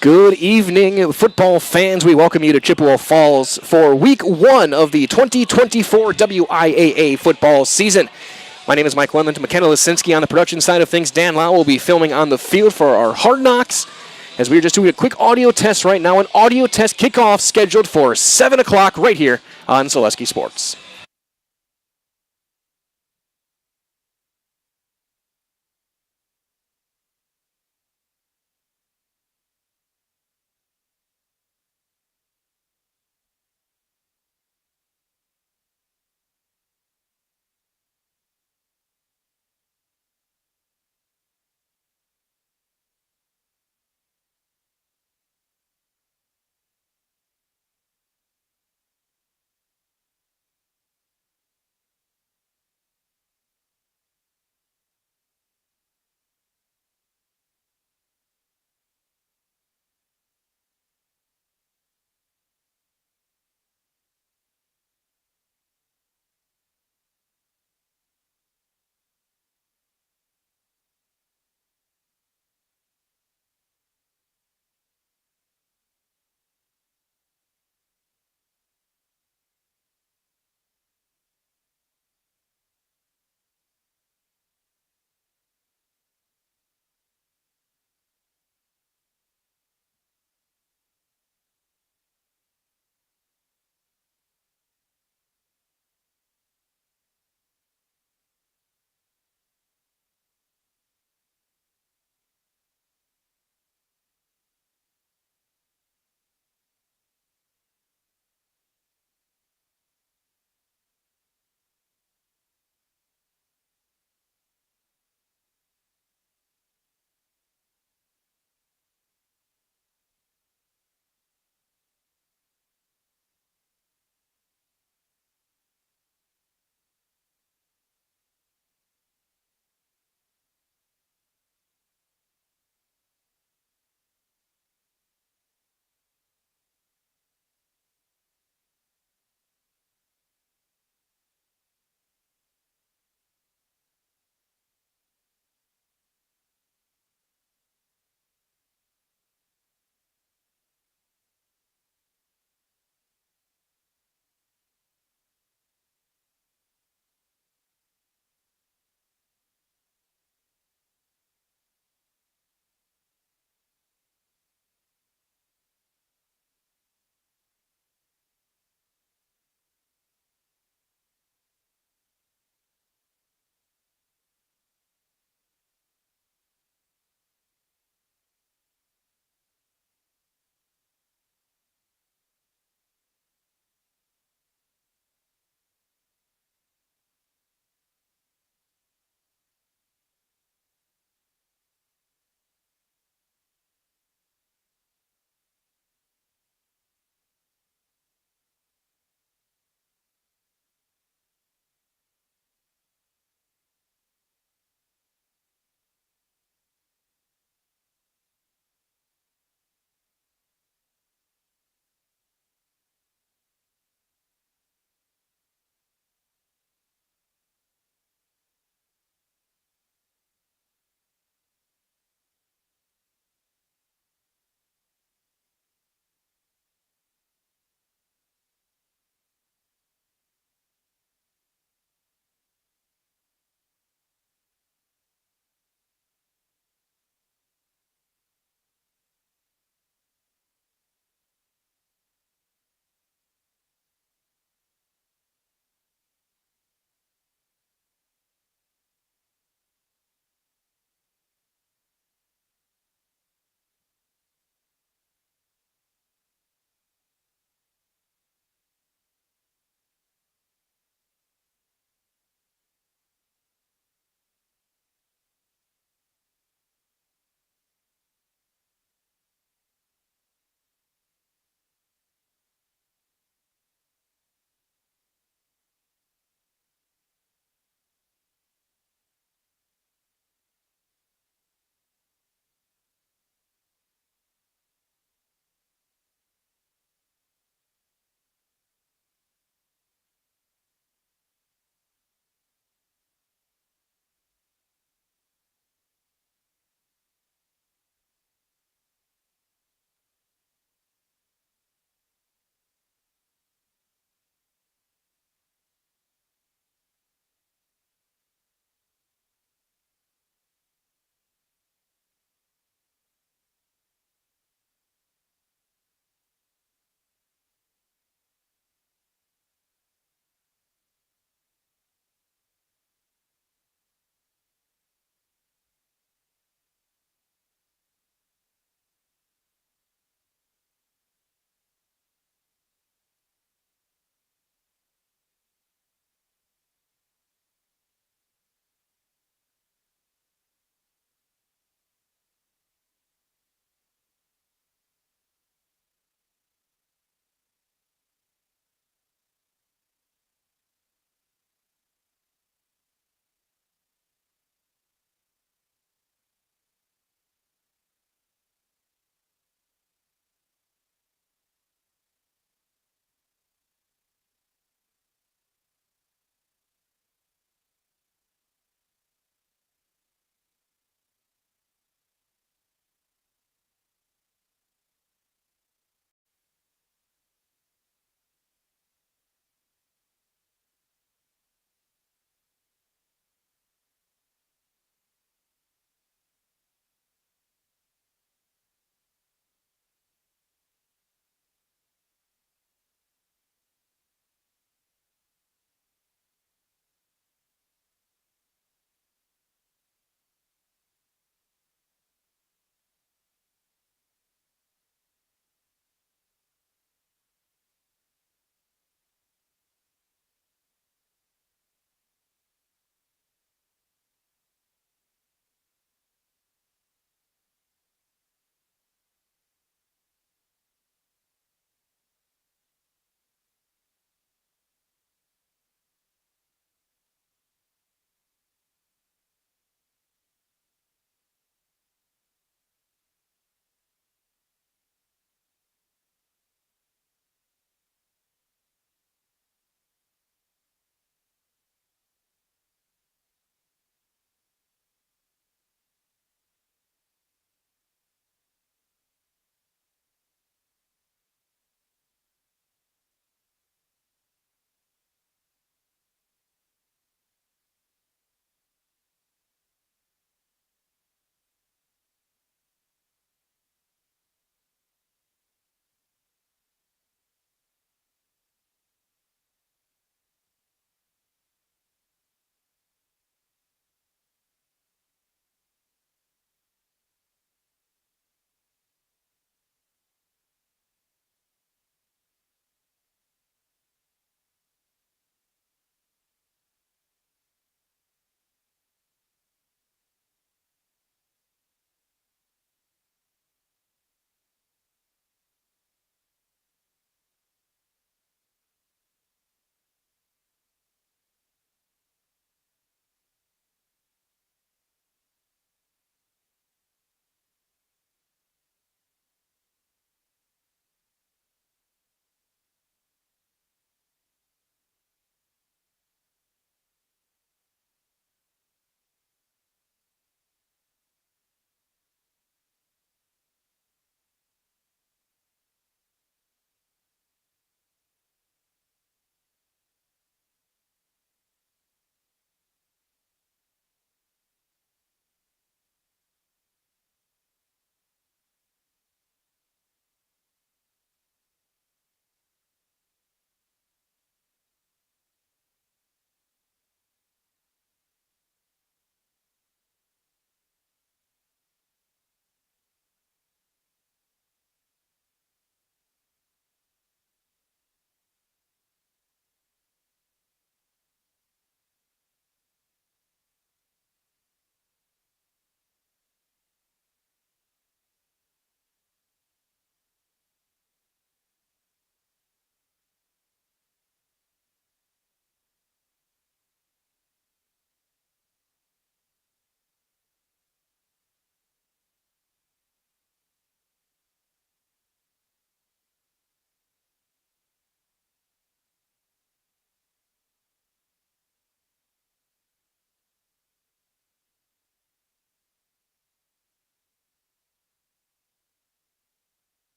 Good evening, football fans. We welcome you to Chippewa Falls for Week 1 of the 2024 WIAA football season. My name is Mike Lemon. McKenna Lisinski on the production side of things. Dan Lau will be filming on the field for our Hard Knocks, as we are just doing a quick audio test right now. An audio test kickoff scheduled for 7 o'clock right here on Zaleski Sports.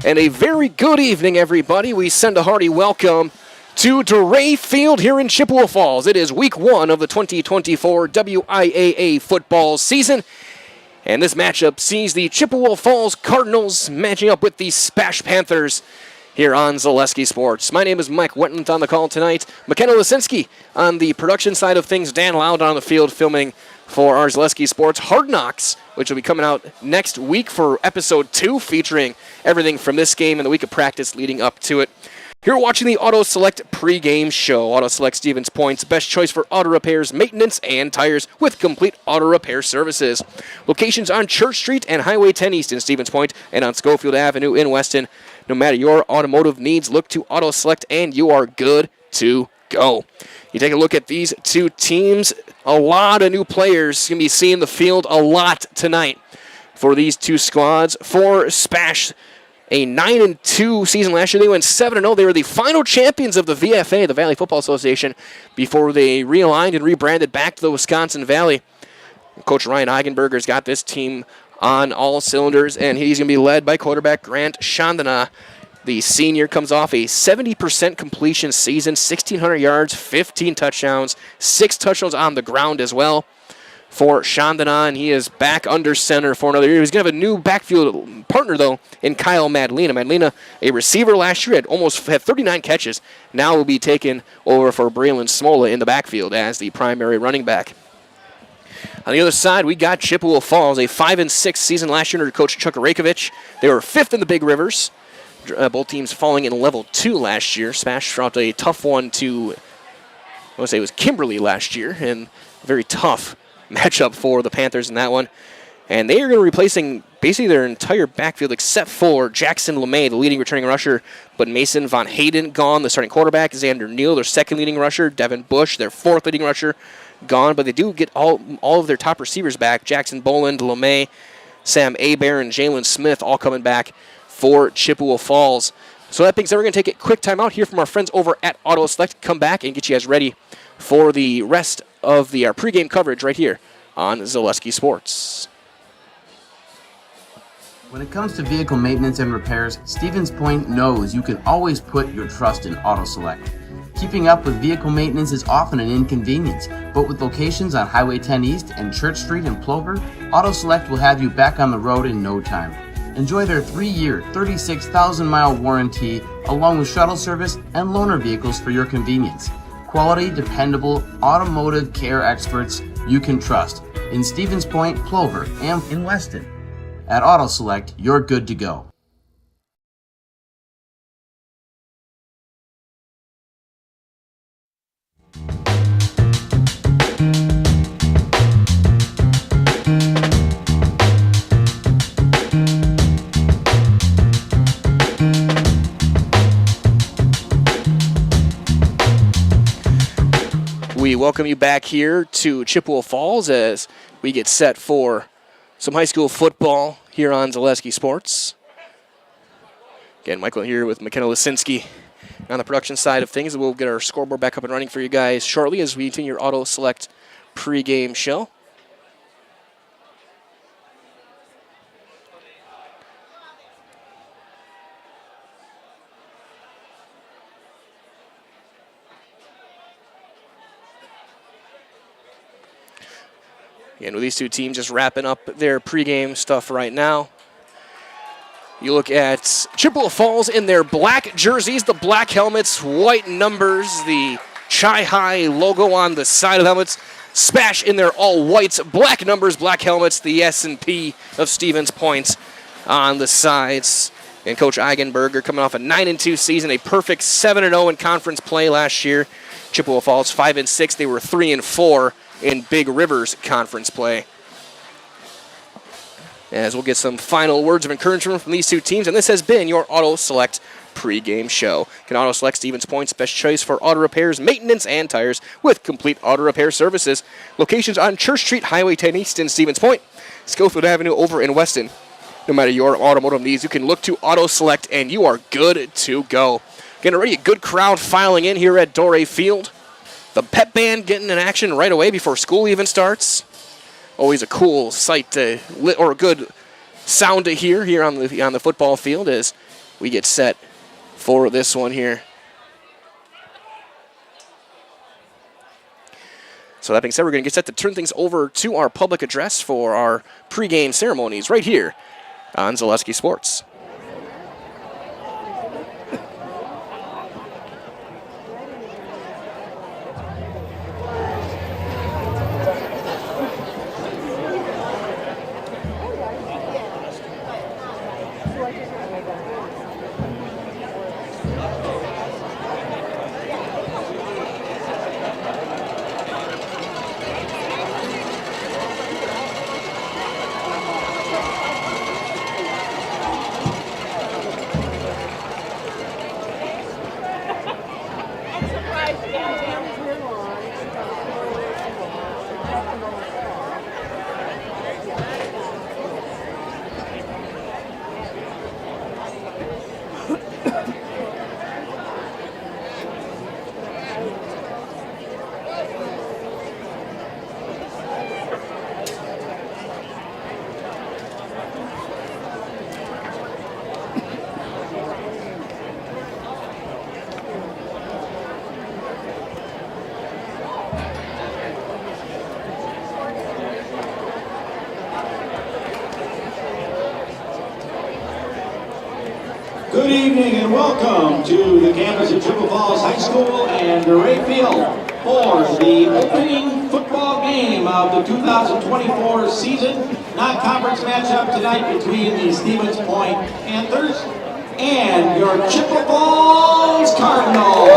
And a very good evening, everybody. We send a hearty welcome to DeRay Field here in Chippewa Falls. It is week 1 of the 2024 WIAA football season. And this matchup sees the Chippewa Falls Cardinals matching up with the SPASH Panthers here on Zaleski Sports. My name is Mike Wetland on the call tonight. McKenna Lisinski on the production side of things. Dan Loud on the field filming for our Zaleski Sports Hard Knocks, which will be coming out next week for episode 2, featuring everything from this game and the week of practice leading up to it. You're watching the Auto Select pregame show. Auto Select Stevens Point's best choice for auto repairs, maintenance, and tires with complete auto repair services. Locations on Church Street and Highway 10 East in Stevens Point and on Schofield Avenue in Weston. No matter your automotive needs, look to Auto Select and you are good to go. You take a look at these two teams. A lot of new players going to be seeing the field a lot tonight for these two squads. For SPASH, a 9-2 season last year. They went 7-0. They were the final champions of the VFA, the Valley Football Association, before they realigned and rebranded back to the Wisconsin Valley. Coach Ryan Eigenberger's got this team on all cylinders, and he's going to be led by quarterback Grant Chandana. The senior comes off a 70% completion season, 1,600 yards, 15 touchdowns, 6 touchdowns on the ground as well for Chandana, and he is back under center for another year. He's going to have a new backfield partner, though, in Kyle Madlena. Madlena, a receiver last year, had 39 catches. Now will be taken over for Braylon Smola in the backfield as the primary running back. On the other side, we got Chippewa Falls, a 5-6 season last year under Coach Chuck Rakovich. They were 5th in the Big Rivers. Both teams falling in level 2 last year. SPASH dropped a tough one to, I want to say it was Kimberly last year, and a very tough matchup for the Panthers in that one. And they are going to be replacing basically their entire backfield except for Jackson LeMay, the leading returning rusher, but Mason Von Hayden gone, the starting quarterback, Xander Neal, their second leading rusher, Devin Bush, their 4th leading rusher, gone, but they do get all of their top receivers back. Jackson Boland, LeMay, Sam Abear, and Jalen Smith all coming back for Chippewa Falls. So that being said, we're going to take a quick time out here from our friends over at Auto Select. Come back and get you guys ready for the rest of our pregame coverage right here on Zaleski Sports. When it comes to vehicle maintenance and repairs, Stevens Point knows you can always put your trust in Auto Select. Keeping up with vehicle maintenance is often an inconvenience, but with locations on Highway 10 East and Church Street in Plover, Auto Select will have you back on the road in no time. Enjoy their 3-year, 36,000-mile warranty, along with shuttle service and loaner vehicles for your convenience. Quality, dependable, automotive care experts you can trust in Stevens Point, Plover, and in Weston. At Auto Select, you're good to go. We welcome you back here to Chippewa Falls as we get set for some high school football here on Zaleski Sports. Again, Michael here with McKenna Lisinski on the production side of things. We'll get our scoreboard back up and running for you guys shortly as we continue your Auto Select pregame show. Again, with these two teams just wrapping up their pregame stuff right now. You look at Chippewa Falls in their black jerseys, the black helmets, white numbers, the Chi-Hi logo on the side of the helmets. SPASH in their all whites, black numbers, black helmets, the S&P of Stevens Point on the sides. And Coach Eigenberger coming off a 9-2 season, a perfect 7-0 in conference play last year. Chippewa Falls 5-6, they were 3-4 in Big Rivers conference play. As we'll get some final words of encouragement from these two teams, and this has been your Auto Select pregame show. Can Auto Select Stevens Point's best choice for auto repairs, maintenance, and tires with complete auto repair services. Locations on Church Street, Highway 10 East in Stevens Point, Schofield Avenue over in Weston. No matter your automotive needs, you can look to Auto Select, and you are good to go. Again, already a good crowd filing in here at DeRay Field. The pep band getting in action right away before school even starts. Always a cool sight or a good sound to hear here on the football field as we get set for this one here. So that being said, we're going to get set to turn things over to our public address for our pregame ceremonies right here on Zaleski Sports. Good evening and welcome to the campus of Chippewa Falls High School and Ray Field for the opening football game of the 2024 season. Non-conference matchup tonight between the Stevens Point Panthers and your Chippewa Falls Cardinals.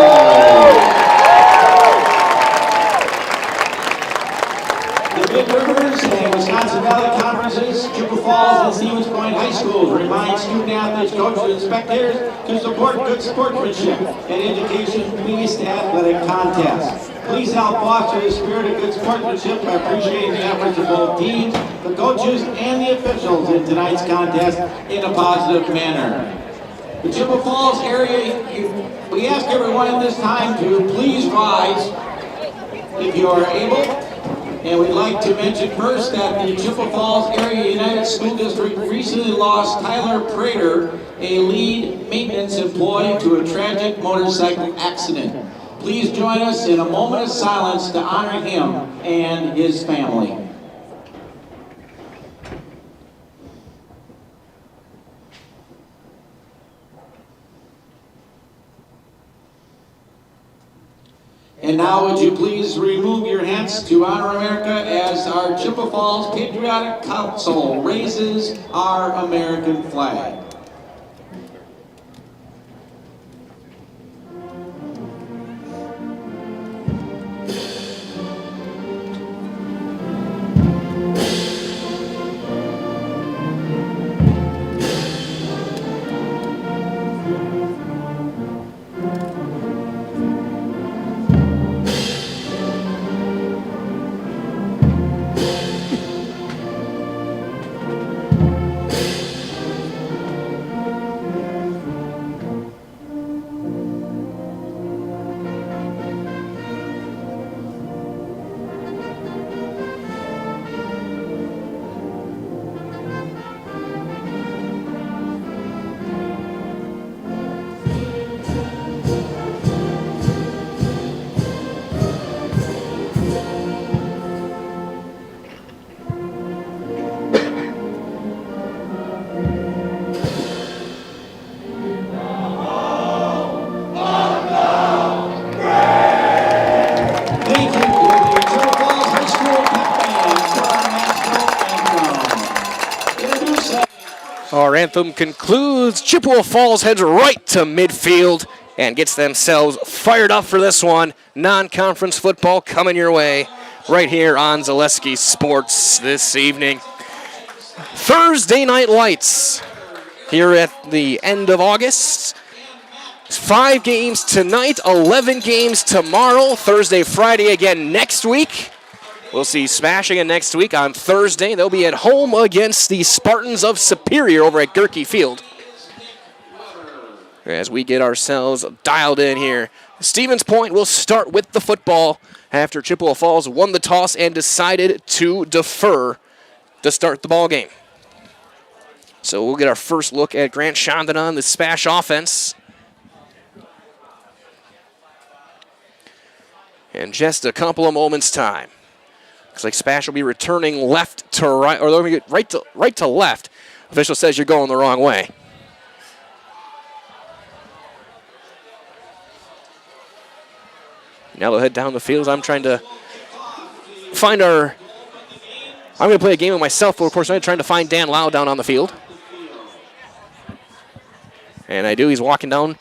The Big Rivers and Wisconsin Valley Conferences, Chippewa Falls and Stevens Point High Schools remind student athletes, coaches, and spectators to support good sportsmanship and education-based athletic contests. Please help foster the spirit of good sportsmanship by appreciating the efforts of both teams, the coaches, and the officials in tonight's contest in a positive manner. The Chippewa Falls area, we ask everyone at this time to please rise if you are able. And we'd like to mention first that the Chippewa Falls Area United School District recently lost Tyler Prater, a lead maintenance employee, to a tragic motorcycle accident. Please join us in a moment of silence to honor him and his family. And now would you please remove your hats to honor America as our Chippewa Falls Patriotic Council raises our American flag. Our anthem concludes. Chippewa Falls heads right to midfield and gets themselves fired up for this one. Non-conference football coming your way right here on Zaleski Sports this evening. Thursday Night Lights here at the end of August. 5 games tonight, 11 games tomorrow, Thursday, Friday again next week. We'll see SPASH again next week on Thursday. They'll be at home against the Spartans of Superior over at Gerke Field. As we get ourselves dialed in here, Stevens Point will start with the football after Chippewa Falls won the toss and decided to defer to start the ball game. So we'll get our first look at Grant Chandana and the SPASH offense. In just a couple of moments' time. Looks like SPASH will be returning left to right, or let me get right to left. Official says you're going the wrong way. Now they'll head down the field. I'm trying to find I'm going to play a game of myself, but of course I'm trying to find Dan Lau down on the field. And I do. He's walking down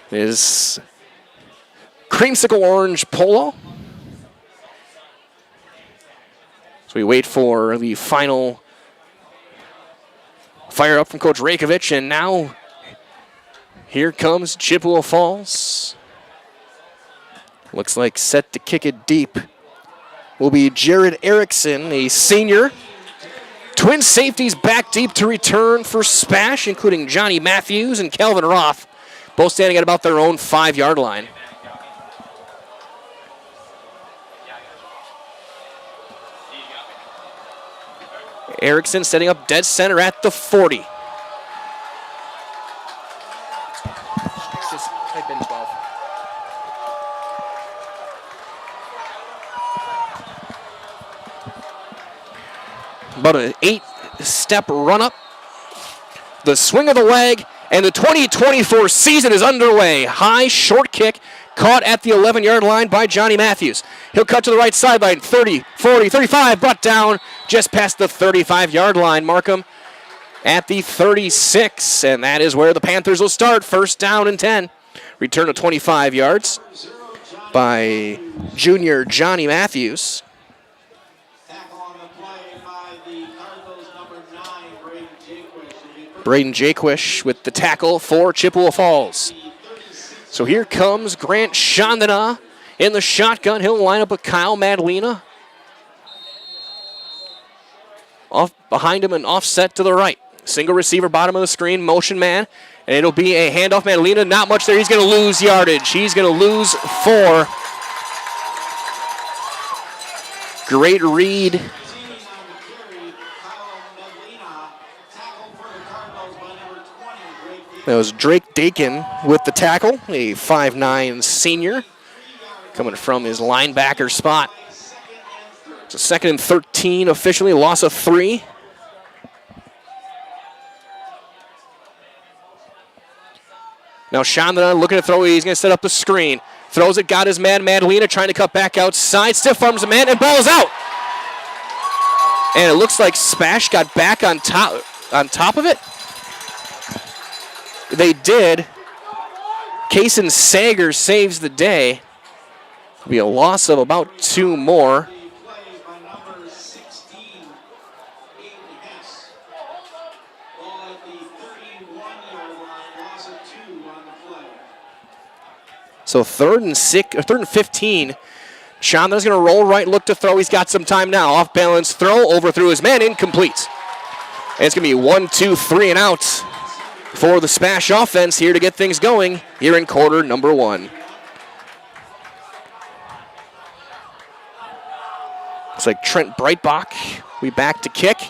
his creamsicle orange polo. So we wait for the final fire up from Coach Rakovic, and now here comes Chippwea Falls. Looks like set to kick it deep will be Jared Erickson, a senior. Twin safeties back deep to return for SPASH, including Johnny Matthews and Calvin Roth, both standing at about their own 5-yard line. Erickson setting up dead center at the 40. Just type in 12. About an 8-step run up. The swing of the leg, and the 2024 season is underway. High, short kick, caught at the 11-yard line by Johnny Matthews. He'll cut to the right sideline, 30, 40, 35, brought down just past the 35-yard line. Markham at the 36, and that is where the Panthers will start. First down and 10. Return to 25 yards by junior Johnny Matthews. Braden Jaquish with the tackle for Chippwea Falls. So here comes Grant Chandana in the shotgun. He'll line up with Kyle Madalena. Off behind him and offset to the right. Single receiver, bottom of the screen, motion man. And it'll be a handoff. Madalena, not much there. He's going to lose yardage. He's going to lose 4. Great read. That was Drake Dakin with the tackle, a 5'9" senior, coming from his linebacker spot. It's a 2nd and 13 officially, loss of 3. Now Chandana looking to throw, he's going to set up the screen. Throws it, got his man Madalena trying to cut back outside, stiff arms a man, and ball is out. And it looks like SPASH got back on top of it. They did. Kaysen Sager saves the day. It'll be a loss of about 2 more. So 3rd and 15. Chandana's going to roll right, look to throw. He's got some time now. Off balance throw, overthrew his man, incomplete. And it's going to be 1, 2, 3 and out for the SPASH offense here to get things going here in quarter number 1. Looks like Trent Breitbach will be back to kick.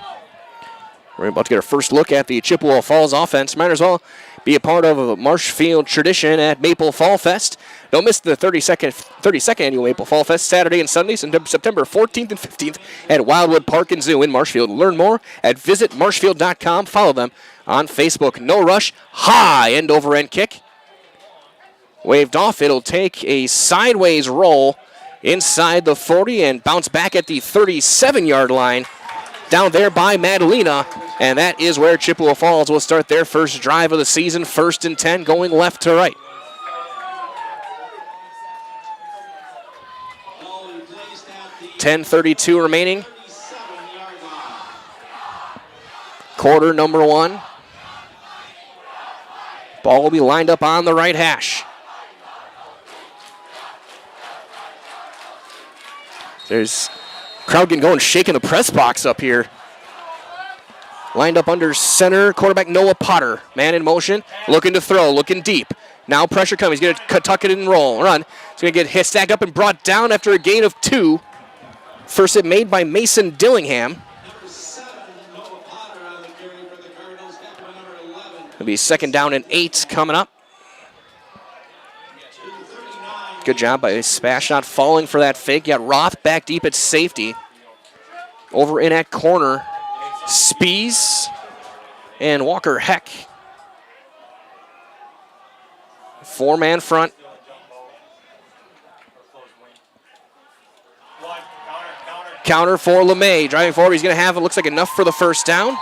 We're about to get our first look at the Chippwea Falls offense. Might as well be a part of a Marshfield tradition at Maple Fall Fest. Don't miss the 32nd annual Maple Fall Fest, Saturday and Sunday, September 14th and 15th at Wildwood Park and Zoo in Marshfield. Learn more at visitmarshfield.com. Follow them on Facebook. No rush, high end over end kick. Waved off, it'll take a sideways roll inside the 40 and bounce back at the 37-yard line. Down there by Madalena, and that is where Chippwea Falls will start their first drive of the season, 1st and 10, going left to right. .10:32 remaining. Quarter number 1. Ball will be lined up on the right hash. There's crowd getting going, shaking the press box up here. Lined up under center, quarterback Noah Potter. Man in motion, looking to throw, looking deep. Now pressure coming. He's going to tuck it in and roll. Run. He's going to get hit, stacked up and brought down after a gain of 2. First hit made by Mason Dillingham. be 2nd down and 8 coming up. Good job by SPASH not falling for that fake. Got Roth back deep at safety. Over in at corner, Spees and Walker Heck. 4-man front. Counter for LeMay. Driving forward, he's going to have, it looks like, enough for the 1st down.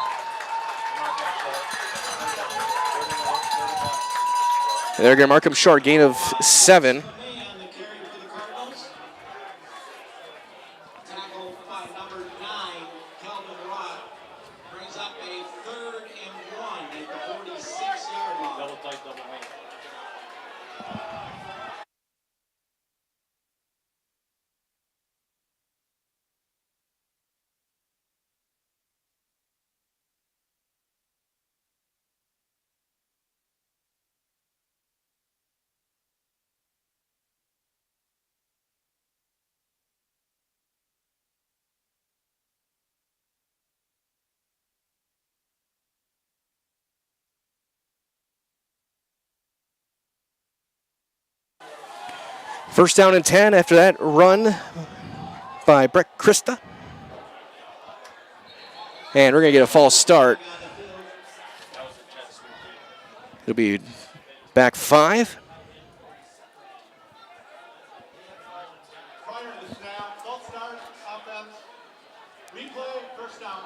And they're going to mark him short, gain of 7. First down and 10 after that run by Brett Christa. And we're going to get a false start. It'll be back 5. Prior to the snap, false start, offense, replay, first down.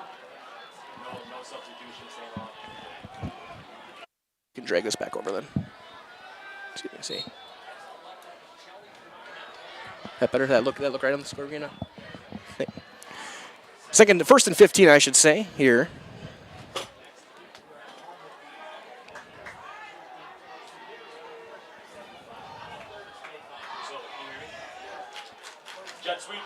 No substitution, same on. You can drag this back over then. See. That better? That look right on the score now. First and 15, I should say, here. Jet sweep.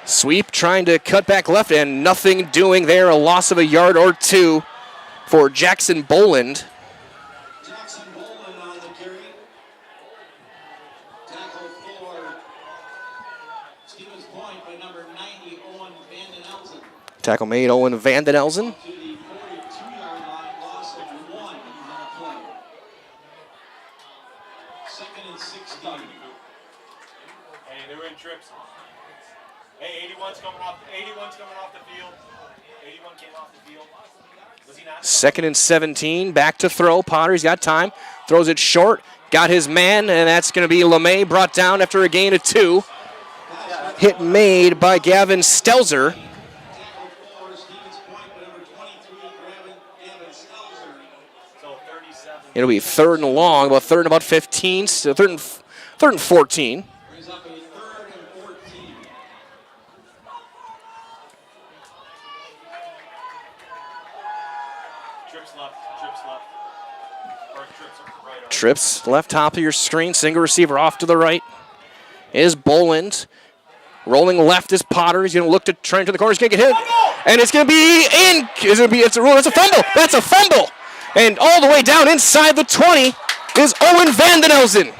Sweep trying to cut back left and nothing doing there. A loss of a yard or 2 for Jackson Boland. Jackson Boland on the carry. Tackle for Stevens Point by number 90, Owen Vanden Elzen. Tackle made, Owen Vanden Elzen. To the 42-yard line, loss of 1 on the play. 2nd and 16. Hey, they were in trips. Hey, 81's coming off the field. 81 came off the field. Was he not? 2nd and 17, back to throw. Potter's got time, throws it short, got his man, and that's going to be LeMay, brought down after a gain of 2. Hit made by Gavin Stelzer. Tackle for Stevens Point by number 23, Gavin Stelzer. So 37. It'll be 3rd and long, about 15, so 3rd and 14. Brings up a 3rd and 14. Trips left. Or trips right. Trips left top of your screen, single receiver off to the right is Boland. Rolling left is Potter. He's going to look to try into the corner. He's going to get hit. And it's going to be in. It's a fumble. That's a fumble. And all the way down inside the 20 is Owen Vanden Elzen.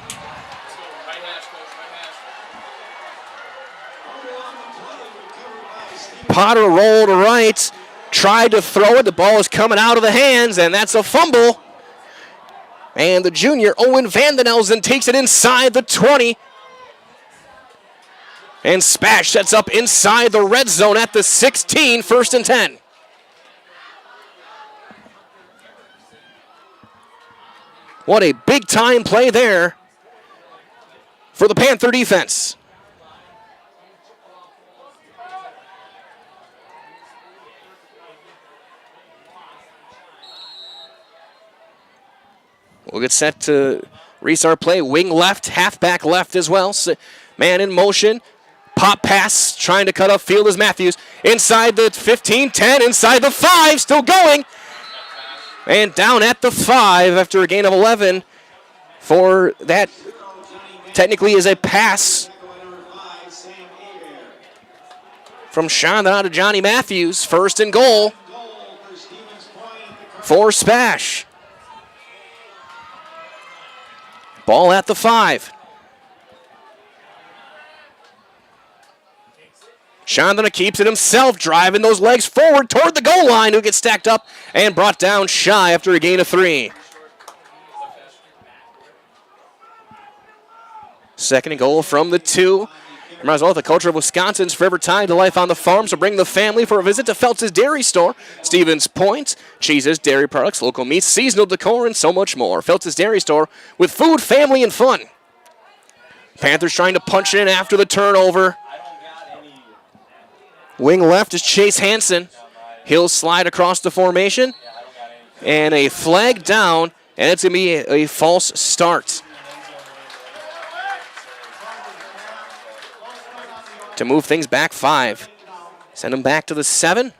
Potter rolled right, tried to throw it. The ball is coming out of the hands, and that's a fumble. And the junior, Owen Vanden Elzen, takes it inside the 20. And SPASH sets up inside the red zone at the 16, 1st and 10. What a big-time play there for the Panther defense. We'll get set to restart play. Wing left, halfback left as well. Man in motion. Pop pass, trying to cut up field is Matthews. Inside the 15, 10, inside the 5, still going. And down at the 5 after a gain of 11 for that technically is a pass from Sean down to Johnny Matthews. 1st and goal for SPASH. Ball at the 5. Chandana keeps it himself, driving those legs forward toward the goal line, who gets stacked up and brought down shy after a gain of 3. Second and goal from the 2. Reminds well, the culture of Wisconsin's forever tied to life on the farm, so bring the family for a visit to Feltz's Dairy Store. Stevens Point, cheeses, dairy products, local meats, seasonal decor, and so much more. Feltz's Dairy Store with food, family, and fun. Panthers trying to punch it in after the turnover. Wing left is Chase Hansen. He'll slide across the formation. And a flag down, and it's going to be a false start. To move things back 5. Send them back to the 7.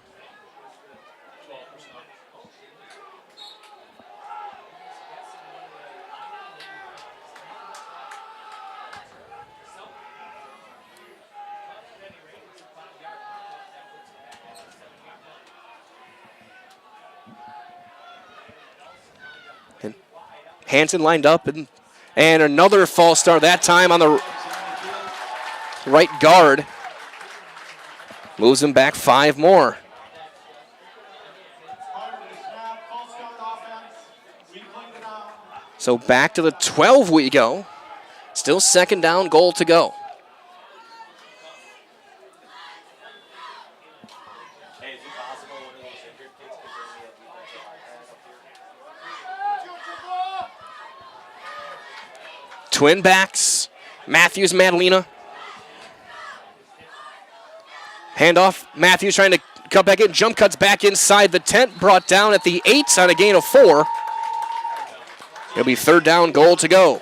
Hansen lined up, and another false start, that time on the right guard. Moves him back 5 more. So back to the 12 we go. Still second down, goal to go. Twin backs, Matthews, Madalena. Handoff, Matthews trying to cut back in, jump cuts back inside the tent, brought down at the 8 on a gain of 4. It'll be third down, goal to go.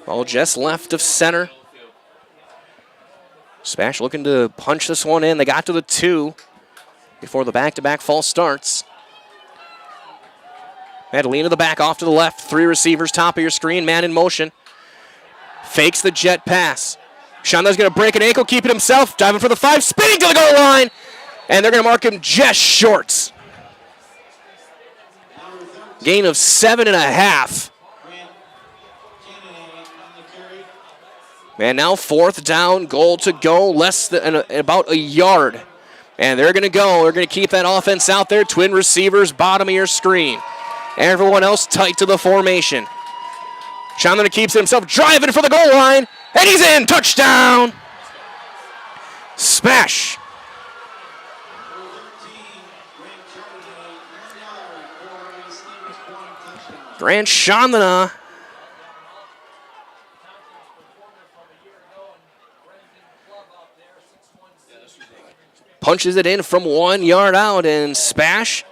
Ball just left of center. SPASH looking to punch this one in. They got to the 2 before the back-to-back false starts. Madalena the back off to the left. 3 receivers, top of your screen, man in motion. Fakes the jet pass. Shonda's going to break an ankle, keep it himself, diving for the 5, spinning to the goal line, and they're going to mark him just short. Gain of 7.5. And now fourth down, goal to go, less than about a yard. And they're going to go. They're going to keep that offense out there. Twin receivers, bottom of your screen. Everyone else tight to the formation. Chandler keeps it himself, driving for the goal line, and he's in. Touchdown! SPASH. Grant Chandler punches it in from 1 yard out, and SPASH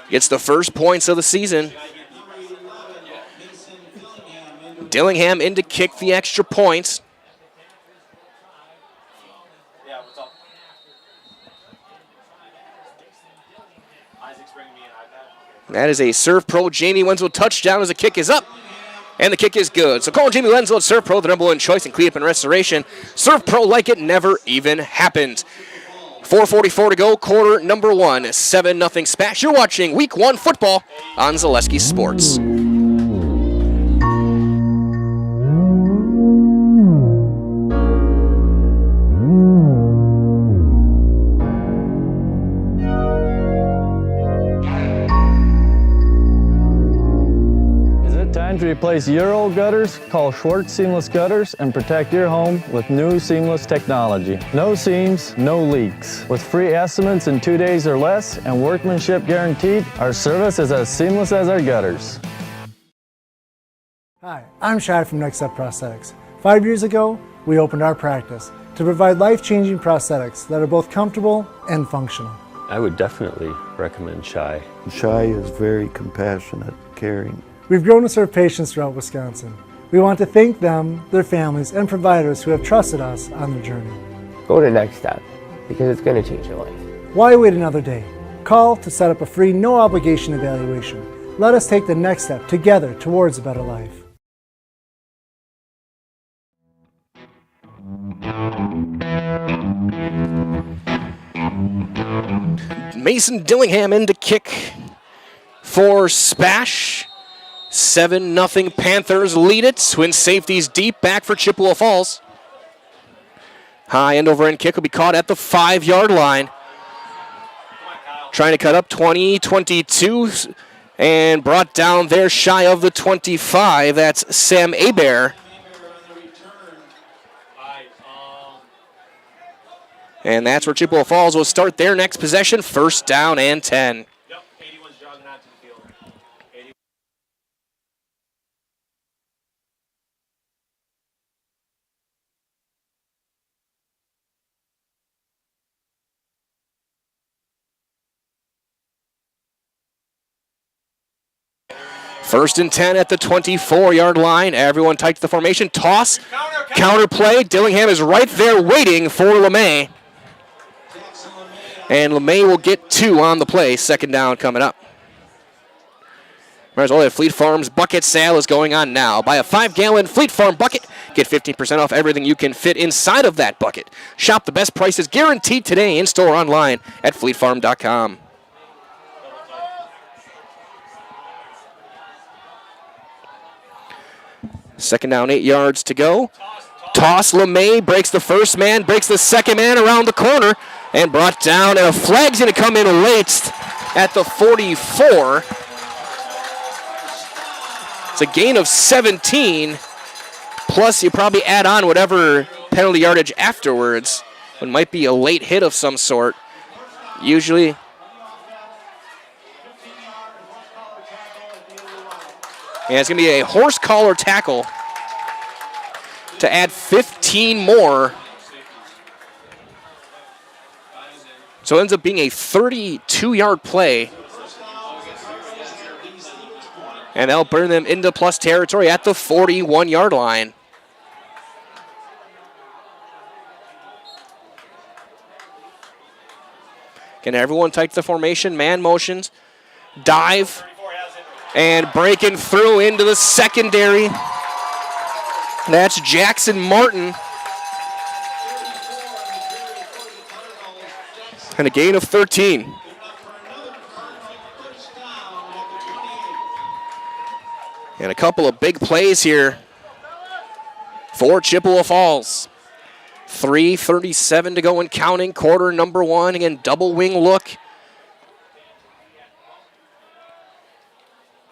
gets the first points of the season. Dillingham in to kick the extra points. That is a Serve Pro Jamie Wenzel touchdown as the kick is up. And the kick is good. So call Jamie Wenzel at Serve Pro, the number 1 choice in cleanup and restoration. Serve Pro like it never even happened. 4:44 to go, quarter number 1, 7-0 SPASH. You're watching Week 1 football on Zaleski Sports. Time to replace your old gutters? Call Schwartz Seamless Gutters and protect your home with new seamless technology. No seams, no leaks. With free estimates in 2 days or less and workmanship guaranteed, our service is as seamless as our gutters. Hi, I'm Shad from Next Step Prosthetics. 5 years ago, we opened our practice to provide life-changing prosthetics that are both comfortable and functional. I would definitely recommend Shai. Shai is very compassionate, caring. We've grown to serve patients throughout Wisconsin. We want to thank them, their families, and providers who have trusted us on their journey. Go to Next Step, because it's going to change your life. Why wait another day? Call to set up a free, no-obligation evaluation. Let us take the next step together towards a better life. Mason Dillingham in to kick for SPASH. 7-0 Panthers lead it. Twin safeties deep back for Chippewa Falls. High end over end kick will be caught at the 5-yard line. Trying to cut up 20-22 and brought down there shy of the 25. That's Sam Abair. And that's where Chippewa Falls will start their next possession. First down and 10. Yep, 81's jogging onto the field. 80. First and 10 at the 24-yard line. Everyone tight to the formation. Toss. Counter play. Dillingham is right there waiting for LeMay. And LeMay will get 2 on the play. Second down coming up. Might as well have Fleet Farm's bucket sale is going on now. Buy a 5-gallon Fleet Farm bucket. Get 15% off everything you can fit inside of that bucket. Shop the best prices guaranteed today in-store online at fleetfarm.com. Second down, 8 yards to go. Toss, LeMay breaks the first man, breaks the second man around the corner, and brought down, and a flag's going to come in late at the 44. It's a gain of 17, plus you probably add on whatever penalty yardage afterwards. It might be a late hit of some sort. Usually, and it's going to be a horse collar tackle to add 15 more. So it ends up being a 32-yard play. And that'll bring them into plus territory at the 41-yard line. Can everyone tight to the formation? Man motions. Dive. And breaking through into the secondary. That's Jackson Martin. And a gain of 13. And a couple of big plays here for Chippewa Falls. 3:37 to go and counting, quarter number 1. Again, double wing look.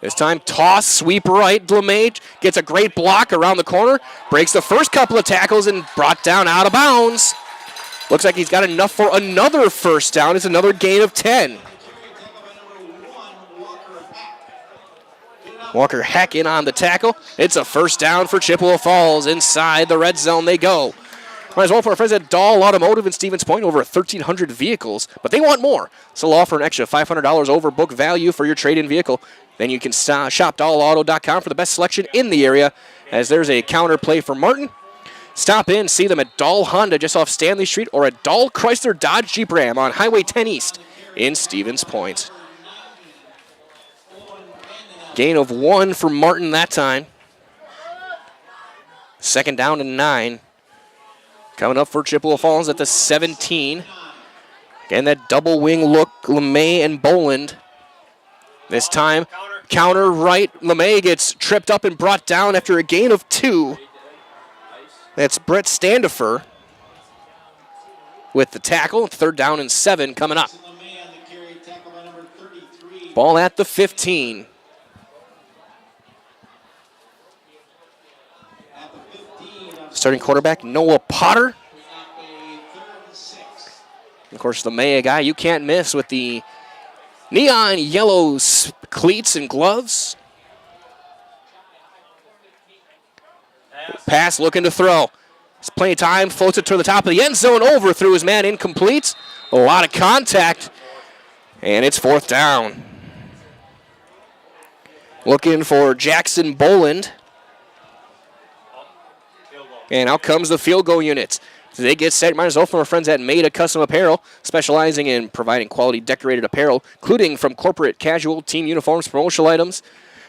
This time, toss, sweep right. LeMay gets a great block around the corner. Breaks the first couple of tackles and brought down out of bounds. Looks like he's got enough for another first down. It's another gain of 10. Walker Heck in on the tackle. It's a first down for Chippewa Falls. Inside the red zone they go. Might as well for our friends at Dahl Automotive in Stevens Point, over 1,300 vehicles, but they want more. So they'll offer an extra $500 over book value for your trade-in vehicle. Then you can shop dahlauto.com for the best selection in the area, as there's a counter play for Martin. Stop in, see them at Dahl Honda just off Stanley Street, or at Dahl Chrysler Dodge Jeep Ram on Highway 10 East in Stevens Point. Gain of 1 for Martin that time. Second down and 9. Coming up for Chippewa Falls at the 17. Again, that double wing look, LeMay and Boland. This time, counter right. LeMay gets tripped up and brought down after a gain of 2. That's Brett Standifer with the tackle. Third down and 7 coming up. Ball at the 15. Starting quarterback, Noah Potter. Of course, LeMay, a guy you can't miss with the neon yellow cleats and gloves. Pass looking to throw. There's plenty of time, floats it to the top of the end zone, overthrew his man, incomplete. A lot of contact, and it's fourth down. Looking for Jackson Boland. And out comes the field goal unit. They get set, might as well from our friends at Maida Custom Apparel, specializing in providing quality decorated apparel, including from corporate, casual, team uniforms, promotional items,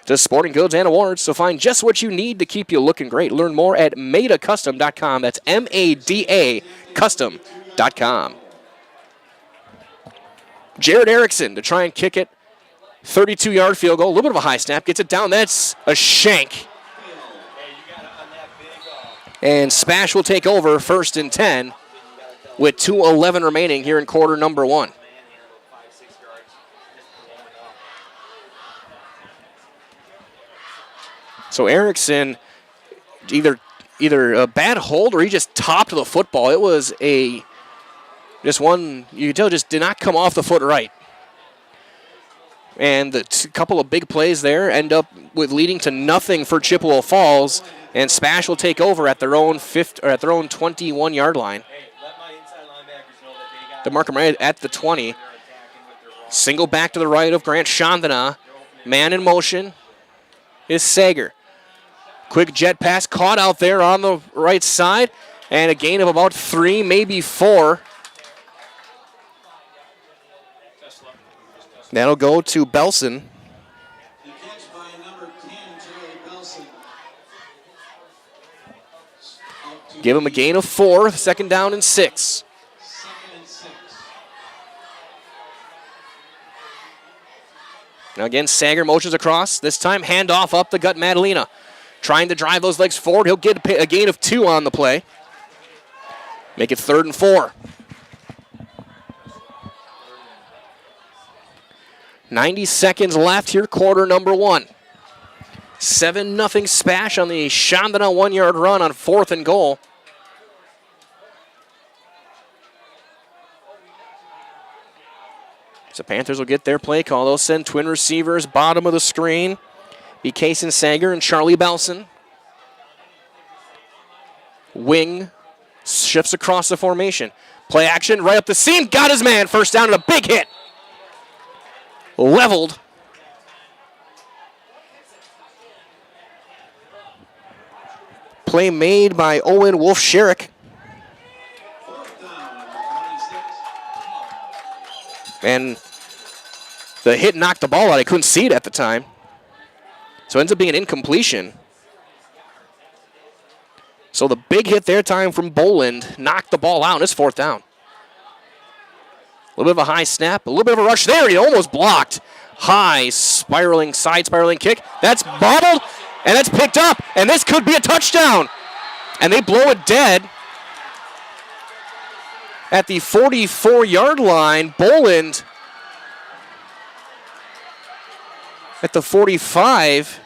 to sporting goods and awards. So find just what you need to keep you looking great. Learn more at maidacustom.com. That's M-A-D-A custom.com. Jared Erickson to try and kick it 32-yard field goal. A little bit of a high snap. Gets it down. That's a shank. And SPASH will take over 1st and 10 with 2:11 remaining here in quarter number 1. So Erickson either a bad hold or he just topped the football. It was just one, you could tell, just did not come off the foot right. And the couple of big plays there end up with leading to nothing for Chippewa Falls, and SPASH will take over at their own 21-yard line. They mark them right at the 20. Single back to the right of Grant Chandana. Man in motion is Sager. Quick jet pass caught out there on the right side, and a gain of about 3, maybe 4. That'll go to Belson. Give him a gain of 4, 2nd down and 6. Now again, Sager motions across. This time, handoff up the gut, Madalena. Trying to drive those legs forward. He'll get a gain of 2 on the play. Make it 3rd and 4. 90 seconds left here, quarter number 1. 7-0 SPASH on the Chandana 1-yard run on 4th and goal. So Panthers will get their play call. They'll send twin receivers, bottom of the screen. Be Kason Sager and Charlie Belson. Wing shifts across the formation. Play action, right up the seam. Got his man. 1st down and a big hit. Leveled. Play made by Owen Wolf-Sherrick. And the hit knocked the ball out. I couldn't see it at the time. So it ends up being an incompletion. So the big hit there time from Boland knocked the ball out, and it's 4th down. A little bit of a high snap, a little bit of a rush there. He almost blocked. High spiraling, side spiraling kick. That's bobbled, and that's picked up, and this could be a touchdown. And they blow it dead. At the 44-yard line, Boland at the 45.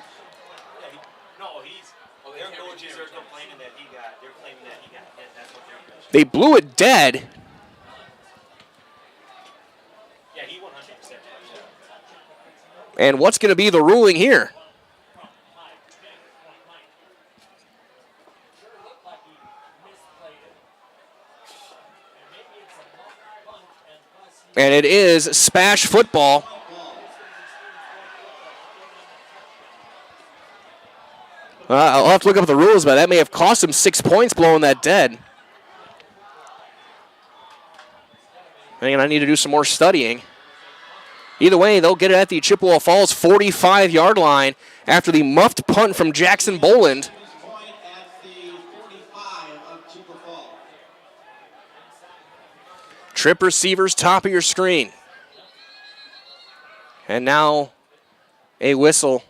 They blew it dead. And what's going to be the ruling here? And it is SPASH football. I'll have to look up the rules, but that may have cost him 6 points blowing that dead. And I need to do some more studying. Either way, they'll get it at the Chippewa Falls 45-yard line after the muffed punt from Jackson Boland. Trip receivers, top of your screen. And now a whistle.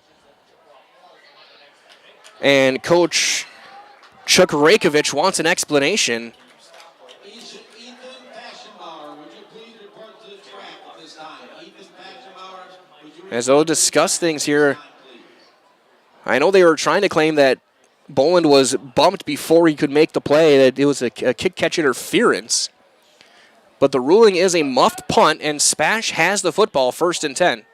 And Coach Chuck Rakovich wants an explanation. As they'll discuss things here, I know they were trying to claim that Boland was bumped before he could make the play, that it was a kick-catch interference. But the ruling is a muffed punt, and SPASH has the football, 1st and 10.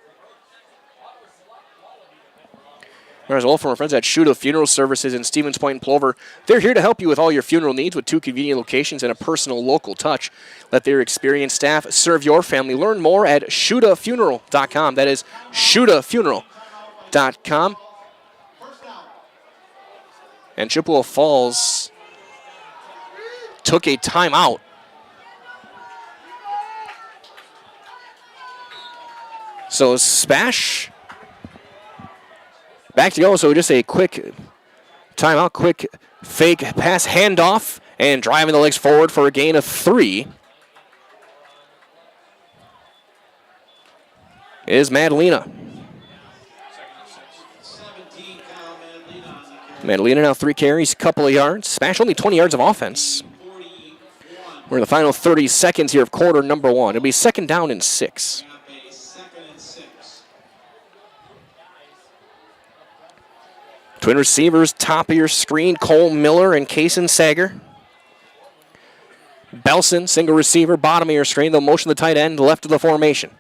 As well from our friends at Shuda Funeral Services in Stevens Point and Plover. They're here to help you with all your funeral needs with 2 convenient locations and a personal local touch. Let their experienced staff serve your family. Learn more at shudafuneral.com. That is shudafuneral.com. And Chippewa Falls took a timeout. So SPASH back to go, so just a quick timeout, quick fake pass handoff, and driving the legs forward for a gain of 3 is Madalena. Madalena now 3 carries, couple of yards. SPASH only 20 yards of offense. We're in the final 30 seconds here of quarter number 1. It'll be 2nd down and 6. Twin receivers, top of your screen, Cole Miller and Kaysen Sager. Belson, single receiver, bottom of your screen. They'll motion the tight end left of the formation.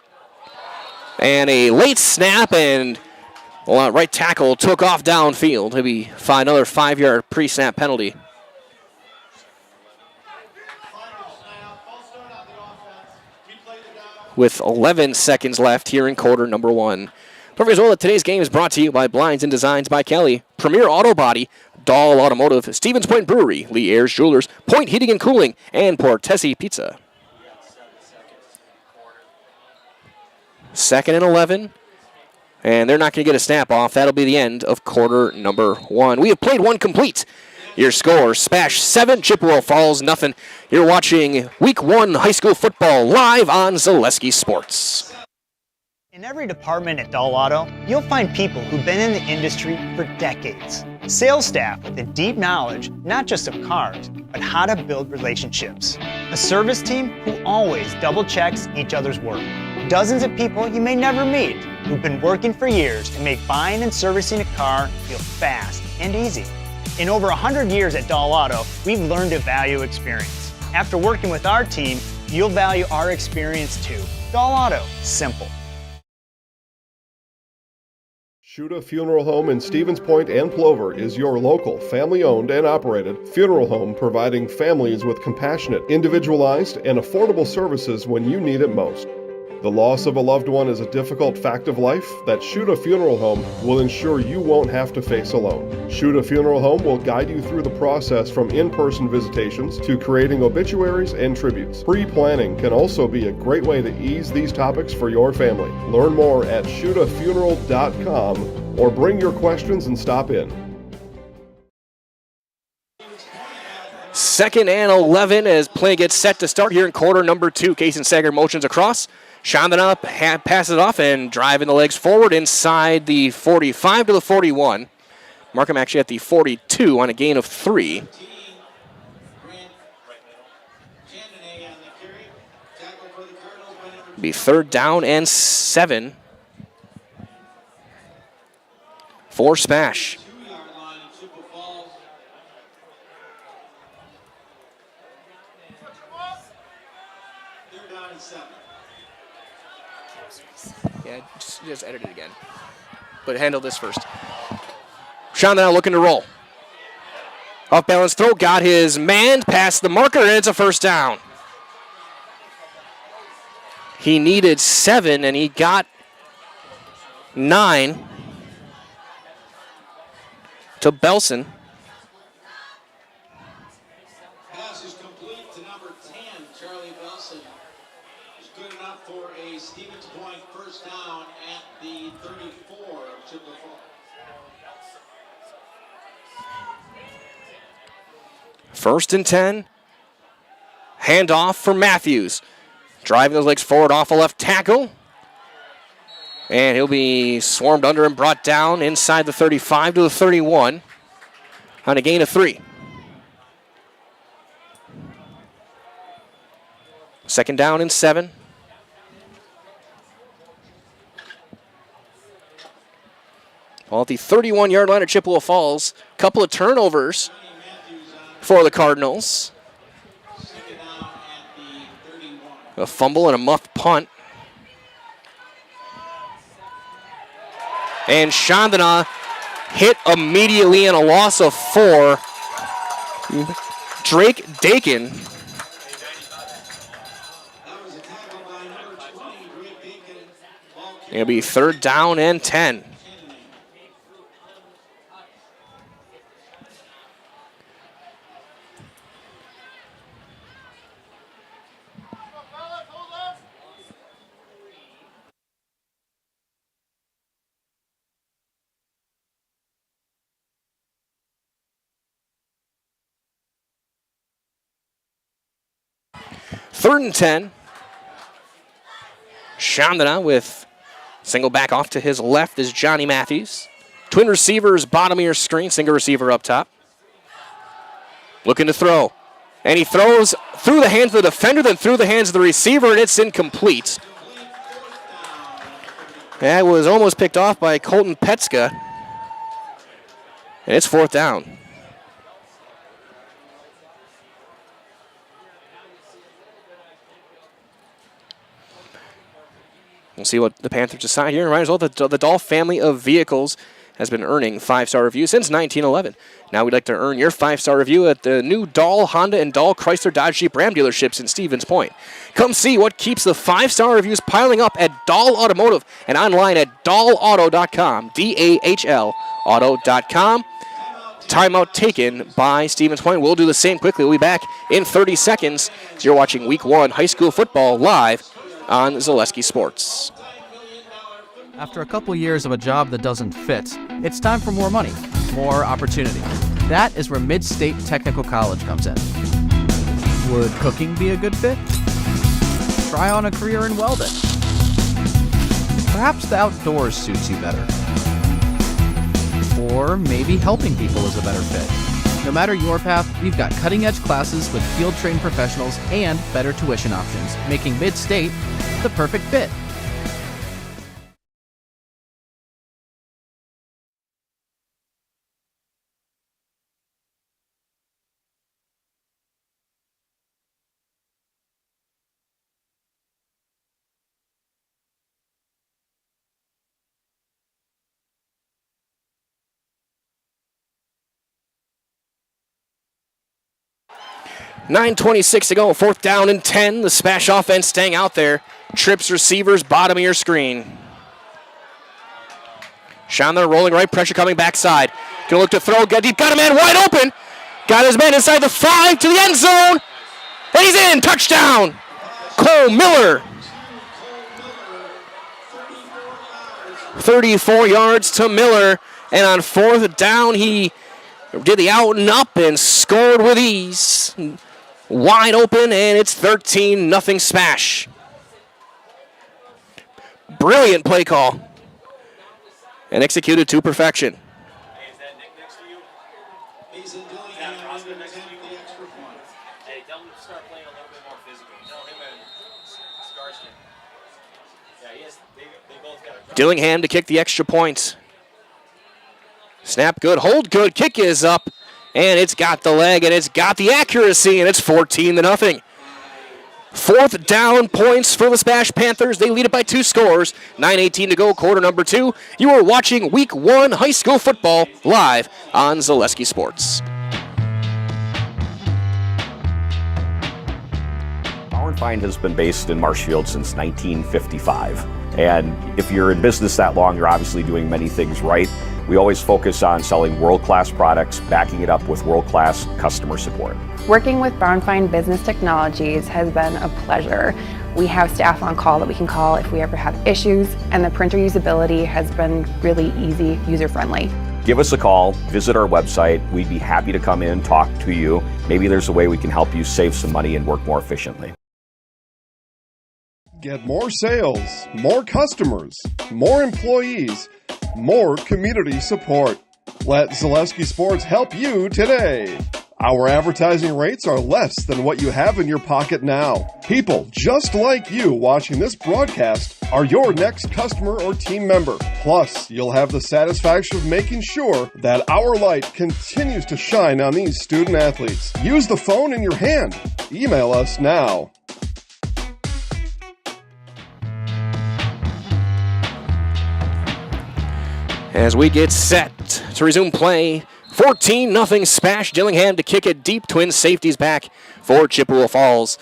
And a late snap, and right tackle took off downfield. He'll be another 5-yard pre-snap penalty. With 11 seconds left here in quarter number 1. Don't forget as well that today's game is brought to you by Blinds and Designs by Kelly, Premier Auto Body, Dahl Automotive, Stevens Point Brewery, Lee Ayers Jewelers, Point Heating and Cooling, and Portesi Pizza. 2nd and 11, and they're not going to get a snap off. That'll be the end of quarter number 1. We have played one complete. Your score, SPASH 7, Chippwea Falls nothing. You're watching Week 1 high school football live on Zaleski Sports. In every department at Dahl Auto, you'll find people who've been in the industry for decades. Sales staff with a deep knowledge, not just of cars, but how to build relationships. A service team who always double checks each other's work. Dozens of people you may never meet who've been working for years to make buying and servicing a car feel fast and easy. In over 100 years at Dahl Auto, we've learned to value experience. After working with our team, you'll value our experience too. Dahl Auto, simple. Shuda Funeral Home in Stevens Point and Plover is your local, family-owned and operated funeral home providing families with compassionate, individualized, and affordable services when you need it most. The loss of a loved one is a difficult fact of life that Shuda Funeral Home will ensure you won't have to face alone. Shuda Funeral Home will guide you through the process from in-person visitations to creating obituaries and tributes. Pre-planning can also be a great way to ease these topics for your family. Learn more at shudafuneral.com or bring your questions and stop in. 2nd and 11 as play gets set to start here in quarter number 2. Kaysen Sager motions across. Chandana passes it off and driving the legs forward inside the 45 to the 41. Markham actually at the 42 on a gain of 3. Be 3rd down and 7 for SPASH. Yeah, just edit it again. But handle this first. Sean now looking to roll. Off balance throw, got his man past the marker, and it's a 1st down. He needed 7, and he got 9 to Belson. Pass is complete to number 10, Charlie Belson. It's good enough for a Stevens Point 1st down at the 34 of Chippwea Falls. 1st and 10. Handoff for Matthews. Driving those legs forward off a left tackle. And he'll be swarmed under and brought down inside the 35 to the 31 on a gain of 3. 2nd down and 7. Well, at the 31-yard line at Chippwea Falls, couple of turnovers for the Cardinals. A fumble and a muffed punt. And Chandana hit immediately and a loss of 4. Drake Dakin. It'll be 3rd down and 10. Third and 10. Chandana with single back off to his left is Johnny Matthews. Twin receivers, bottom of your screen, single receiver up top. Looking to throw. And he throws through the hands of the defender, then through the hands of the receiver, and it's incomplete. That was almost picked off by Colton Petska. And it's 4th down. We'll see what the Panthers decide here. Right as well, the Dahl family of vehicles has been earning 5-star reviews since 1911. Now we'd like to earn your 5-star review at the new Dahl Honda and Dahl Chrysler Dodge Jeep Ram dealerships in Stevens Point. Come see what keeps the 5-star reviews piling up at Dahl Automotive and online at dahlauto.com, D-A-H-L auto.com. Timeout taken by Stevens Point. We'll do the same quickly. We'll be back in 30 seconds. So you're watching Week 1 high school football live on Zaleski Sports. After a couple years of a job that doesn't fit, it's time for more money, more opportunity. That is where Mid-State Technical College comes in. Would cooking be a good fit? Try on a career in welding. Perhaps the outdoors suits you better. Or maybe helping people is a better fit. No matter your path, we've got cutting-edge classes with field-trained professionals and better tuition options, making Mid-State the perfect fit. .26 to go, 4th down and 10. The SPASH offense staying out there. Trips receivers, bottom of your screen. Sean there rolling right, pressure coming backside. Gonna look to throw, get deep, got a man wide open. Got his man inside the 5 to the end zone. And he's in, touchdown. Cole Miller. 34 yards to Miller. And on 4th down, he did the out and up and scored with ease. Wide open, and it's 13-0 SPASH. Brilliant play call. And executed to perfection. Hey, is that Nick next to you? He's in Dillingham next to you. The extra point. Hey, tell him to start playing a little bit more physical. Tell him and Skarskin. Yeah, yes, they both got a Dillingham to kick the extra point. Snap good, hold good, kick is up. And it's got the leg, and it's got the accuracy, and it's 14-0. 4th down points for the SPASH Panthers. They lead it by 2 scores. 9:18 to go, quarter number 2. You are watching Week 1 high school football live on Zaleski Sports. Bauer & Fine has been based in Marshfield since 1955. And if you're in business that long, you're obviously doing many things right. We always focus on selling world-class products, backing it up with world-class customer support. Working with Bauer & Fine Business Technologies has been a pleasure. We have staff on call that we can call if we ever have issues, and the printer usability has been really easy, user-friendly. Give us a call, visit our website. We'd be happy to come in, talk to you. Maybe there's a way we can help you save some money and work more efficiently. Get more sales, more customers, more employees, more community support. Let Zaleski Sports help you today. Our advertising rates are less than what you have in your pocket now. People just like you watching this broadcast are your next customer or team member. Plus, you'll have the satisfaction of making sure that our light continues to shine on these student athletes. Use the phone in your hand. Email us now. As we get set to resume play, 14-0 SPASH. Dillingham to kick it deep. Twin safeties back for Chippwea Falls.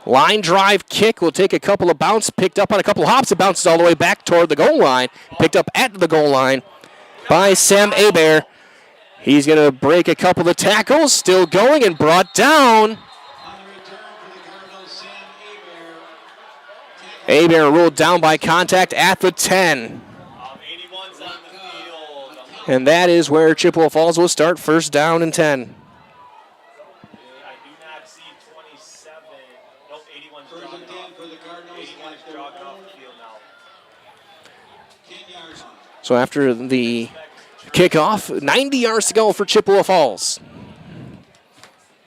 Line drive kick will take a couple of bounce, picked up on a couple of hops. It bounces all the way back toward the goal line. Picked up at the goal line by Sam Hebert. He's going to break a couple of tackles. Still going and brought down. Hebert ruled down by contact at the 10. And that is where Chippwea Falls will start, 1st down and 10. I do not see 27. Nope, 81's jogging off. 81's jogging off the field now. 10 yards. So after the kickoff, 90 yards to go for Chippewa Falls.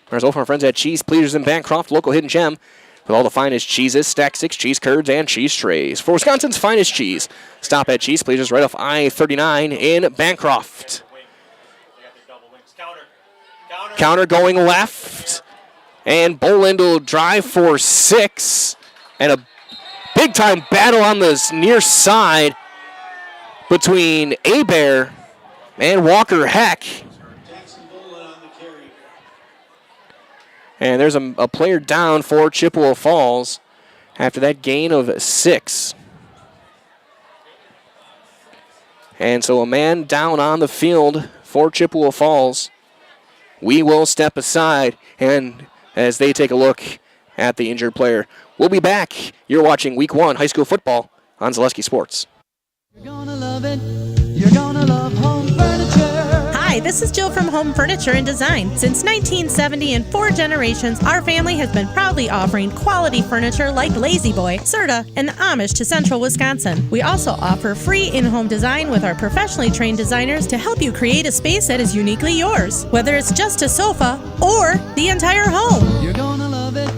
There's all from our friends at Cheese Pleasers in Bancroft, local hidden gem with all the finest cheeses, stack 6 cheese curds, and cheese trays. For Wisconsin's finest cheese, stop at Cheese Pleasers right off I-39 in Bancroft. Counter going left, and Boland will drive for 6, and a big-time battle on this near side between Abear and Walker Heck. And there's a player down for Chippewa Falls after that gain of 6. And so a man down on the field for Chippewa Falls. We will step aside and as they take a look at the injured player. We'll be back. You're watching Week 1 high school football on Zaleski Sports. You're gonna love it. You're gonna love home furniture. Hi, this is Jill from Home Furniture and Design. Since 1970 and 4 generations, our family has been proudly offering quality furniture like Lazy Boy, Serta, and Amish to Central Wisconsin. We also offer free in-home design with our professionally trained designers to help you create a space that is uniquely yours, whether it's just a sofa or the entire home. You're gonna love it.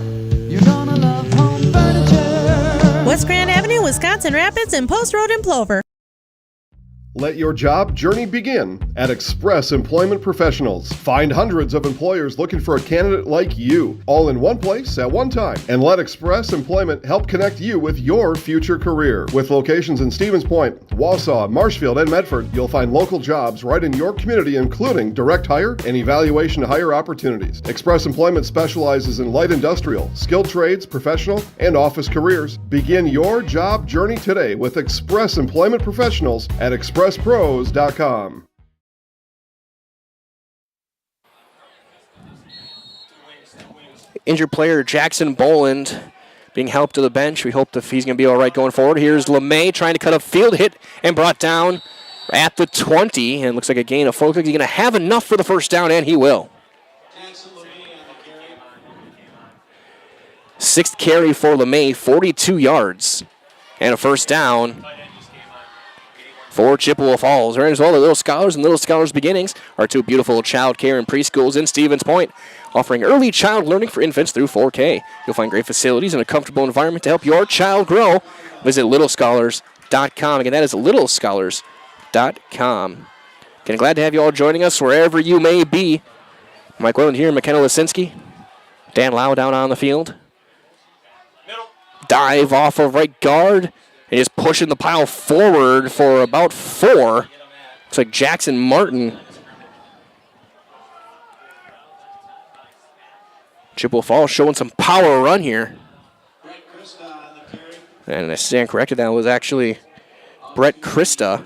You're gonna love home furniture. West Grand Avenue, Wisconsin Rapids, and Post Road in Plover. Let your job journey begin at Express Employment Professionals. Find hundreds of employers looking for a candidate like you, all in one place at one time. And let Express Employment help connect you with your future career. With locations in Stevens Point, Wausau, Marshfield, and Medford, you'll find local jobs right in your community, including direct hire and evaluation to hire opportunities. Express Employment specializes in light industrial, skilled trades, professional, and office careers. Begin your job journey today with Express Employment Professionals at expresspros.com. Injured player Jackson Boland being helped to the bench. We hope that he's going to be all right going forward. Here's LeMay trying to cut up field, hit and brought down at the 20, and looks like a gain of 4. Looks like he's going to have enough for the first down, and he will. 6th carry for LeMay, 42 yards, and a first down for Chippewa Falls. Right as well, the Little Scholars and Little Scholars Beginnings are 2 beautiful child care and preschools in Stevens Point, offering early child learning for infants through 4K. You'll find great facilities and a comfortable environment to help your child grow. Visit littlescholars.com. Again, that is littlescholars.com. Again, glad to have you all joining us wherever you may be. Mike Welland here, McKenna Lisinski. Dan Lau down on the field. Dive off of right guard. And just pushing the pile forward for about 4. Looks like Jackson Martin. Chippewa Falls showing some power run here. And I stand corrected, that was actually Brett Christa.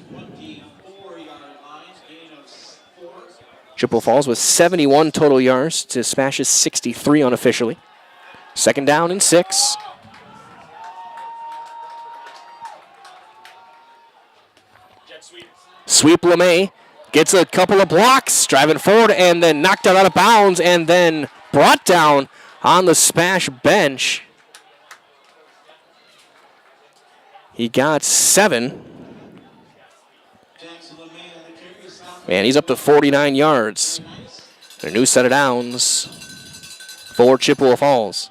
Chippewa Falls with 71 total yards to Spash's 63 unofficially. 2nd down and 6. Sweep LeMay gets a couple of blocks, driving forward, and then knocked out of bounds, and then brought down on the Spash bench. He got 7. And he's up to 49 yards. A new set of downs for Chippewa Falls.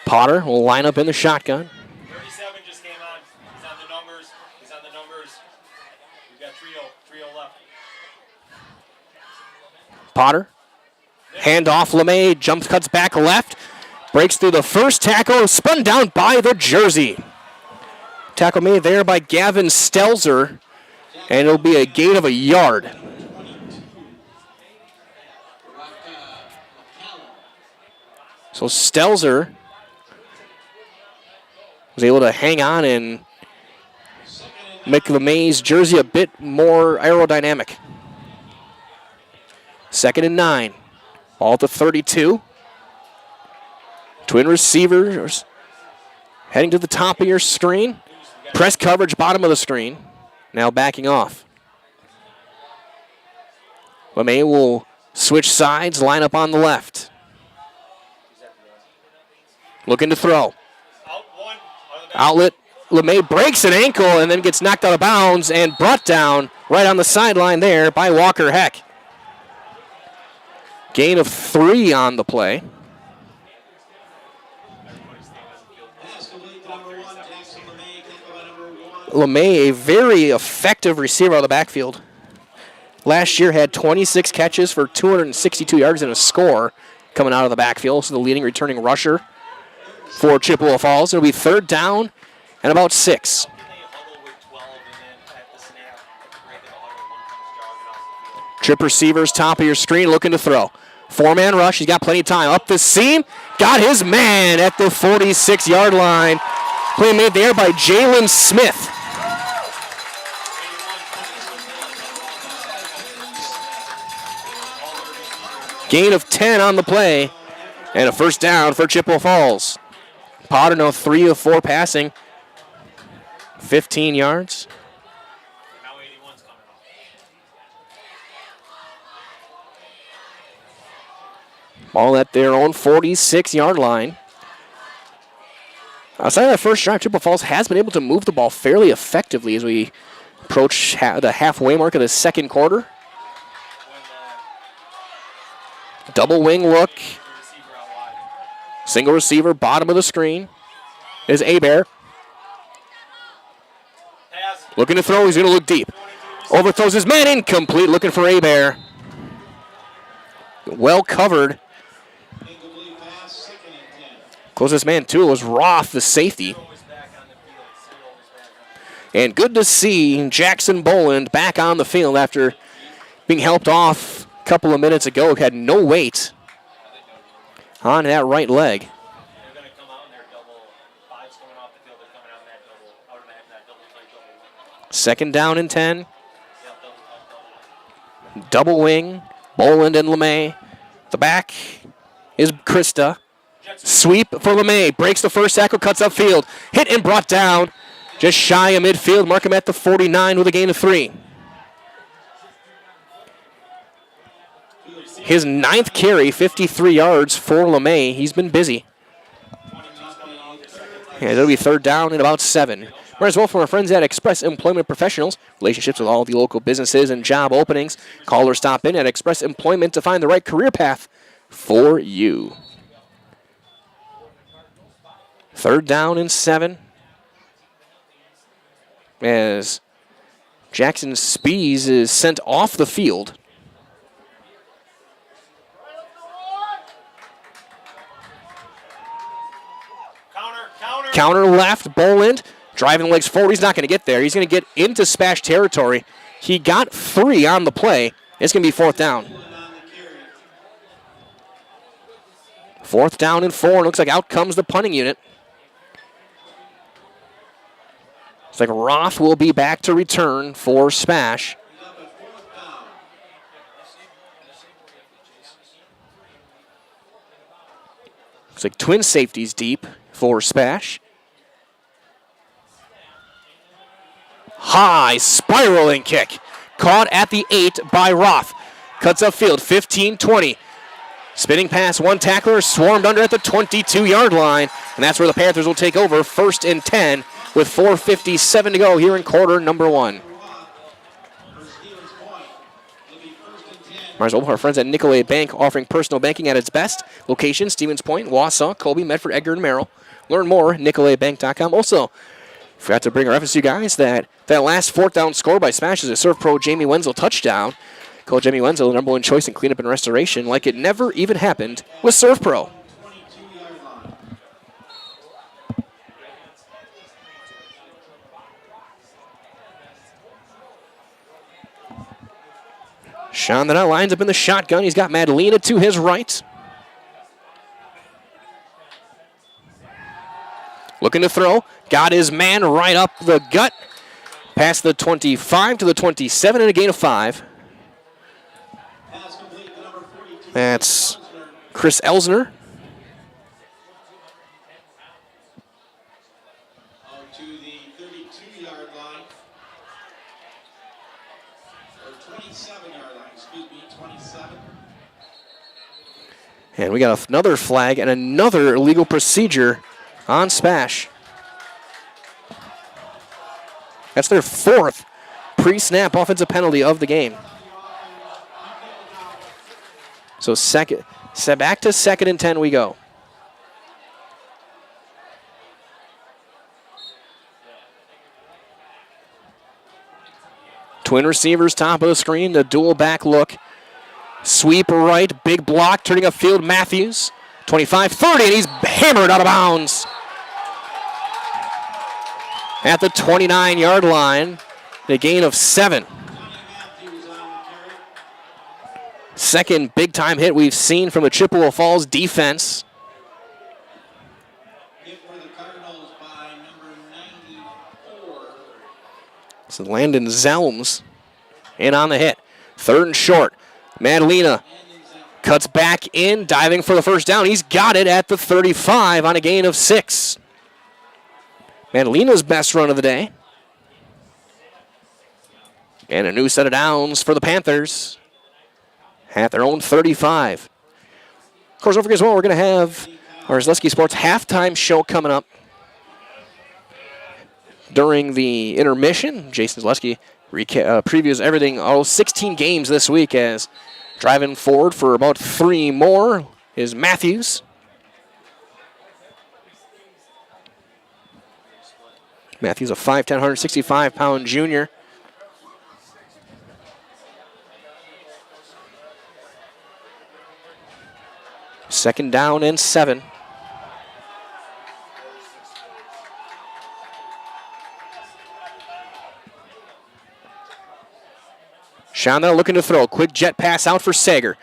Potter will line up in the shotgun. 37 just came on. He's on the numbers. He's on the numbers. We've got 3-0 left. Potter. Handoff. LeMay jumps, cuts back left. Breaks through the first tackle. Spun down by the jersey. Tackle made there by Gavin Stelzer. And it'll be a gain of a yard. So Stelzer was able to hang on and make LeMay's jersey a bit more aerodynamic. 2nd and 9. Ball at the 32. Twin receivers heading to the top of your screen. Press coverage, bottom of the screen. Now backing off. LeMay will switch sides, line up on the left. Looking to throw. Outlet. LeMay breaks an ankle and then gets knocked out of bounds and brought down right on the sideline there by Walker Heck. Gain of 3 on the play. LeMay, a very effective receiver out of the backfield. Last year had 26 catches for 262 yards and a score coming out of the backfield. So the leading returning rusher for Chippewa Falls. It'll be 3rd down and about 6. Trip receivers, top of your screen, looking to throw. 4-man rush. He's got plenty of time. Up the seam. Got his man at the 46-yard line. Play made there by Jalen Smith. Gain of 10 on the play. And a 1st down for Chippewa Falls. Potter now 3 of 4 passing. 15 yards. Ball at their own 46-yard line. Outside of that first drive, Chippewa Falls has been able to move the ball fairly effectively as we approach the halfway mark of the 2nd quarter. Double wing look. Single receiver, bottom of the screen is Abear. Looking to throw, he's going to look deep. Overthrows his man, incomplete, looking for Abear. Well covered. Closest man to it was Roth, the safety. And good to see Jackson Boland back on the field after being helped off a couple of minutes ago. Had no weight on that right leg. 2nd down and 10. Double wing, Boland and LeMay. The back is Krista. Sweep for LeMay. Breaks the first tackle, cuts upfield. Hit and brought down. Just shy of midfield. Mark him at the 49 with a gain of 3. His 9th carry, 53 yards for LeMay. He's been busy. And it'll be 3rd down and about 7. We're as well from our friends at Express Employment Professionals. Relationships with all the local businesses and job openings. Call or stop in at Express Employment to find the right career path for you. 3rd down and 7. As Jackson Spees is sent off the field. Counter left, Boland. Driving legs forward. He's not going to get there. He's going to get into SPASH territory. He got 3 on the play. It's going to be 4th down. 4th down and 4. Looks like out comes the punting unit. Looks like Roth will be back to return for SPASH. Looks like twin safeties deep for SPASH. High spiraling kick. Caught at the 8 by Roth. Cuts upfield, 15-20. Spinning pass, one tackler, swarmed under at the 22-yard line. And that's where the Panthers will take over, 1st and 10 with 4:57 to go here in quarter number 1. Might as well, our friends at Nicolay Bank offering personal banking at its best. Location, Stevens Point, Wausau, Colby, Medford, Edgar, and Merrill. Learn more at nicolaybank.com. Also, forgot to bring our FSU guys that last 4th down score by SPASH is a Surf Pro Jamie Wenzel touchdown. Coach Jamie Wenzel, the number 1 choice in cleanup and restoration, like it never even happened with Surf Pro. Sean that lines up in the shotgun. He's got Madalena to his right. Looking to throw. Got his man right up the gut. Past the 25 to the 27 and a gain of 5. That's Chris Elsner. To the 32-yard line. Or 27-yard line, excuse me, 27. And we got another flag and another illegal procedure on SPASH. That's their 4th pre-snap offensive penalty of the game. So back to 2nd and 10 we go. Twin receivers top of the screen, the dual back look. Sweep right, big block, turning upfield, Matthews. 25-30, and he's hammered out of bounds. At the 29-yard line, a gain of 7. Second big-time hit we've seen from the Chippewa Falls defense. So Landon Zelms in on the hit. 3rd and short. Madalena cuts back in, diving for the first down. He's got it at the 35 on a gain of 6. Madalena's best run of the day. And a new set of downs for the Panthers at their own 35. Of course, don't forget as well, we're going to have our Zaleski Sports halftime show coming up. During the intermission, Jason Zaleski previews everything, all 16 games this week, as driving forward for about 3 more is Matthews. Matthews, a 5'10", 165-pound junior. Second down and 7. Shonda looking to throw. Quick jet pass out for Sager.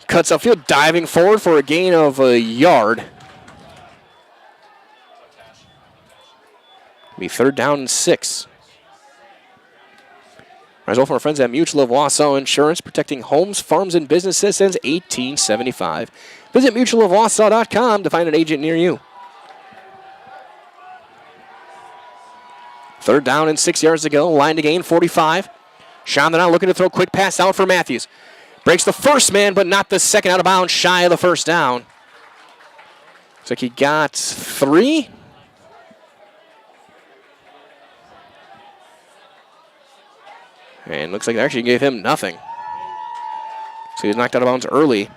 Cuts upfield, diving forward for a gain of a yard. Be 3rd down and 6. As well from our friends at Mutual of Wausau Insurance, protecting homes, farms, and businesses since 1875. Visit mutualofwausau.com to find an agent near you. 3rd down and 6 yards to go. Line to gain, 45. Shonda now looking to throw. Quick pass out for Matthews. Breaks the first man, but not the second, out of bounds, shy of the first down. Looks like he got 3. And looks like they actually gave him nothing. So he was knocked out of bounds early.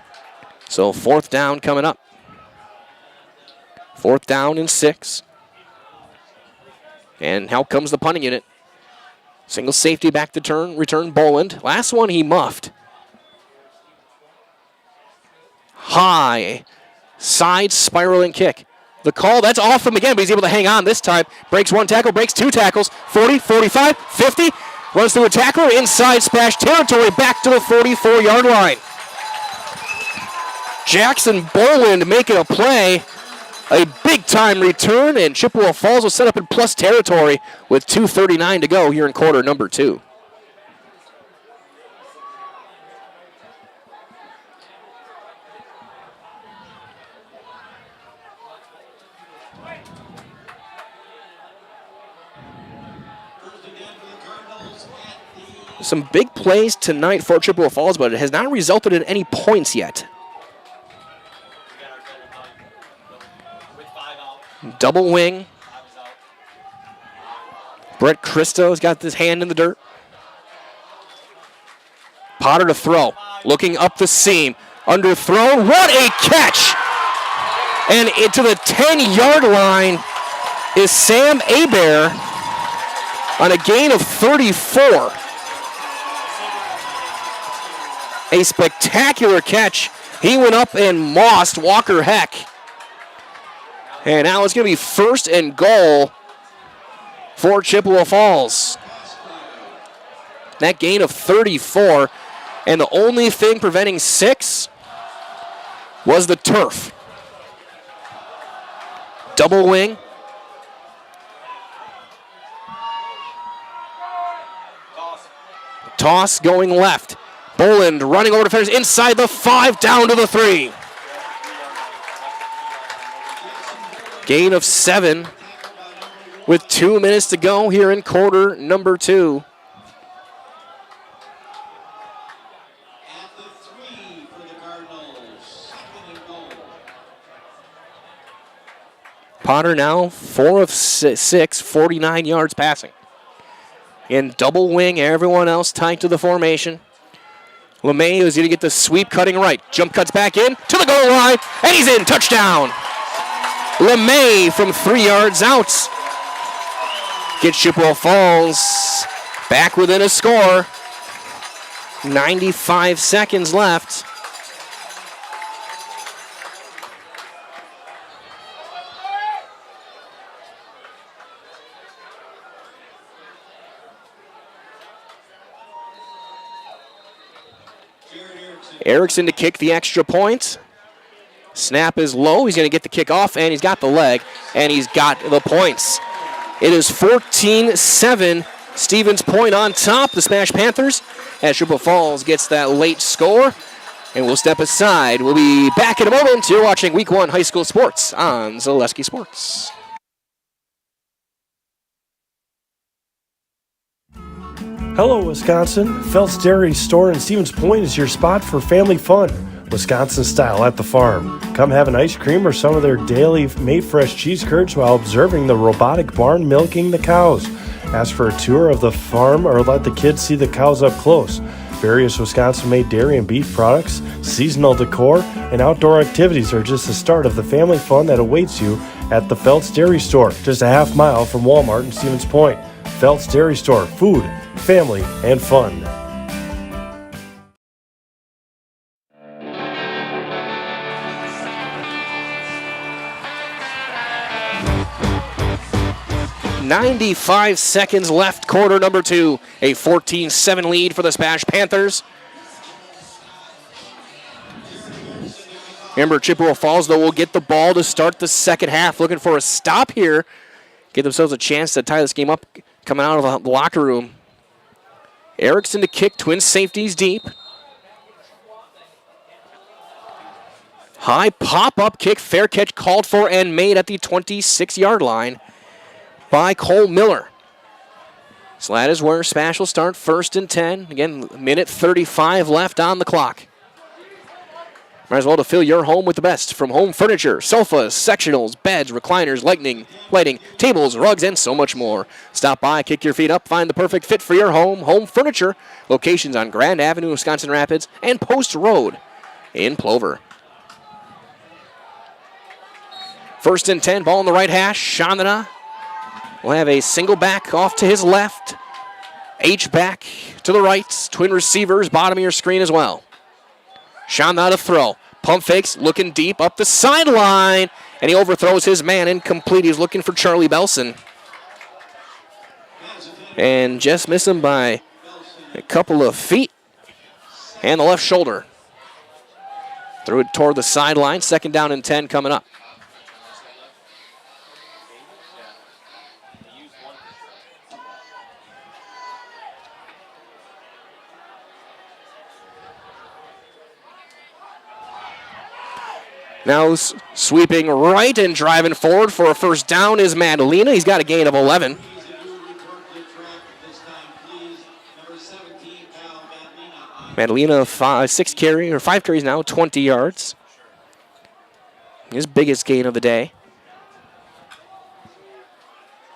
So 4th down coming up. 4th down and 6. And out comes the punting unit. Single safety back to return Boland. Last one he muffed. High side spiraling kick. The call, that's off him again, but he's able to hang on this time. Breaks 1 tackle, breaks 2 tackles. 40, 45, 50. Runs through a tackler inside SPASH territory, back to the 44-yard line. Jackson Boland making a play. A big-time return, and Chippewa Falls will set up in plus territory with 2:39 to go here in quarter number 2. Some big plays tonight for Chippewa Falls, but it has not resulted in any points yet. Double wing. Brett Christo's got his hand in the dirt. Potter to throw. Looking up the seam. Underthrown. What a catch! And into the 10-yard line is Sam Hebert on a gain of 34. A spectacular catch. He went up and mossed Walker Heck. And now it's going to be 1st and goal for Chippewa Falls. That gain of 34. And the only thing preventing 6 was the turf. Double wing. Toss going left. Boland running over defenders inside the 5, down to the 3. Gain of 7 with 2 minutes to go here in quarter number 2. Potter now 4 of 6, 49 yards passing. In double wing, everyone else tight to the formation. LeMay is going to get the sweep cutting right. Jump cuts back in to the goal line, and he's in. Touchdown. LeMay from 3 yards out. Gets Chippwea Falls back within a score. 95 seconds left. Erickson to kick the extra point. Snap is low. He's going to get the kick off, and he's got the leg, and he's got the points. It is 14-7. Stevens Point on top. The SPASH Panthers as Chippwea Falls gets that late score. And we'll step aside. We'll be back in a moment. You're watching Week 1 High School Sports on Zaleski Sports. Hello, Wisconsin. Phelps Dairy Store in Stevens Point is your spot for family fun. Wisconsin style at the farm. Come have an ice cream or some of their daily made fresh cheese curds while observing the robotic barn milking the cows. Ask for a tour of the farm or let the kids see the cows up close. Various Wisconsin-made dairy and beef products, seasonal decor, and outdoor activities are just the start of the family fun that awaits you at the Phelps Dairy Store, just a half mile from Walmart in Stevens Point. Phelps Dairy Store, food, family, and fun. .95 seconds left, quarter number 2. A 14-7 lead for the SPASH Panthers. Remember, Chippwea Falls, though, will get the ball to start the second half. Looking for a stop here. Give themselves a chance to tie this game up coming out of the locker room. Erickson to kick, twin safeties deep. High pop-up kick, fair catch called for and made at the 26-yard line by Cole Miller. So that is where SPASH will start, 1st and 10. Again, minute 35 left on the clock. Might as well to fill your home with the best from home furniture, sofas, sectionals, beds, recliners, lighting, tables, rugs, and so much more. Stop by, kick your feet up, find the perfect fit for your home. Home Furniture, locations on Grand Avenue, Wisconsin Rapids, and Post Road in Plover. 1st and 10, ball in the right hash. Chandana will have a single back off to his left. H back to the right. Twin receivers, bottom of your screen as well. Chandana to throw. Pump fakes, looking deep up the sideline. And he overthrows his man, incomplete. He's looking for Charlie Belson. And just missed him by a couple of feet. And the left shoulder. Threw it toward the sideline. 2nd down and 10 coming up. Now sweeping right and driving forward for a first down is Madalena. He's got a gain of 11. Madalena 5 carries now, 20 yards. His biggest gain of the day.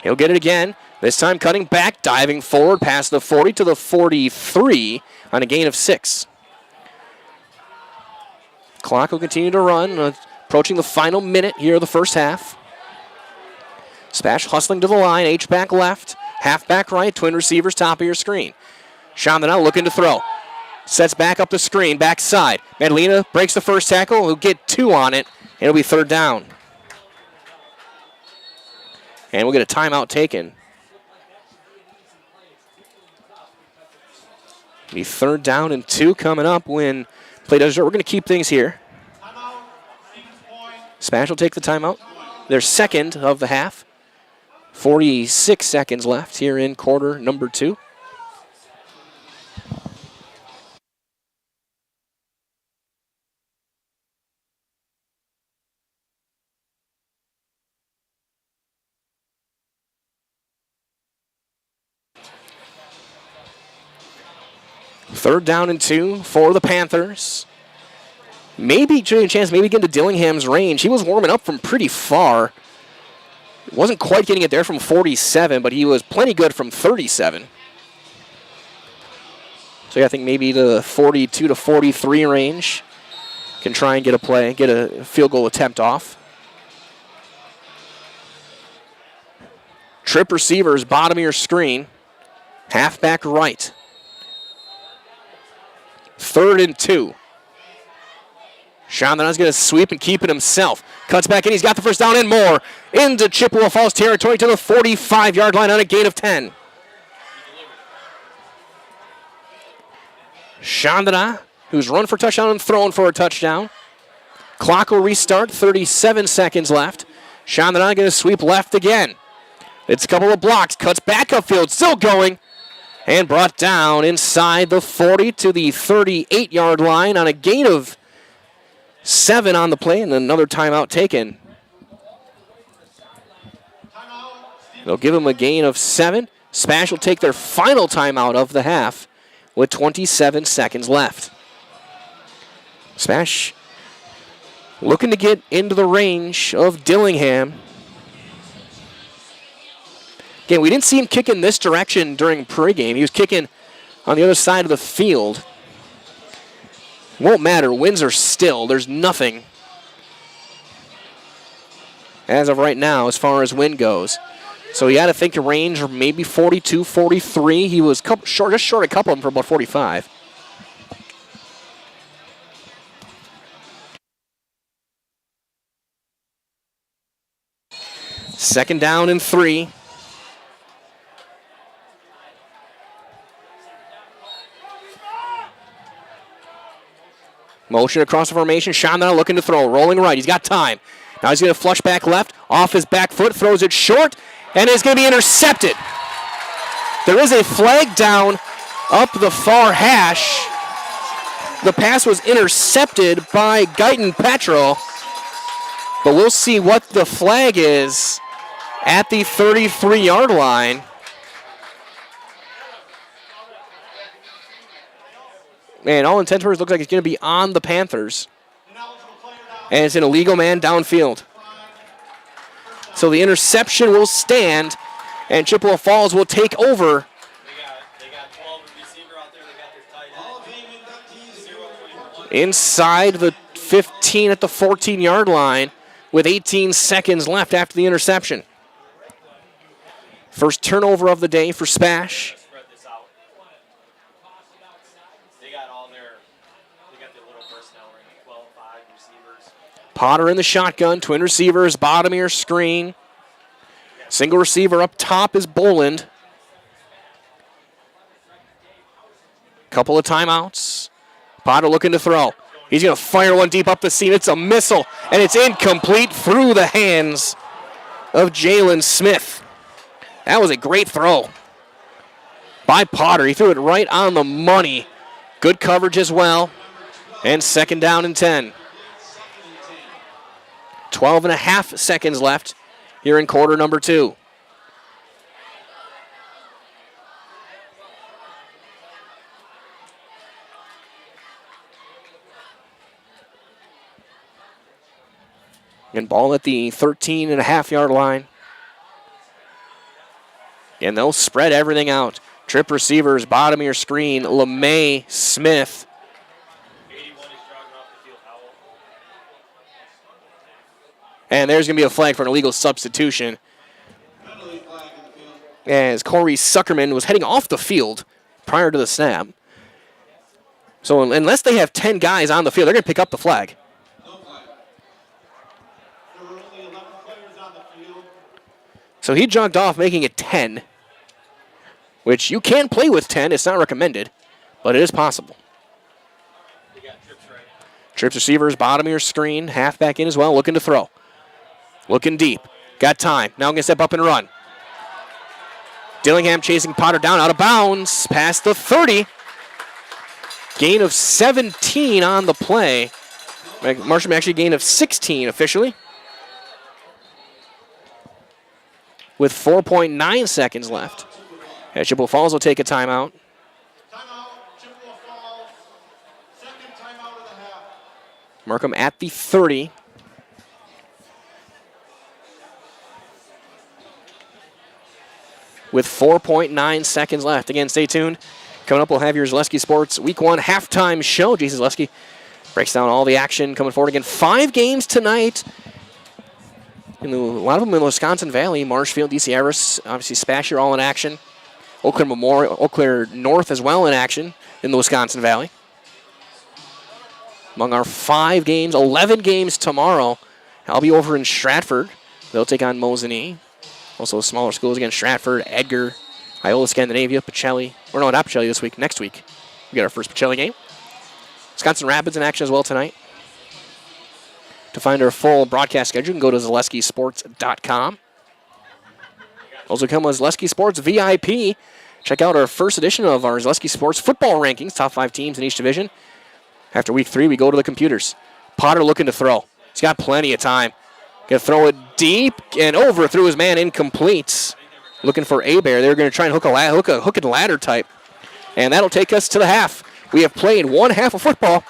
He'll get it again. This time cutting back, diving forward past the 40 to the 43 on a gain of 6. Clock will continue to run, approaching the final minute here of the first half. SPASH hustling to the line, H-back left, half-back right, twin receivers top of your screen. Chandana looking to throw. Sets back up the screen, backside. Madalena breaks the first tackle, he'll get 2 on it, and it'll be 3rd down. And we'll get a timeout taken. Be 3rd down and 2 coming up when play does start. We're going to keep things here. SPASH will take the timeout. Their 2nd of the half. 46 seconds left here in quarter number 2. Third down and 2 for the Panthers. Maybe getting a chance, maybe get into Dillingham's range. He was warming up from pretty far. Wasn't quite getting it there from 47, but he was plenty good from 37. So yeah, I think maybe the 42 to 43 range can try and get a field goal attempt off. Trip receivers, bottom of your screen. Halfback right. 3rd and 2. Chandana's going to sweep and keep it himself. Cuts back in. He's got the first down and more. Into Chippewa Falls territory to the 45-yard line on a gain of 10. Chandana, who's run for touchdown and thrown for a touchdown. Clock will restart. 37 seconds left. Chandana going to sweep left again. It's a couple of blocks. Cuts back upfield. Still going. And brought down inside the 40 to the 38-yard line on a gain of 7 on the play, and another timeout taken. They'll give him a gain of 7. SPASH will take their final timeout of the half with 27 seconds left. SPASH looking to get into the range of Dillingham. Again, we didn't see him kick in this direction during pregame. He was kicking on the other side of the field. Won't matter. Winds are still. There's nothing as of right now as far as wind goes. So you got to think a range of maybe 42, 43. He was just short a couple of them for about 45. Second down and 3. Motion across the formation. Chandana looking to throw. Rolling right. He's got time. Now he's going to flush back left. Off his back foot. Throws it short. And it's going to be intercepted. There is a flag down up the far hash. The pass was intercepted by Guyton Petrel. But we'll see what the flag is at the 33-yard line. Man, all intents and purposes looks like it's going to be on the Panthers. And it's an illegal man downfield. So the interception will stand, and Chippewa Falls will take over. Inside the 15 at the 14-yard line with 18 seconds left after the interception. First turnover of the day for SPASH. Potter in the shotgun, twin receivers, bottom of your screen. Single receiver up top is Boland. Couple of timeouts. Potter looking to throw. He's going to fire one deep up the seam. It's a missile, and it's incomplete through the hands of Jalen Smith. That was a great throw by Potter. He threw it right on the money. Good coverage as well. And second down and 10. 12 and a half seconds left here in quarter number 2. And ball at the 13.5-yard line. And they'll spread everything out. Trip receivers, bottom of your screen, LeMay, Smith. And there's going to be a flag for an illegal substitution. As Corey Suckerman was heading off the field prior to the snap. So unless they have 10 guys on the field, they're going to pick up the flag. So he jogged off, making it 10. Which you can play with 10. It's not recommended, but it is possible. Trips receivers, bottom of your screen, halfback in as well, looking to throw. Looking deep. Got time. Now going to step up and run. Dillingham chasing Potter down, out of bounds, past the 30. Gain of 17 on the play. Marsham actually gain of 16 officially. With 4.9 seconds left. And Chippewa Falls will take a timeout. Markham at the 30. with 4.9 seconds left. Again, stay tuned. Coming up, we'll have your Zaleski Sports Week 1 halftime show. Jason Zaleski breaks down all the action coming forward. Again, 5 games tonight. A lot of them in the Wisconsin Valley. Marshfield, DC Iris, obviously SPASH are all in action. Eau Claire North as well in action in the Wisconsin Valley. Among our 5 games, 11 games tomorrow. I'll be over in Stratford. They'll take on Mosinee. Also smaller schools again, Stratford, Edgar, Iola Scandinavia, Pacelli. Or no, not Pacelli this week. Next week, we got our first Pacelli game. Wisconsin Rapids in action as well tonight. To find our full broadcast schedule, you can go to ZaleskiSports.com. Also come with Zaleski Sports VIP. Check out our first edition of our Zaleski Sports football rankings, top 5 teams in each division. After week 3, we go to the computers. Potter looking to throw. He's got plenty of time. Going to throw it deep and over through his man, incomplete. Looking for Abear. They're going to try and hook a hook and ladder type. And that'll take us to the half. We have played one half of football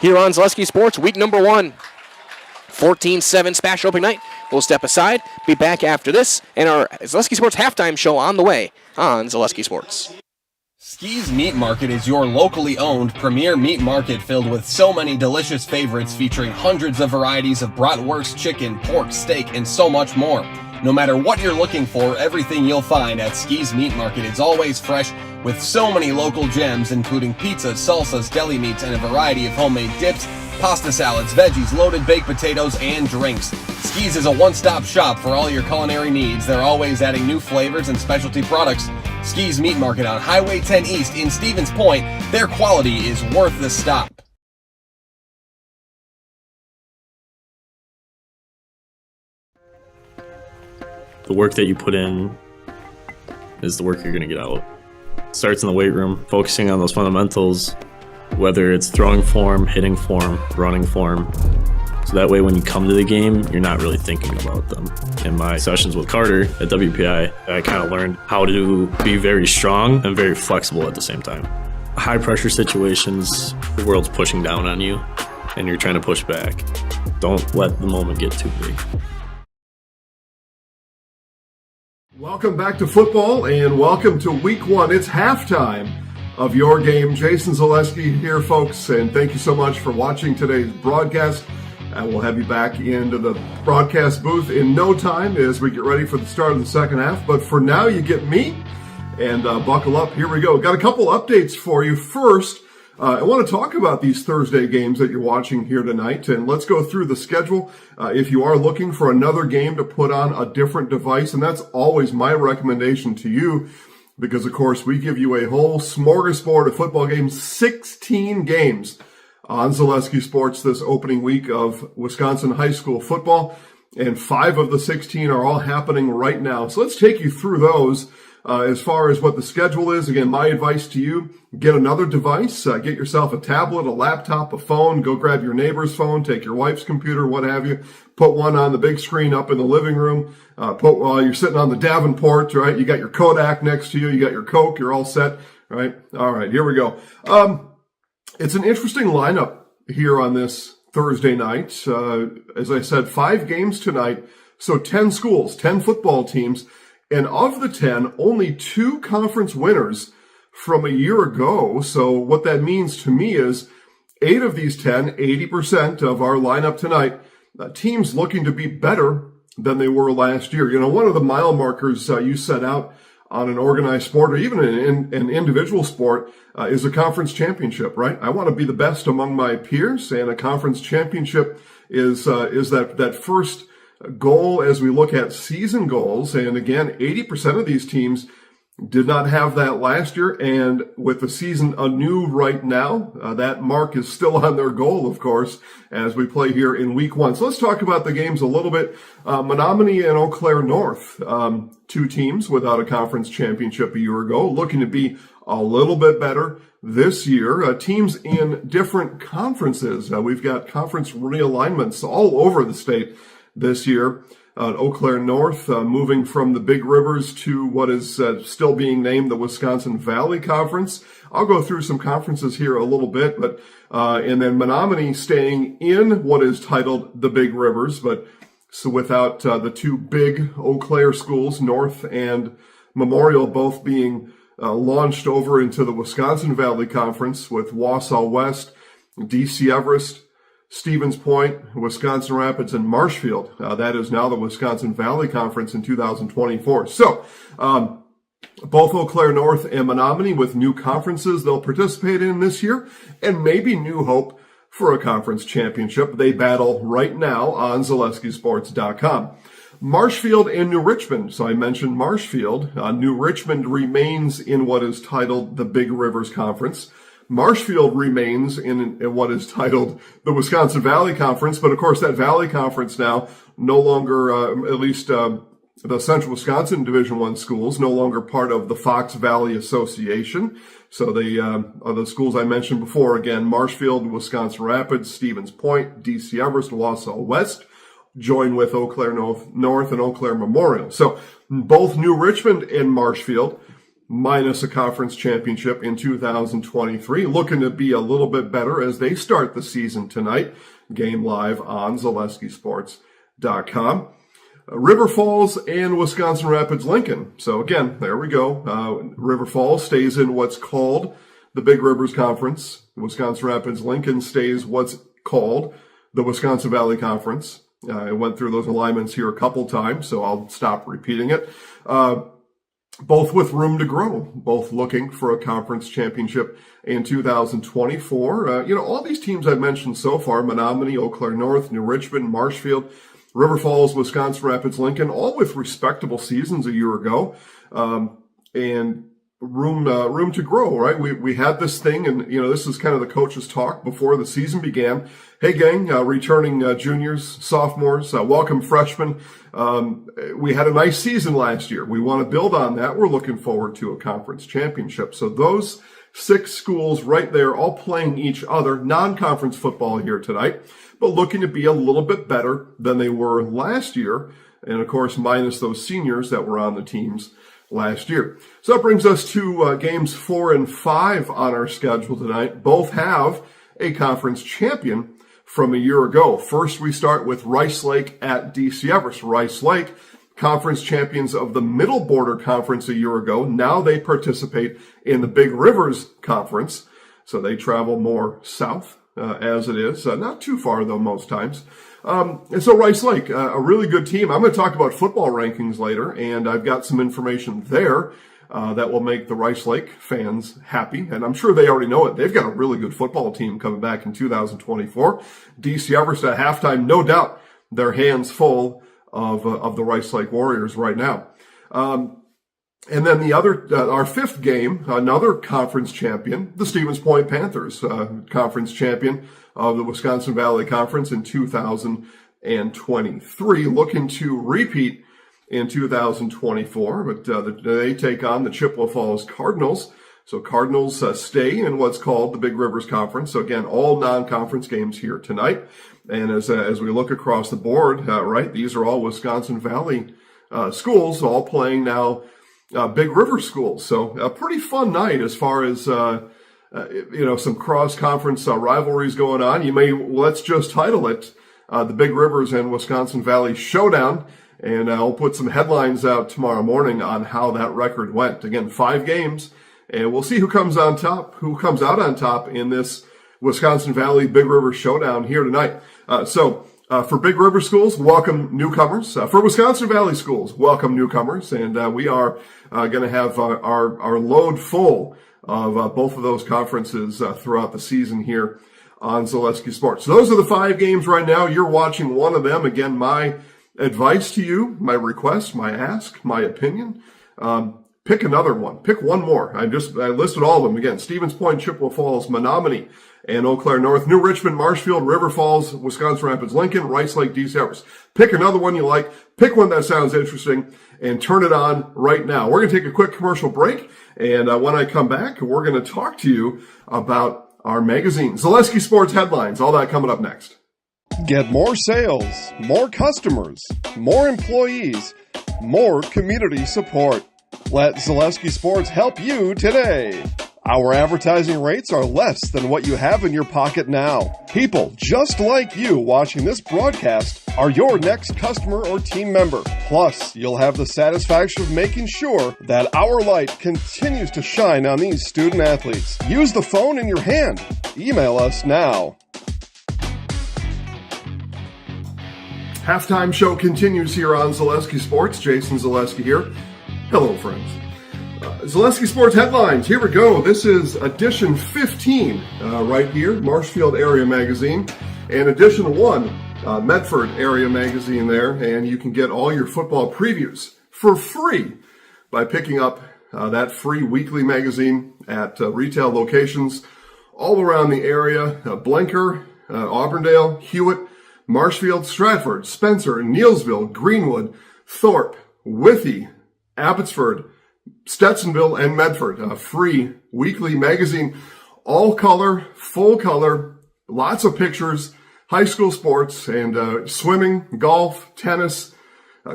here on Zaleski Sports, week number 1. 14-7 SPASH opening night. We'll step aside, be back after this, and our Zaleski Sports halftime show on the way on Zaleski Sports. Ski's Meat Market is your locally owned premier meat market filled with so many delicious favorites featuring hundreds of varieties of bratwurst, chicken, pork, steak, and so much more. No matter what you're looking for, everything you'll find at Ski's Meat Market is always fresh with so many local gems including pizzas, salsas, deli meats, and a variety of homemade dips, pasta salads, veggies, loaded baked potatoes, and drinks. Ski's is a one-stop shop for all your culinary needs. They're always adding new flavors and specialty products. Ski's Meat Market on Highway 10 East in Stevens Point. Their quality is worth the stop. The work that you put in is the work you're going to get out. It starts in the weight room, focusing on those fundamentals, whether it's throwing form, hitting form, running form. So that way when you come to the game, you're not really thinking about them. In my sessions with Carter at WPI, I kind of learned how to be very strong and very flexible at the same time. High pressure situations, the world's pushing down on you and you're trying to push back. Don't let the moment get too big. Welcome back to football and welcome to week 1. It's halftime of your game. Jason Zaleski here, folks, and thank you so much for watching today's broadcast. And we'll have you back into the broadcast booth in no time as we get ready for the start of the second half. But for now, you get me, and buckle up. Here we go. Got a couple updates for you. First, I want to talk about these Thursday games that you're watching here tonight, and let's go through the schedule. If you are looking for another game to put on a different device, and that's always my recommendation to you, because, of course, we give you a whole smorgasbord of football games, 16 games on Zaleski Sports this opening week of Wisconsin high school football, and 5 of the 16 are all happening right now. So let's take you through those. As far as what the schedule is, again, my advice to you, get another device, get yourself a tablet, a laptop, a phone, go grab your neighbor's phone, take your wife's computer, what have you, put one on the big screen up in the living room, while you're sitting on the Davenport, right? You got your Kodak next to you, you got your Coke, you're all set, right? All right, here we go. It's an interesting lineup here on this Thursday night. As I said, 5 games tonight, so 10 schools, 10 football teams. And of the 10, only 2 conference winners from a year ago. So what that means to me is 8 of these 10, 80% of our lineup tonight, teams looking to be better than they were last year. You know, one of the mile markers you set out on an organized sport or even in an individual sport is a conference championship, right? I want to be the best among my peers, and a conference championship is that first goal as we look at season goals. And again, 80% of these teams did not have that last year. And with the season anew right now, that mark is still on their goal, of course, as we play here in week 1. So let's talk about the games a little bit. Menominee and Eau Claire North, 2 teams without a conference championship a year ago, looking to be a little bit better this year. Teams in different conferences. We've got conference realignments all over the state this year. Eau Claire North moving from the Big Rivers to what is still being named the Wisconsin Valley Conference. I'll go through some conferences here a little bit, but and then Menominee staying in what is titled the Big Rivers, but so without the 2 big Eau Claire schools, North and Memorial both being launched over into the Wisconsin Valley Conference with Wausau West, DC Everest, Stevens Point, Wisconsin Rapids, and Marshfield. That is now the Wisconsin Valley Conference in 2024. So, both Eau Claire North and Menominee with new conferences they'll participate in this year, and maybe new hope for a conference championship. They battle right now on ZaleskiSports.com. Marshfield and New Richmond. So I mentioned Marshfield. New Richmond remains in what is titled the Big Rivers Conference. Marshfield remains in what is titled the Wisconsin Valley Conference. But of course, that Valley Conference now no longer, at least the Central Wisconsin Division I schools, no longer part of the Fox Valley Association. So the schools I mentioned before, again, Marshfield, Wisconsin Rapids, Stevens Point, DC Everest, Wausau West, join with Eau Claire North and Eau Claire Memorial. So both New Richmond and Marshfield, minus a conference championship in 2023, looking to be a little bit better as they start the season tonight. Game live on ZaleskiSports.com. River Falls and Wisconsin Rapids Lincoln. So again, there we go. River Falls stays in what's called the Big Rivers Conference. Wisconsin Rapids Lincoln stays what's called the Wisconsin Valley Conference. I went through those alignments here a couple times, so I'll stop repeating it. Both with room to grow, both looking for a conference championship in 2024. All these teams I've mentioned so far, Menominee, Eau Claire North, New Richmond, Marshfield, River Falls, Wisconsin Rapids, Lincoln, all with respectable seasons a year ago, and room to grow, right? We had this thing, and this is kind of the coach's talk before the season began. Hey gang, returning juniors, sophomores, welcome freshmen. We had a nice season last year. We want to build on that. We're looking forward to a conference championship. So those 6 schools right there, all playing each other, non-conference football here tonight, but looking to be a little bit better than they were last year. And of course, minus those seniors that were on the teams last year. So that brings us to games 4 and 5 on our schedule tonight. Both have a conference champion from a year ago. First, we start with Rice Lake at DC Everest. Rice Lake, conference champions of the Middle Border Conference a year ago. Now they participate in the Big Rivers Conference. So they travel more south as it is. Not too far, though, most times. And so Rice Lake, a really good team. I'm going to talk about football rankings later, and I've got some information there that will make the Rice Lake fans happy. And I'm sure they already know it. They've got a really good football team coming back in 2024. DC Everest at halftime, no doubt their hands full of the Rice Lake Warriors right now. And then the other, our 5th game, another conference champion, the Stevens Point Panthers, conference champion of the Wisconsin Valley Conference in 2023, looking to repeat in 2024, but they take on the Chippwea Falls Cardinals. So Cardinals stay in what's called the Big Rivers Conference. So again, all non-conference games here tonight. And as we look across the board, right, these are all Wisconsin Valley schools, all playing now Big River schools. So a pretty fun night as far as some cross-conference rivalries going on. Let's just title it the Big Rivers and Wisconsin Valley Showdown. And I'll put some headlines out tomorrow morning on how that record went. Again, 5 games, and we'll see who comes out on top in this Wisconsin Valley Big River Showdown here tonight. For Big River schools, welcome newcomers. For Wisconsin Valley schools, welcome newcomers. And we are going to have our load full of both of those conferences throughout the season here on Zaleski Sports. So those are the 5 games right now. You're watching one of them. Again, my advice to you, my request, my ask, my opinion, pick another one. Pick one more. I listed all of them again. Stevens Point, Chippwea Falls, Menominee, and Eau Claire North, New Richmond, Marshfield, River Falls, Wisconsin Rapids, Lincoln, Rice Lake, DC Everest. Pick another one you like. Pick one that sounds interesting and turn it on right now. We're going to take a quick commercial break. And when I come back, we're going to talk to you about our magazine, Zaleski Sports Headlines, all that coming up next. Get more sales, more customers, more employees, more community support. Let Zaleski Sports help you today. Our advertising rates are less than what you have in your pocket now. People just like you watching this broadcast are your next customer or team member. Plus, you'll have the satisfaction of making sure that our light continues to shine on these student athletes. Use the phone in your hand. Email us now. Halftime show continues here on Zaleski Sports. Jason Zaleski here. Hello, friends. Zaleski Sports headlines. Here we go. This is edition 15 right here, Marshfield Area Magazine, and edition 1, Medford Area Magazine there. And you can get all your football previews for free by picking up that free weekly magazine at retail locations all around the area. Blenker, Auburndale, Hewitt, Marshfield, Stratford, Spencer, Neelsville, Greenwood, Thorpe, Withee, Abbotsford, Stetsonville, and Medford. A free weekly magazine, all color, full color, lots of pictures, high school sports, and swimming, golf, tennis,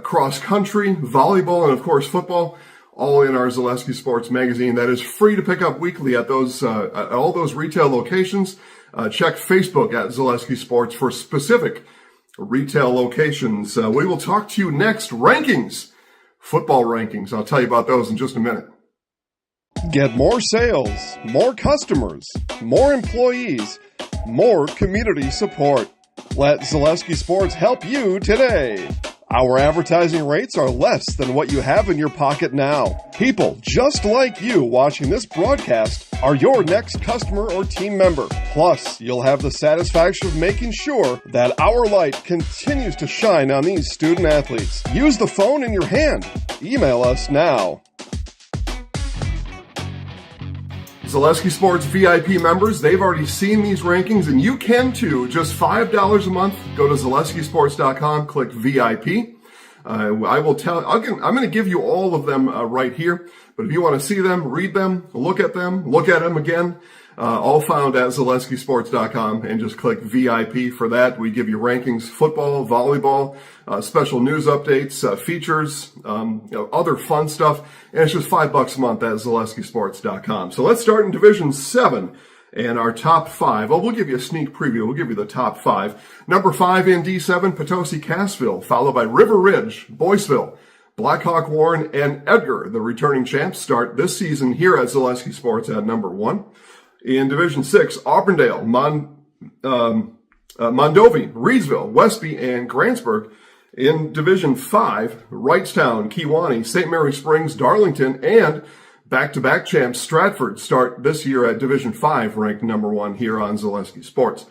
cross country, volleyball, and of course football, all in our Zaleski Sports magazine. That is free to pick up weekly at those at all those retail locations. Check Facebook at Zaleski Sports for specific retail locations. We will talk to you next. Rankings. Football rankings. I'll tell you about those in just a minute. Get more sales, more customers, more employees, more community support. Let Zaleski Sports help you today. Our advertising rates are less than what you have in your pocket now. People just like you watching this broadcast are your next customer or team member. Plus, you'll have the satisfaction of making sure that our light continues to shine on these student athletes. Use the phone in your hand. Email us now. Zaleski Sports VIP members, they've already seen these rankings, and you can too. Just $5 a month. Go to ZaleskiSports.com, click VIP. I'm going to give you all of them right here. But if you want to see them, read them, look at them again, all found at ZaleskiSports.com, and just click VIP for that. We give you rankings, football, volleyball, special news updates, features, other fun stuff, and it's just $5 a month at ZaleskiSports.com. So let's start in Division 7 and our top 5. We'll give you a sneak preview. We'll give you the top 5. Number 5 in D7, Potosi-Cassville, followed by River Ridge, Boyceville, Blackhawk Warren, and Edgar. The returning champs start this season here at Zaleski Sports at number 1. In Division 6, Auburndale, Mondovi, Reedsville, Westby, and Grantsburg. In Division 5, Wrightstown, Kewanee, St. Mary Springs, Darlington, and back-to-back champs Stratford start this year at Division 5, ranked number 1 here on Zaleski Sports.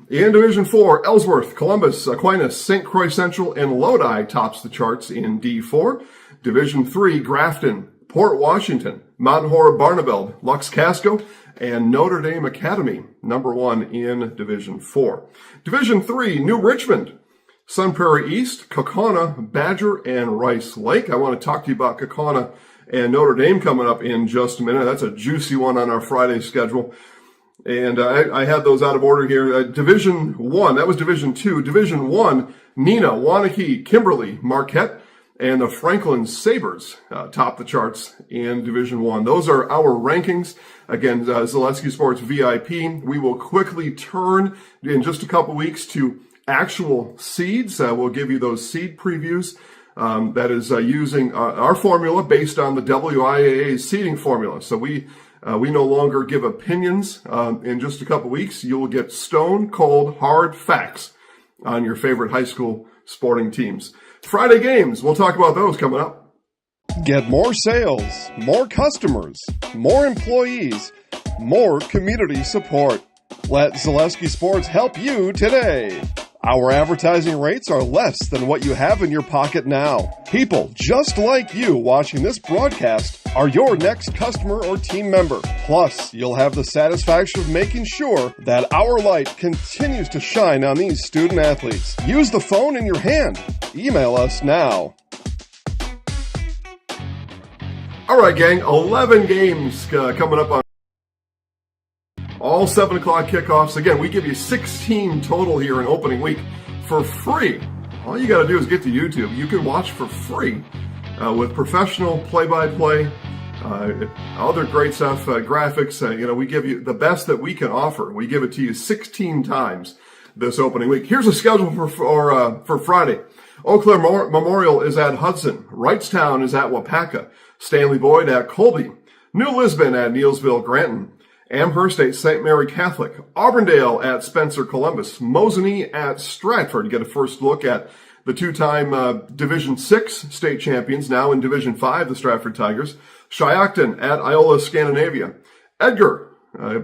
In Division 4, Ellsworth, Columbus, Aquinas, St. Croix Central, and Lodi tops the charts in D4. Division 3, Grafton, Port Washington, Mount Horeb, Barneveld, Lux Casco, and Notre Dame Academy, number 1 in Division 4. Division 3, New Richmond, Sun Prairie East, Kaukauna, Badger, and Rice Lake. I want to talk to you about Kaukauna and Notre Dame coming up in just a minute. That's a juicy one on our Friday schedule. And I had those out of order here. Division 1, that was Division 2. Division 1, Neenah, Waunakee, Kimberly, Marquette, and the Franklin Sabres top the charts in Division 1. Those are our rankings. Again, Zaleski Sports VIP. We will quickly turn in just a couple weeks to actual seeds. We'll give you those seed previews. That is using our formula based on the WIAA seeding formula. So we no longer give opinions. In just a couple weeks, you will get stone cold hard facts on your favorite high school sporting teams. Friday games, we'll talk about those coming up. Get more sales, more customers, more employees, more community support. Let Zaleski Sports help you today. Our advertising rates are less than what you have in your pocket now. People just like you watching this broadcast are your next customer or team member. Plus, you'll have the satisfaction of making sure that our light continues to shine on these student athletes. Use the phone in your hand. Email us now. All right, gang, 11 games coming up on all 7 o'clock kickoffs. Again, we give you 16 total here in opening week for free. All you got to do is get to YouTube. You can watch for free with professional play-by-play Other great stuff, graphics. We give you the best that we can offer. We give it to you 16 times this opening week. Here's a schedule for Friday. Eau Claire Memorial is at Hudson. Wrightstown is at Wapaka. Stanley Boyd at Colby. New Lisbon at Neelsville Granton. Amherst at St. Mary Catholic. Auburndale at Spencer Columbus. Mosinee at Stratford. Get a first look at the two-time Division 6 state champions, now in Division 5, the Stratford Tigers. Shiocton at Iola Scandinavia. Edgar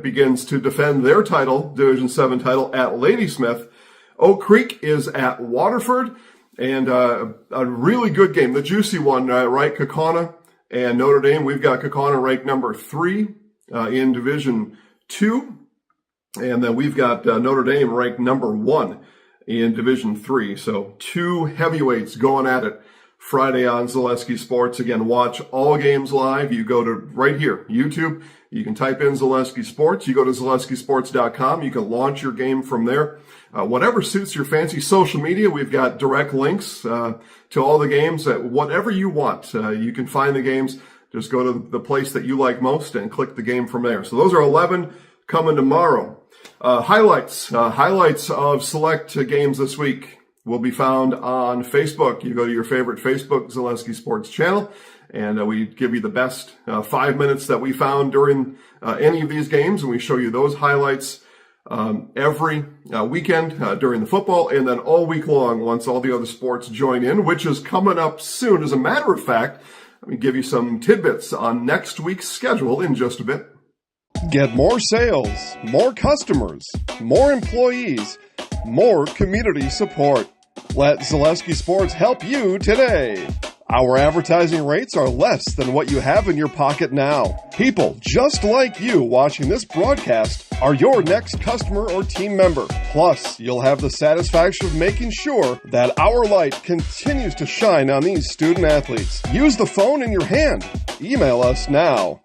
begins to defend their title, Division 7 title, at Ladysmith. Oak Creek is at Waterford. And a really good game, the juicy one, right? Kaukauna and Notre Dame. We've got Kaukauna ranked number 3 in Division 2. And then we've got Notre Dame ranked number 1 in Division 3. So 2 heavyweights going at it Friday on Zaleski Sports. Again, watch all games live. You go to right here, YouTube. You can type in Zaleski Sports. You go to ZaleskiSports.com. You can launch your game from there. Whatever suits your fancy. Social media, we've got direct links to all the games. Whatever you want, you can find the games. Just go to the place that you like most and click the game from there. So those are 11 coming tomorrow. Highlights of select games this week will be found on Facebook. You go to your favorite Facebook Zaleski Sports channel, and we give you the best 5 minutes that we found during any of these games, and we show you those highlights every weekend during the football, and then all week long once all the other sports join in, which is coming up soon. As a matter of fact, let me give you some tidbits on next week's schedule in just a bit. Get more sales, more customers, more employees, more community support. Let Zaleski Sports help you today. Our advertising rates are less than what you have in your pocket now. People just like you watching this broadcast are your next customer or team member. Plus, you'll have the satisfaction of making sure that our light continues to shine on these student athletes. Use the phone in your hand. Email us now.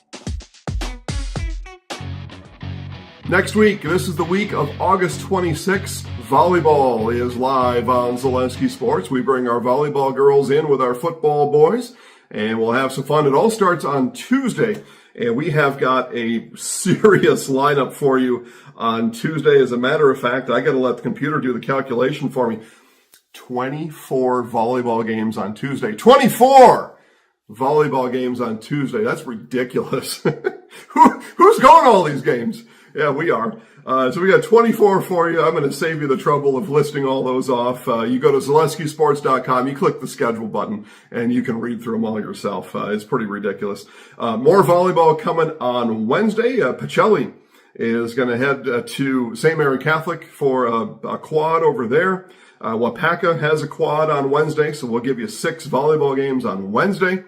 Next week, this is the week of August 26th. Volleyball is live on Zaleski Sports. We bring our volleyball girls in with our football boys, and we'll have some fun. It all starts on Tuesday, and we have got a serious lineup for you on Tuesday. As a matter of fact, I got to let the computer do the calculation for me. 24 volleyball games on Tuesday. 24 volleyball games on Tuesday. That's ridiculous. Who's going to all these games? Yeah, we are. So we got 24 for you. I'm going to save you the trouble of listing all those off. You go to ZaleskiSports.com, you click the schedule button, and you can read through them all yourself. It's pretty ridiculous. More volleyball coming on Wednesday. Pacelli is going to head to St. Mary Catholic for a quad over there. Wapaka has a quad on Wednesday, so we'll give you 6 volleyball games on Wednesday.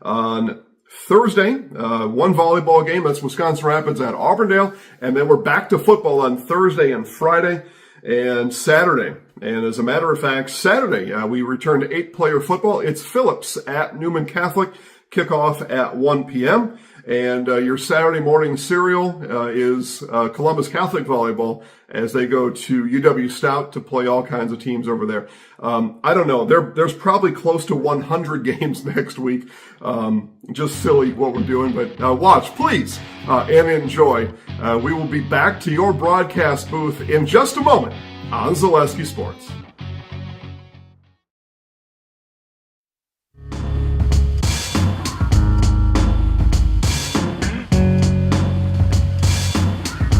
On Thursday, 1 volleyball game. That's Wisconsin Rapids at Auburndale. And then we're back to football on Thursday and Friday and Saturday. And as a matter of fact, Saturday, we return to 8-player football. It's Phillips at Newman Catholic. Kickoff at 1 p.m. And your Saturday morning serial is Columbus Catholic volleyball as they go to UW Stout to play all kinds of teams over there. I don't know. There's probably close to 100 games next week. Just silly what we're doing, but watch, please, and enjoy. We will be back to your broadcast booth in just a moment on Zaleski Sports.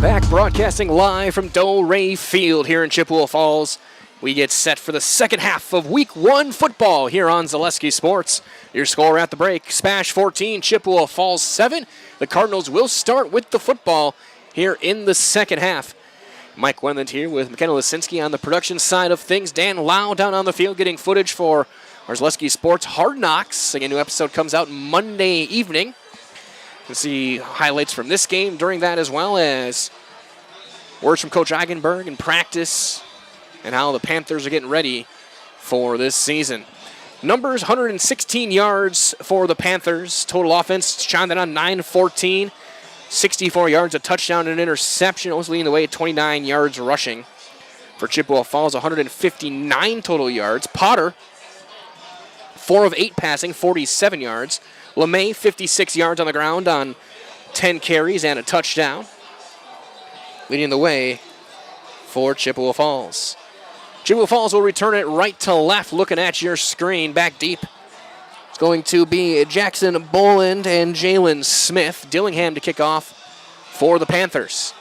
Back broadcasting live from Dole-Ray Field here in Chippewa Falls. We get set for the second half of Week 1 football here on Zaleski Sports. Your score at the break, SPASH 14, Chippewa Falls 7. The Cardinals will start with the football here in the second half. Mike Wendland here with McKenna Lisinski on the production side of things. Dan Lau down on the field getting footage for our Zaleski Sports Hard Knocks. Again, new episode comes out Monday evening. You can see highlights from this game during that, as well as words from Coach Eigenberg in practice and how the Panthers are getting ready for this season. Numbers, 116 yards for the Panthers. Total offense, Sean, that on 9-14. 64 yards, a touchdown and an interception. Almost leading the way at 29 yards rushing. For Chippewa Falls, 159 total yards. Potter, 4 of 8 passing, 47 yards. LeMay, 56 yards on the ground on 10 carries and a touchdown. Leading the way for Chippewa Falls. Chippewa Falls will return it right to left, looking at your screen, back deep. It's going to be Jackson Boland and Jalen Smith. Dillingham to kick off for the Panthers.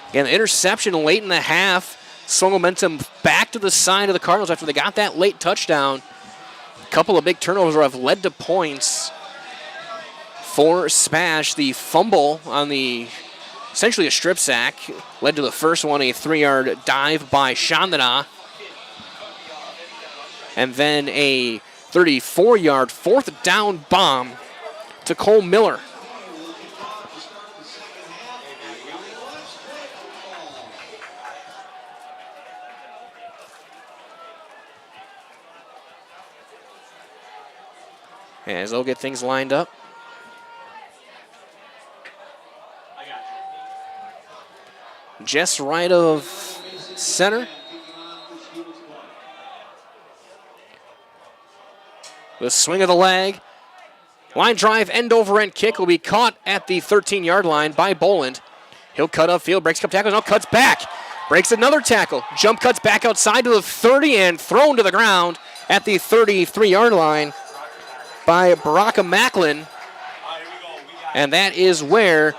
Again, the interception late in the half swung momentum back to the side of the Cardinals after they got that late touchdown. A couple of big turnovers have led to points for SPASH. The fumble on the essentially a strip sack led to the first one, a 3-yard dive by Chandana. And then a 34-yard fourth down bomb to Cole Miller. As they'll get things lined up. Just right of center. The swing of the leg. Line drive, end over end kick will be caught at the 13-yard line by Boland. He'll cut upfield, breaks a couple tackles, now cuts back. Breaks another tackle. Jump cuts back outside to the 30 and thrown to the ground at the 33-yard line by Baraka Macklin. And that is where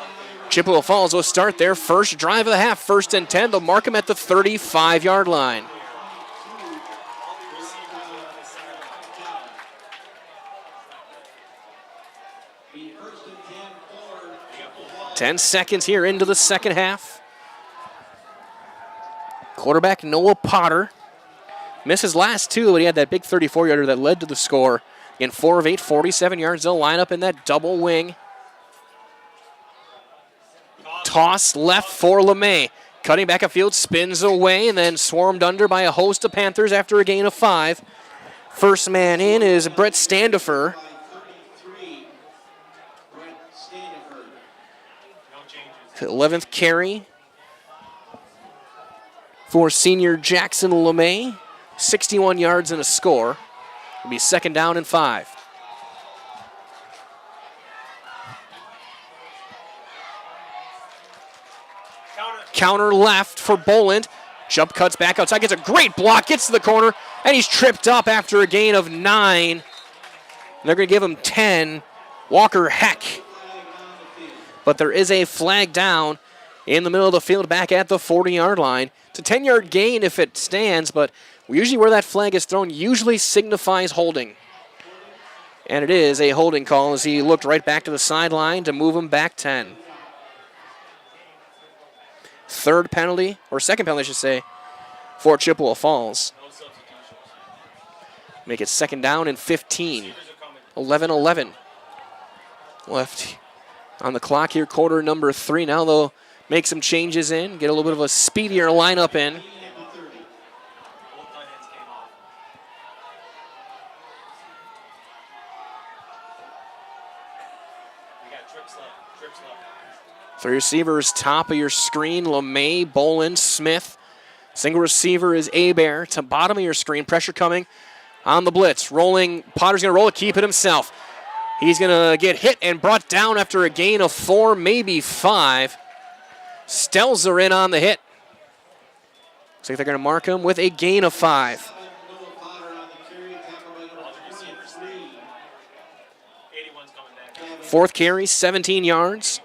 Chippewa Falls will start their first drive of the half. 1st and 10. They'll mark them at the 35-yard line. Ten seconds here into the second half. Quarterback Noah Potter missed his last two, but he had that big 34-yarder that led to the score. In 4 of 8, 47 yards. They'll line up in that double wing. Toss left for LeMay. Cutting back a field, spins away, and then swarmed under by a host of Panthers after a gain of 5. First man in is Brett Standifer. The 11th carry for senior Jackson LeMay. 61 yards and a score. It'll be 2nd down and 5. Counter left for Boland. Jump cuts back outside, gets a great block, gets to the corner, and he's tripped up after a gain of 9. And they're going to give him 10. Walker Heck. But there is a flag down in the middle of the field back at the 40-yard line. It's a 10-yard gain if it stands, but usually where that flag is thrown usually signifies holding. And it is a holding call as he looked right back to the sideline to move him back 10. Second penalty, I should say, for Chippewa Falls. Make it 2nd down and 15. 11-11 left on the clock here, quarter number 3. Now they'll make some changes in, get a little bit of a speedier lineup in. Three receivers, top of your screen, LeMay, Boland, Smith. Single receiver is Abear. To bottom of your screen, pressure coming on the blitz. Rolling, Potter's going to roll it, keep it himself. He's going to get hit and brought down after a gain of 4, maybe 5. Stelzer in on the hit. Looks like they're going to mark him with a gain of 5. Fourth carry, 17 yards.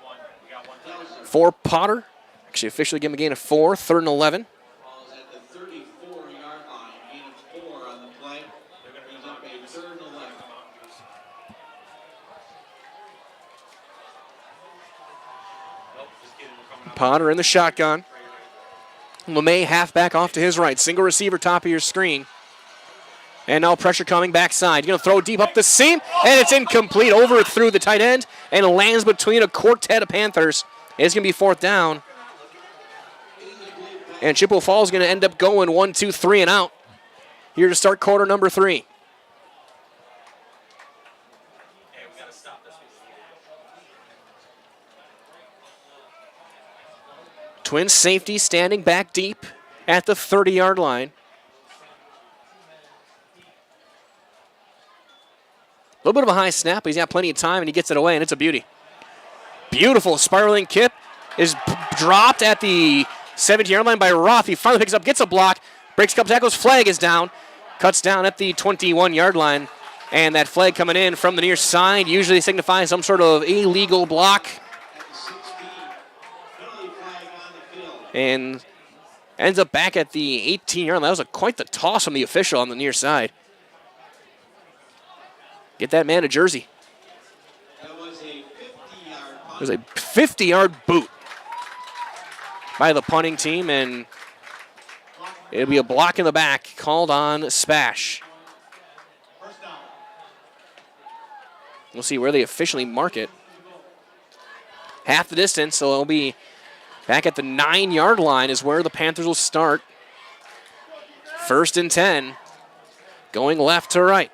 For Potter. Actually officially give him a gain of 4, 3rd and 11. Potter in the shotgun. LeMay halfback off to his right. Single receiver top of your screen. And now pressure coming backside. Going to throw deep up the seam. And it's incomplete over through the tight end. And it lands between a quartet of Panthers. It's going to be 4th down. And Chippewa Falls is going to end up going 1, 2, 3 and out. Here to start quarter number 3. Twin safety standing back deep at the 30-yard line. little bit of a high snap, but he's got plenty of time, and he gets it away, and it's a beauty. Beautiful spiraling kick is dropped at the 17-yard line by Roth. He finally picks up, gets a block, breaks a couple tackles, flag is down, cuts down at the 21-yard line, and that flag coming in from the near side usually signifies some sort of illegal block. And ends up back at the 18-yard line. That was quite the toss from the official on the near side. Get that man a jersey. It was a 50-yard boot by the punting team, and it'll be a block in the back called on SPASH. We'll see where they officially mark it. Half the distance, so it'll be back at the 9-yard line is where the Panthers will start. 1st and 10, going left to right.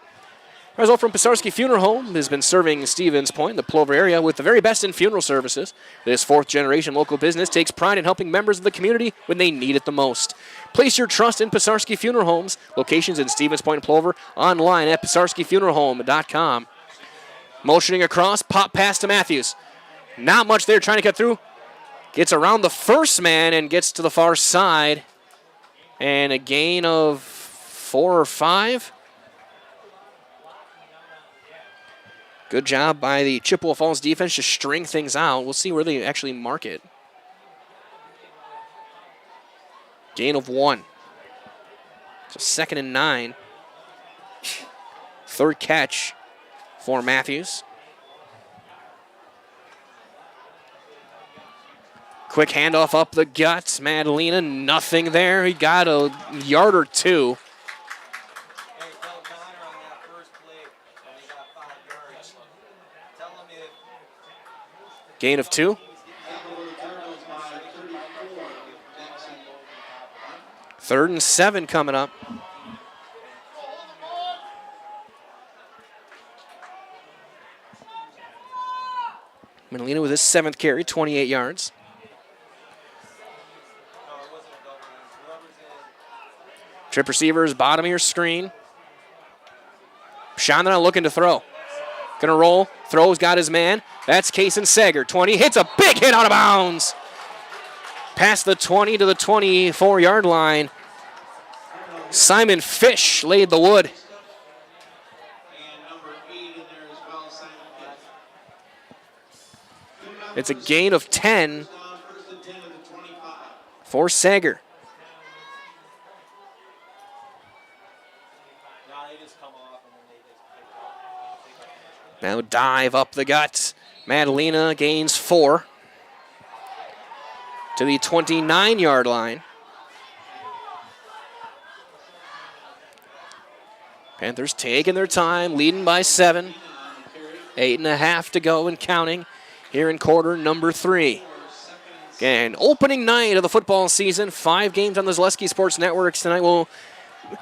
Result from Pisarski Funeral Home has been serving Stevens Point, the Plover area, with the very best in funeral services. This 4th-generation local business takes pride in helping members of the community when they need it the most. Place your trust in Pisarski Funeral Homes. Locations in Stevens Point and Plover. Online at pisarskifuneralhome.com. Motioning across, pop pass to Matthews. Not much there, trying to cut through. Gets around the first man and gets to the far side. And a gain of 4 or 5. Good job by the Chippewa Falls defense to string things out. We'll see where they actually mark it. Gain of 1. So 2nd and 9. 3rd catch for Matthews. Quick handoff up the guts. Madalena, nothing there. He got a yard or 2. Gain of 2. 3rd and 7 coming up. Madalena with his 7th carry, 28 yards. Trip receivers, bottom of your screen. Chandra looking to throw. Gonna roll, throws, got his man. That's Kason Sager, 20, hits a big hit out of bounds. Past the 20 to the 24-yard line. Simon Fish laid the wood. It's a gain of 10 for Sager. Now dive up the guts. Madalena gains 4 to the 29-yard line. Panthers taking their time, leading by 7. 8.5 to go and counting here in quarter number 3. Again, opening night of the football season. 5 games on the Zaleski Sports Networks tonight. We'll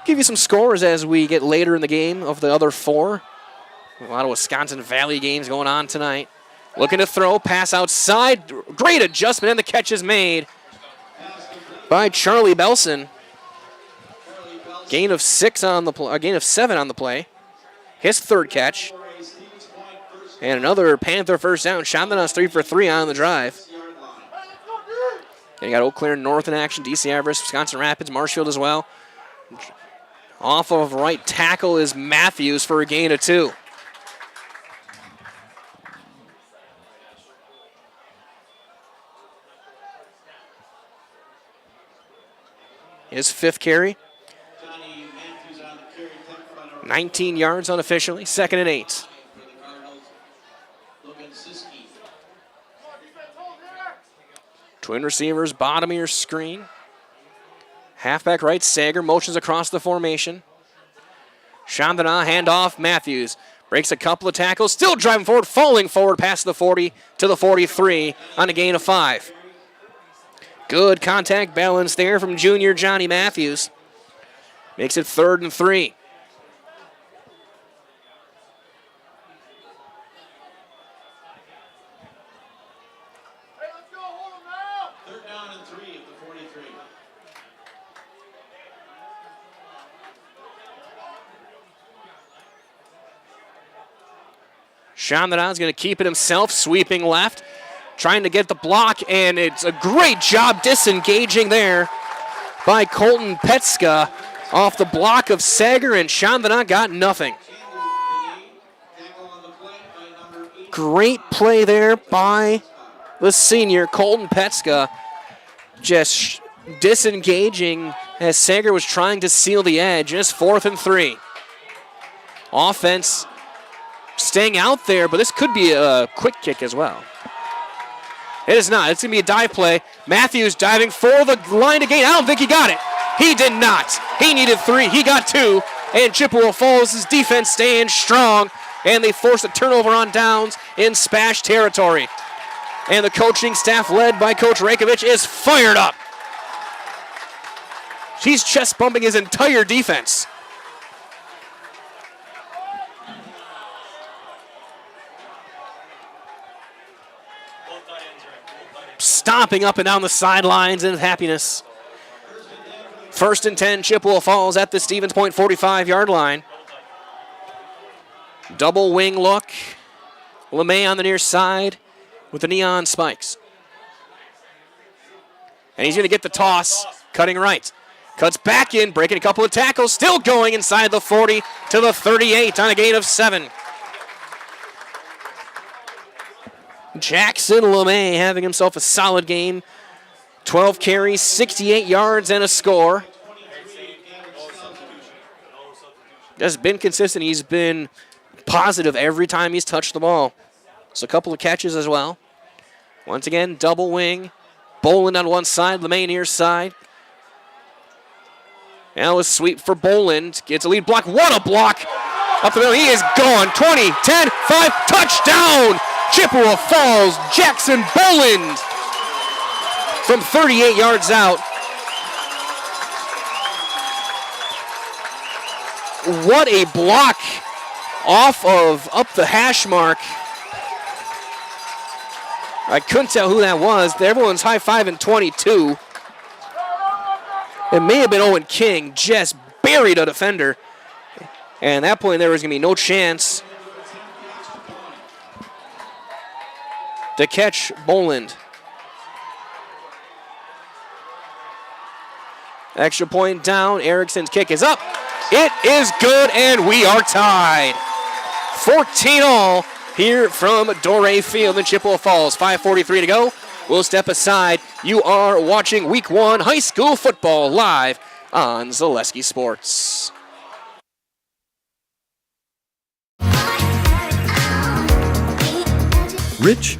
give you some scores as we get later in the game of the other 4. A lot of Wisconsin Valley games going on tonight. Looking to throw, pass outside. Great adjustment, and the catch is made by Charlie Belson. Gain of 6 on the gain of 7 on the play. His 3rd catch. And another Panther first down. Chandana's 3 for 3 on the drive. And you got Eau Claire North in action, DC Everest, Wisconsin Rapids, Marshfield as well. Off of right tackle is Matthews for a gain of 2. His 5th carry. 19 yards unofficially. 2nd and 8. Twin receivers, bottom of your screen. Halfback right, Sager motions across the formation. Chandana, handoff, Matthews. Breaks a couple of tackles, still driving forward, falling forward past the 40 to the 43 on a gain of 5. Good contact balance there from junior Johnny Matthews. Makes it 3rd and 3. Chandana's going to keep it himself, sweeping left, trying to get the block, and it's a great job disengaging there by Colton Petska off the block of Sager, and Chandana got nothing. Great play there by the senior, Colton Petska, just disengaging as Sager was trying to seal the edge. It's 4th and 3. Offense staying out there, but this could be a quick kick as well. It is not. It's going to be a dive play. Matthews diving for the line to gain. I don't think he got it. He did not. He needed 3. He got 2. And Chippewa Falls' defense staying strong, and they force a turnover on downs in SPASH territory. And the coaching staff, led by Coach Rajkovic, is fired up. He's chest bumping his entire defense. Stomping up and down the sidelines in happiness. 1st and 10, Chippewa Falls at the Stevens Point 45-yard line. Double wing look. LeMay on the near side with the neon spikes. And he's going to get the toss, cutting right. Cuts back in, breaking a couple of tackles, still going inside the 40 to the 38 on a gain of 7. Jackson LeMay having himself a solid game. 12 carries, 68 yards, and a score. Has been consistent. He's been positive every time he's touched the ball. So a couple of catches as well. Once again, double wing. Boland on one side, LeMay near side. Now a sweep for Boland. Gets a lead block. What a block! Up the middle. He is gone. 20, 10, 5, touchdown! Chippewa Falls, Jackson Boland from 38 yards out. What a block off of up the hash mark. I couldn't tell who that was. Everyone's high-fiving 22. It may have been Owen King, just buried a defender. And at that point there was going to be no chance to catch Boland. Extra point down. Erickson's kick is up. It is good, and we are tied. 14-all here from Doré Field in Chippewa Falls. 5:43 to go. We'll step aside. You are watching Week 1 high school football live on Zaleski Sports. Rich,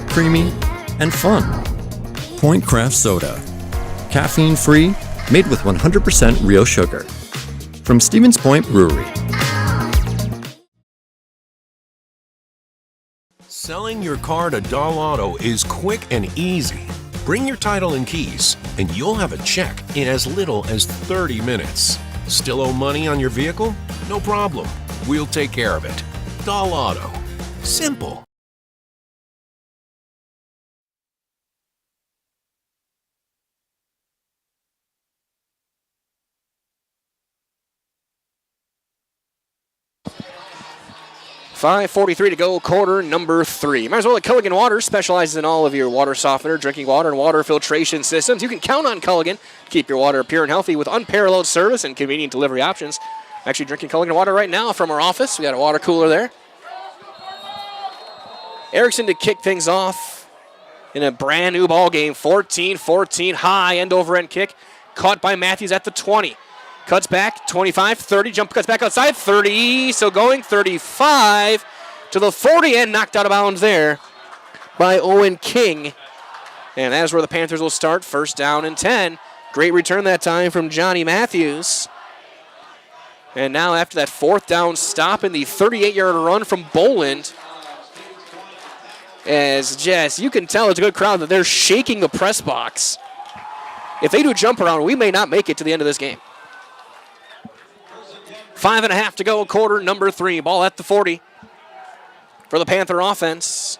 creamy, and fun. Point Craft Soda. Caffeine-free, made with 100% real sugar. From Stevens Point Brewery. Selling your car to Doll Auto is quick and easy. Bring your title and keys, and you'll have a check in as little as 30 minutes. Still owe money on your vehicle? No problem. We'll take care of it. Doll Auto. Simple. $5:43 to go, quarter number 3. Might as well let Culligan Water specializes in all of your water softener, drinking water, and water filtration systems. You can count on Culligan to keep your water pure and healthy with unparalleled service and convenient delivery options. I'm actually drinking Culligan water right now from our office. We got a water cooler there. Erickson to kick things off in a brand new ball game. 14-14, high end over end kick. Caught by Matthews at the 20. Cuts back, 25, 30, jump cuts back outside, 30, so going 35 to the 40 and knocked out of bounds there by Owen King. And that is where the Panthers will start, 1st down and 10. Great return that time from Johnny Matthews. And now after that 4th down stop in the 38-yard run from Boland, as Jess, you can tell it's a good crowd that they're shaking the press box. If they do jump around, we may not make it to the end of this game. 5.5 to go, quarter number 3. Ball at the 40 for the Panther offense.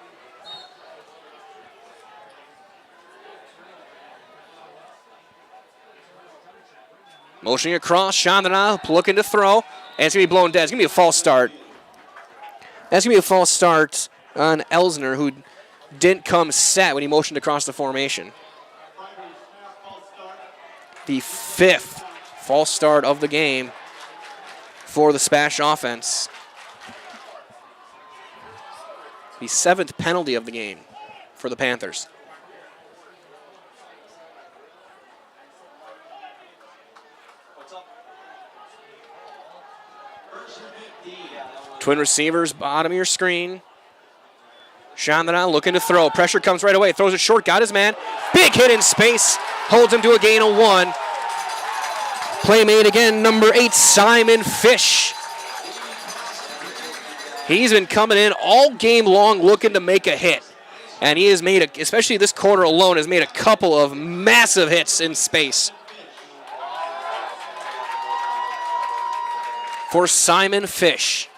Motioning across, Chandana looking to throw, and it's going to be blown dead. It's going to be a false start. That's going to be a false start on Elsner, who didn't come set when he motioned across the formation. The 5th false start of the game for the SPASH offense. The 7th penalty of the game for the Panthers. Twin receivers, bottom of your screen. Chandana looking to throw. Pressure comes right away. Throws it short. Got his man. Big hit in space. Holds him to a gain of 1. Play made again, number 8, Simon Fish. He's been coming in all game long looking to make a hit. And he has made, especially this quarter alone, has made a couple of massive hits in space. For Simon Fish.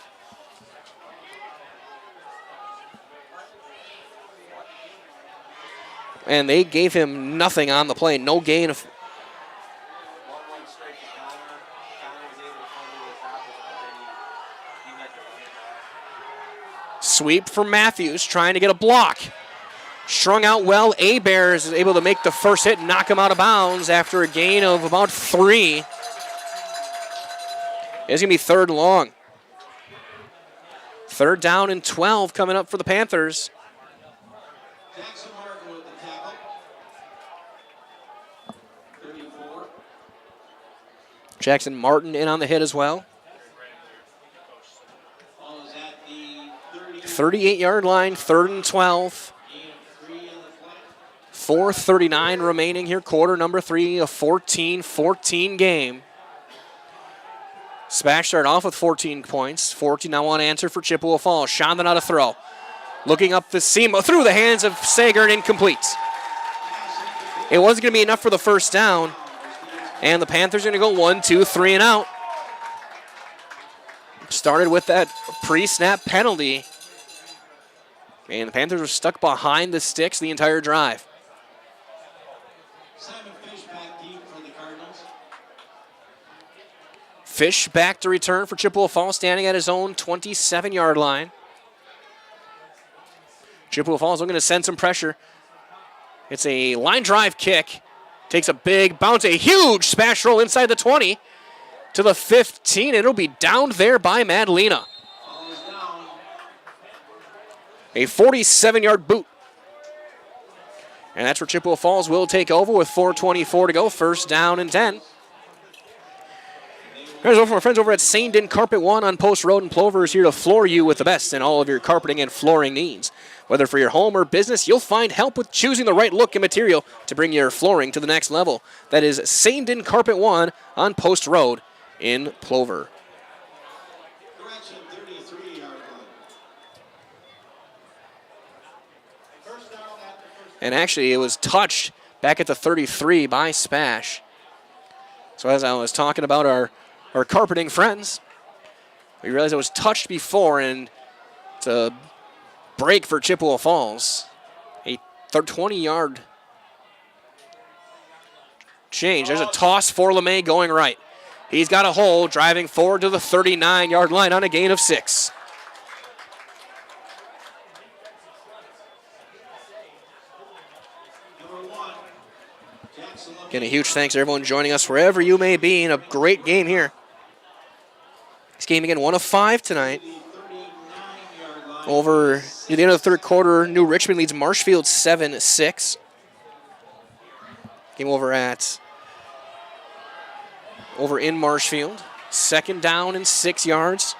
And they gave him nothing on the play. No gain of... Sweep from Matthews, trying to get a block. Strung out well. Bears is able to make the first hit and knock him out of bounds after a gain of about 3. It's going to be 3rd and long. 3rd down and 12 coming up for the Panthers. Jackson Martin in on the hit as well. 38-yard line, 3rd and 12. 4:39 remaining here, quarter number 3, a 14-14 game. SPASH started off with 14 points. 14 now on answer for Chippwea Falls. Chandana to throw. Looking up the seam through the hands of Sager and incomplete. It wasn't going to be enough for the first down. And the Panthers are going to go 1, 2, 3 and out. Started with that pre-snap penalty. And the Panthers were stuck behind the sticks the entire drive. Fish back to return for Chippwea Falls, standing at his own 27-yard line. Chippwea Falls looking to send some pressure. It's a line drive kick. Takes a big bounce, a huge SPASH roll inside the 20 to the 15. It'll be downed there by Madalena. A 47-yard boot. And that's where Chippwea Falls will take over with 4:24 to go. 1st down and 10. Here's over from our friends over at Saindon Carpet One on Post Road in Plover is here to floor you with the best in all of your carpeting and flooring needs. Whether for your home or business, you'll find help with choosing the right look and material to bring your flooring to the next level. That is Saindon Carpet One on Post Road in Plover. And actually, it was touched back at the 33 by SPASH. So as I was talking about our carpeting friends, we realized it was touched before, and it's a break for Chippwea Falls. A 20-yard change. There's a toss for LeMay going right. He's got a hole, driving forward to the 39-yard line on a gain of 6. Again, a huge thanks to everyone joining us wherever you may be in a great game here. This game again, 1 of 5 tonight. Over near the end of the 3rd quarter, New Richmond leads Marshfield 7-6. Game over in Marshfield. 2nd down and 6 yards.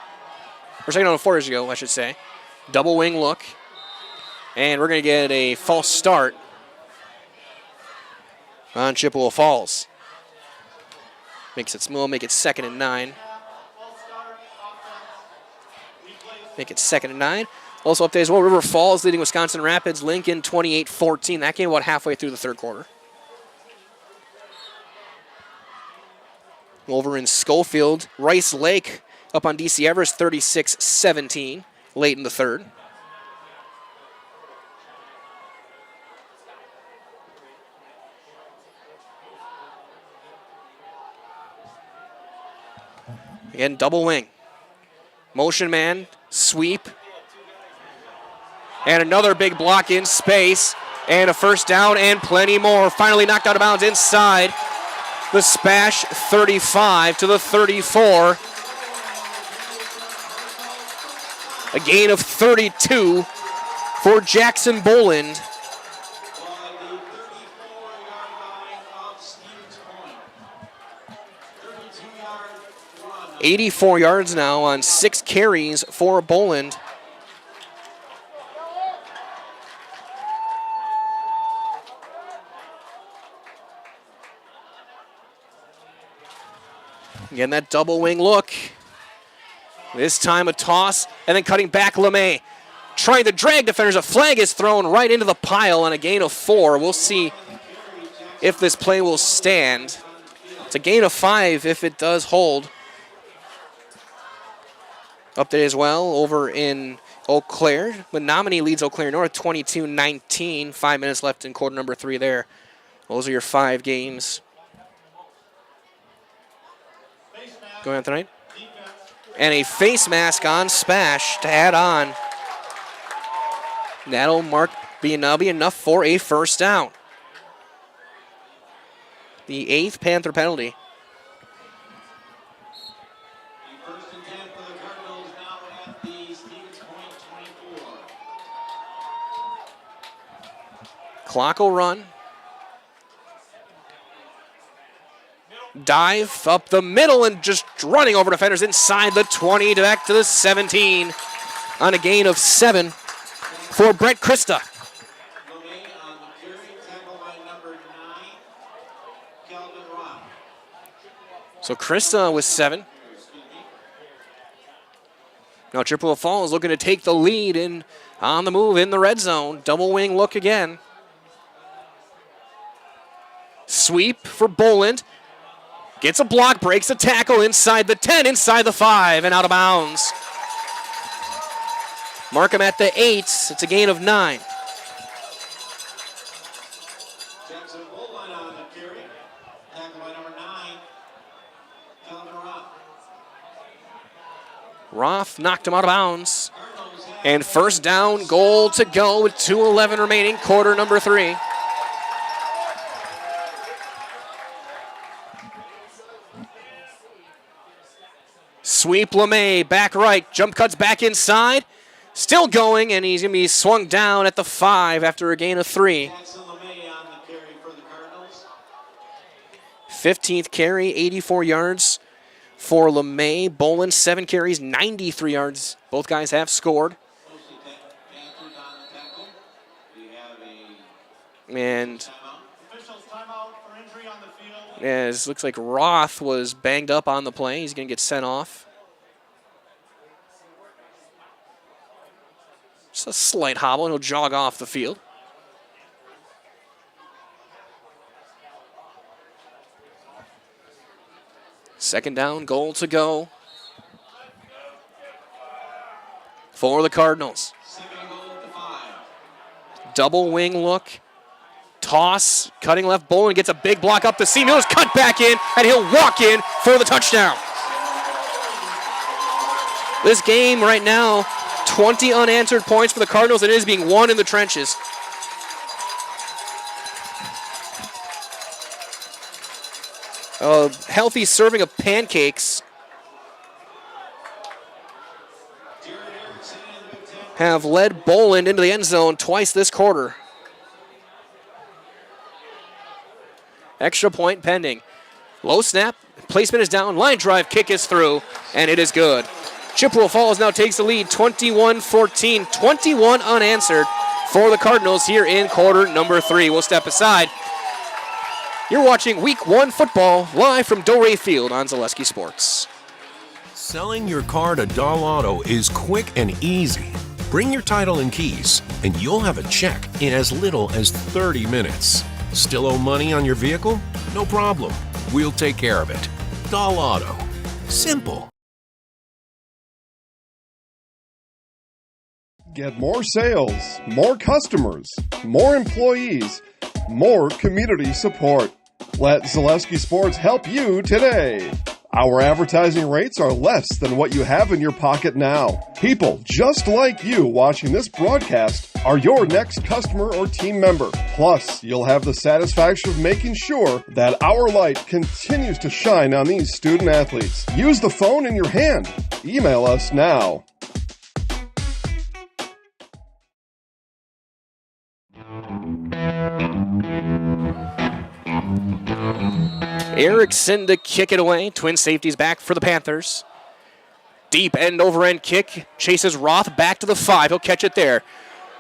Or 2nd down and 4 years ago, I should say. Double wing look. And we're going to get a false start on Chippwea Falls. Makes it small, make it 2nd and 9. Make it 2nd and 9. Also update as well, River Falls leading Wisconsin Rapids, Lincoln 28-14. That game about halfway through the 3rd quarter. Over in Schofield, Rice Lake up on DC Everest 36-17 late in the 3rd. Again, double wing. Motion man, sweep, And another big block in space. And a first down and plenty more. Finally knocked out of bounds inside the SPASH 35 to the 34. A gain of 32 for Jackson Boland. 84 yards now on 6 carries for Boland. Again, that double wing look. This time a toss, and then cutting back LeMay. Trying to drag defenders. A flag is thrown right into the pile on a gain of 4. We'll see if this play will stand. It's a gain of 5 if it does hold. Update as well over in Eau Claire. Menominee leads Eau Claire North 22-19. 5 minutes left in quarter number 3 there. Those are your 5 games going on tonight. And a face mask on SPASH to add on. That'll be enough for a first down. The 8th Panther penalty. Clock will run. Dive up the middle and just running over defenders inside the 20 back to the 17 on a gain of 7 for Brett Christa. So Christa with 7. Now Chippewa Falls looking to take the lead in on the move in the red zone. Double wing look again. Sweep for Boland. Gets a block, breaks a tackle inside the 10, inside the 5, and out of bounds. Mark him at the 8. It's a gain of 9. Jackson Boland on the carry. Tackle by number 9, Calvin Roth. Roth knocked him out of bounds. And first down, goal to go with 2:11 remaining, quarter number 3. Sweep LeMay, back right, jump cuts back inside. Still going, and he's going to be swung down at the 5 after a gain of 3. 15th carry, 84 yards for LeMay. Boland, 7 carries, 93 yards. Both guys have scored. And yeah, it looks like Roth was banged up on the play. He's going to get sent off. Just a slight hobble, and he'll jog off the field. Second down, goal to go for the Cardinals. Double wing look. Toss, cutting left, Boland gets a big block up the seam. He'll just cut back in, and he'll walk in for the touchdown. This game right now, 20 unanswered points for the Cardinals, and it is being won in the trenches. A healthy serving of pancakes have led Boland into the end zone twice this quarter. Extra point pending. Low snap, placement is down, line drive, kick is through, and it is good. Chippewa Falls now takes the lead 21-14, 21 unanswered for the Cardinals here in quarter number 3. We'll step aside. You're watching Week 1 football live from Doré Field on Zaleski Sports. Selling your car to Dahl Auto is quick and easy. Bring your title and keys, and you'll have a check in as little as 30 minutes. Still owe money on your vehicle? No problem. We'll take care of it. Dahl Auto. Simple. Get more sales, more customers, more employees, more community support. Let Zaleski Sports help you today. Our advertising rates are less than what you have in your pocket now. People just like you watching this broadcast are your next customer or team member. Plus, you'll have the satisfaction of making sure that our light continues to shine on these student athletes. Use the phone in your hand. Email us now. Erickson to kick it away. Twin safeties back for the Panthers. Deep end over end kick. Chases Roth back to the 5. He'll catch it there.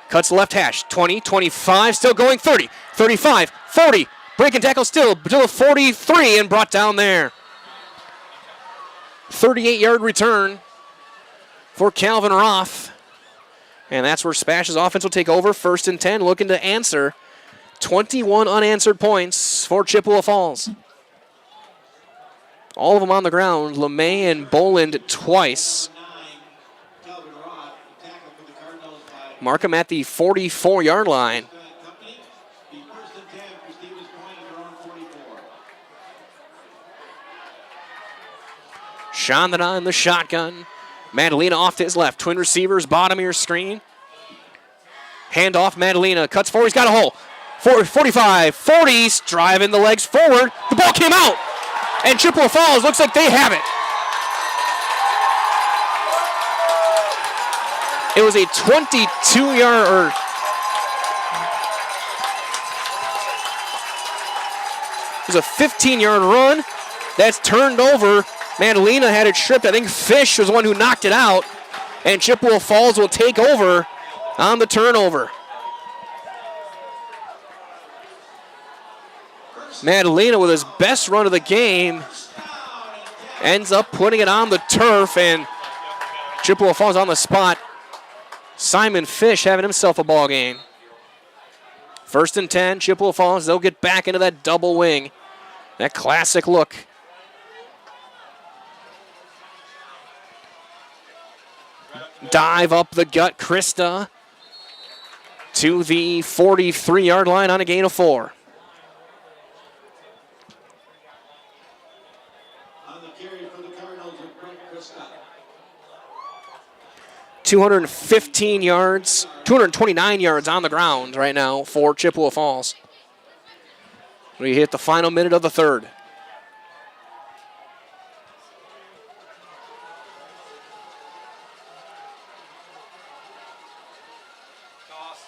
Cuts left hash. 20, 25, still going 30, 35, 40. Break and tackle still to the 43 and brought down there. 38-yard return for Calvin Roth. And that's where Spash's offense will take over. 1st and 10, looking to answer. 21 unanswered points for Chippewa Falls. All of them on the ground. LeMay and Boland twice. Mark him at the 44-yard line. Chandana in the shotgun. Madalena off to his left. Twin receivers, bottom of your screen. Hand off, Madalena. Cuts forward, he's got a hole. 45, 40, driving the legs forward. The ball came out. And Chippewa Falls looks like they have it. It was a 22-yard, it was a 15-yard run. That's turned over. Madalena had it stripped. I think Fish was the one who knocked it out. And Chippewa Falls will take over on the turnover. Madalena with his best run of the game ends up putting it on the turf, and Chippewa Falls on the spot. Simon Fish having himself a ball game. 1st and 10, Chippewa Falls, they'll get back into that double wing. That classic look. Dive up the gut, Krista to the 43-yard line on a gain of 4. 215 yards, 229 yards on the ground right now for Chippewa Falls. We hit the final minute of the 3rd.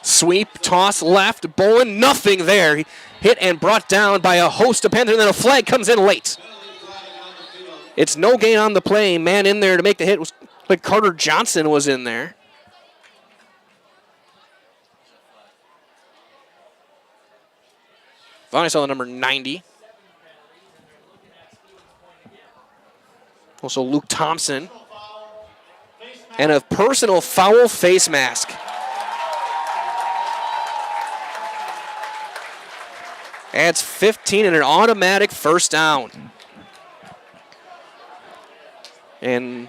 Sweep, toss left, Bowen, nothing there. He hit and brought down by a host of Panthers, and then a flag comes in late. It's no gain on the play. Man in there to make the hit was like Carter Johnson was in there. Thought I saw the number 90. Also Luke Thompson. And a personal foul face mask. Adds 15 and an automatic 1st down. And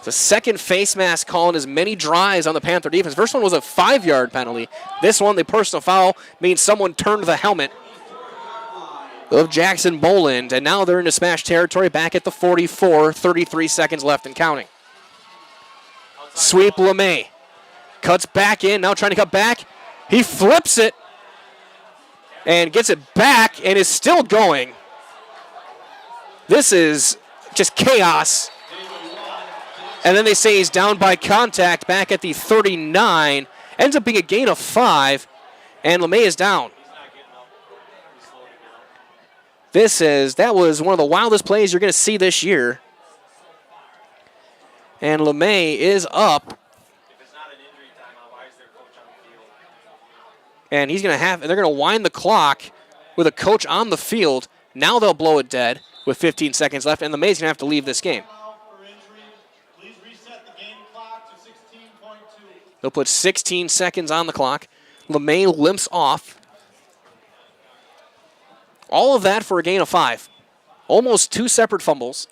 the second face mask calling as many drives on the Panther defense. First one was a 5-yard penalty. This one, the personal foul, means someone turned the helmet of Jackson Boland. And now they're into smash territory back at the 44, 33 seconds left and counting. Sweep LeMay. Cuts back in, now trying to cut back. He flips it and gets it back and is still going. This is just chaos. And then they say he's down by contact back at the 39. Ends up being a gain of 5, and LeMay is down. That was one of the wildest plays you're going to see this year. And LeMay is up. And they're going to wind the clock with a coach on the field. Now they'll blow it dead with 15 seconds left, and LeMay's going to have to leave this game. They'll put 16 seconds on the clock. LeMay limps off. All of that for a gain of 5. Almost 2 separate fumbles.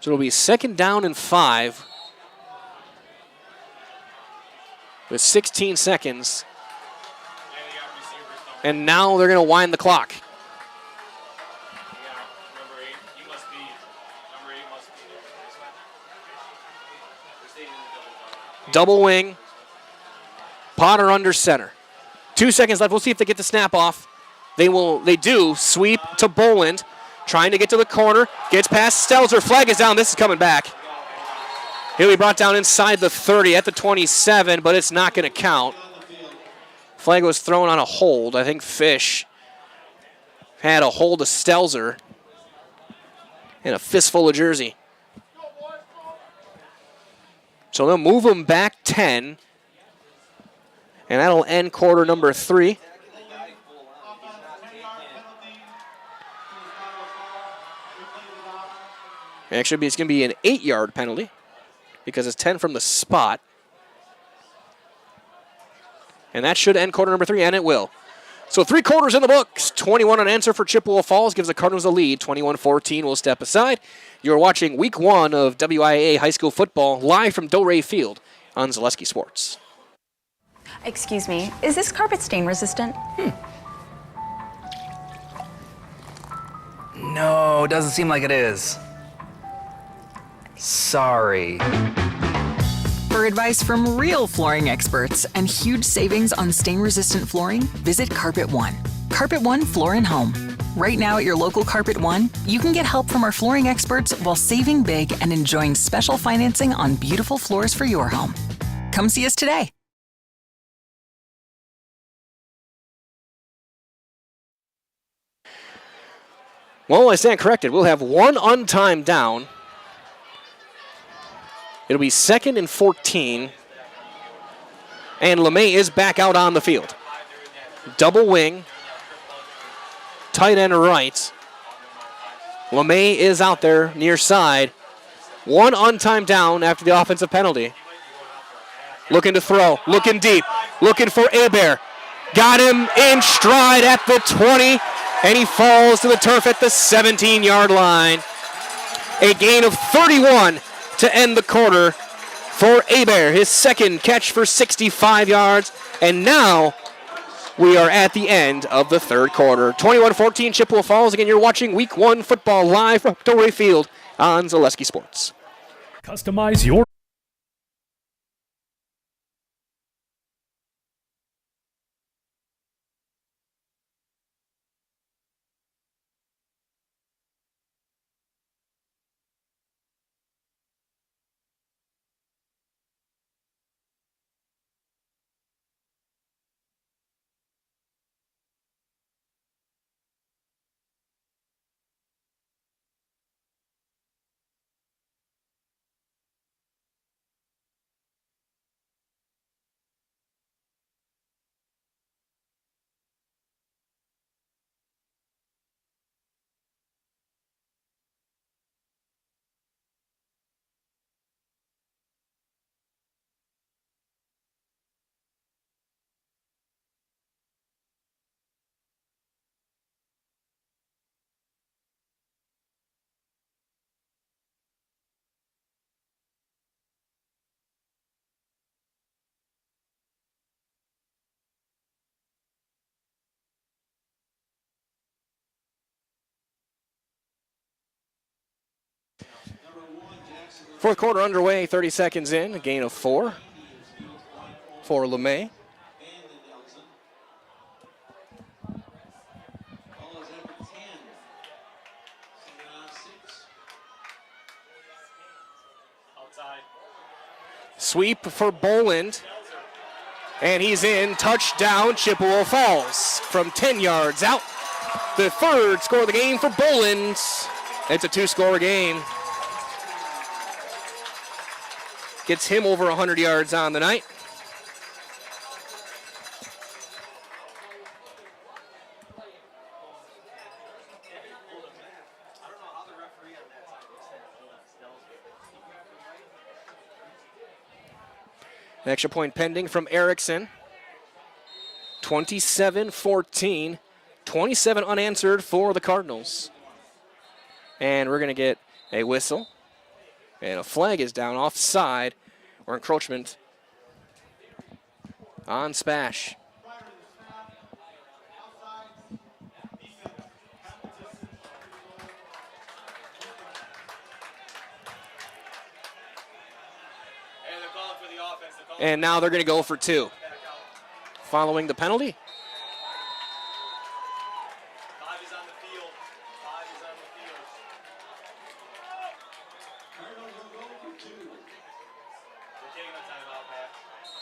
So it'll be 2nd down and 5 with 16 seconds. And now they're going to wind the clock. Double wing. Potter under center. 2 seconds left. We'll see if they get the snap off. They do. Sweep to Boland. Trying to get to the corner. Gets past Stelzer. Flag is down. This is coming back. He'll be brought down inside the 30 at the 27, but it's not going to count. Flag was thrown on a hold. I think Fish had a hold of Stelzer and a fistful of jersey. So they'll move him back 10. And that'll end quarter number 3. Actually, it's going to be an 8-yard penalty because it's 10 from the spot. And that should end quarter number 3, and it will. So 3 quarters in the books. 21 unanswered for Chippewa Falls gives the Cardinals a lead. 21-14 will step aside. You're watching week 1 of WIAA high school football live from Delray Field on Zaleski Sports. Excuse me, is this carpet stain resistant? No, doesn't seem like it is. Sorry. For advice from real flooring experts and huge savings on stain-resistant flooring, visit Carpet One. Carpet One Floor and Home. Right now at your local Carpet One, you can get help from our flooring experts while saving big and enjoying special financing on beautiful floors for your home. Come see us today. Well, I stand corrected. We'll have 1 untimed down. It'll be 2nd and 14. And LeMay is back out on the field. Double wing. Tight end right. LeMay is out there near side. 1 untimed down after the offensive penalty. Looking to throw. Looking deep. Looking for Hebert. Got him in stride at the 20. And he falls to the turf at the 17-yard line. A gain of 31 to end the quarter for Hebert. His 2nd catch for 65 yards. And now we are at the end of the 3rd quarter. 21-14 Chippewa Falls. Again, you're watching week 1 football live from Delray Field on Zaleski Sports. Customize your Fourth quarter underway, 30 seconds in, a gain of 4 for LeMay. Sweep for Boland. And he's in. Touchdown, Chippewa Falls from 10 yards out. The 3rd score of the game for Boland. It's a 2-score game. Gets him over 100 yards on the night. An extra point pending from Erickson. 27-14. 27 unanswered for the Cardinals. And we're going to get a whistle. And a flag is down offside or encroachment on SPASH. And now they're going to go for 2. Following the penalty.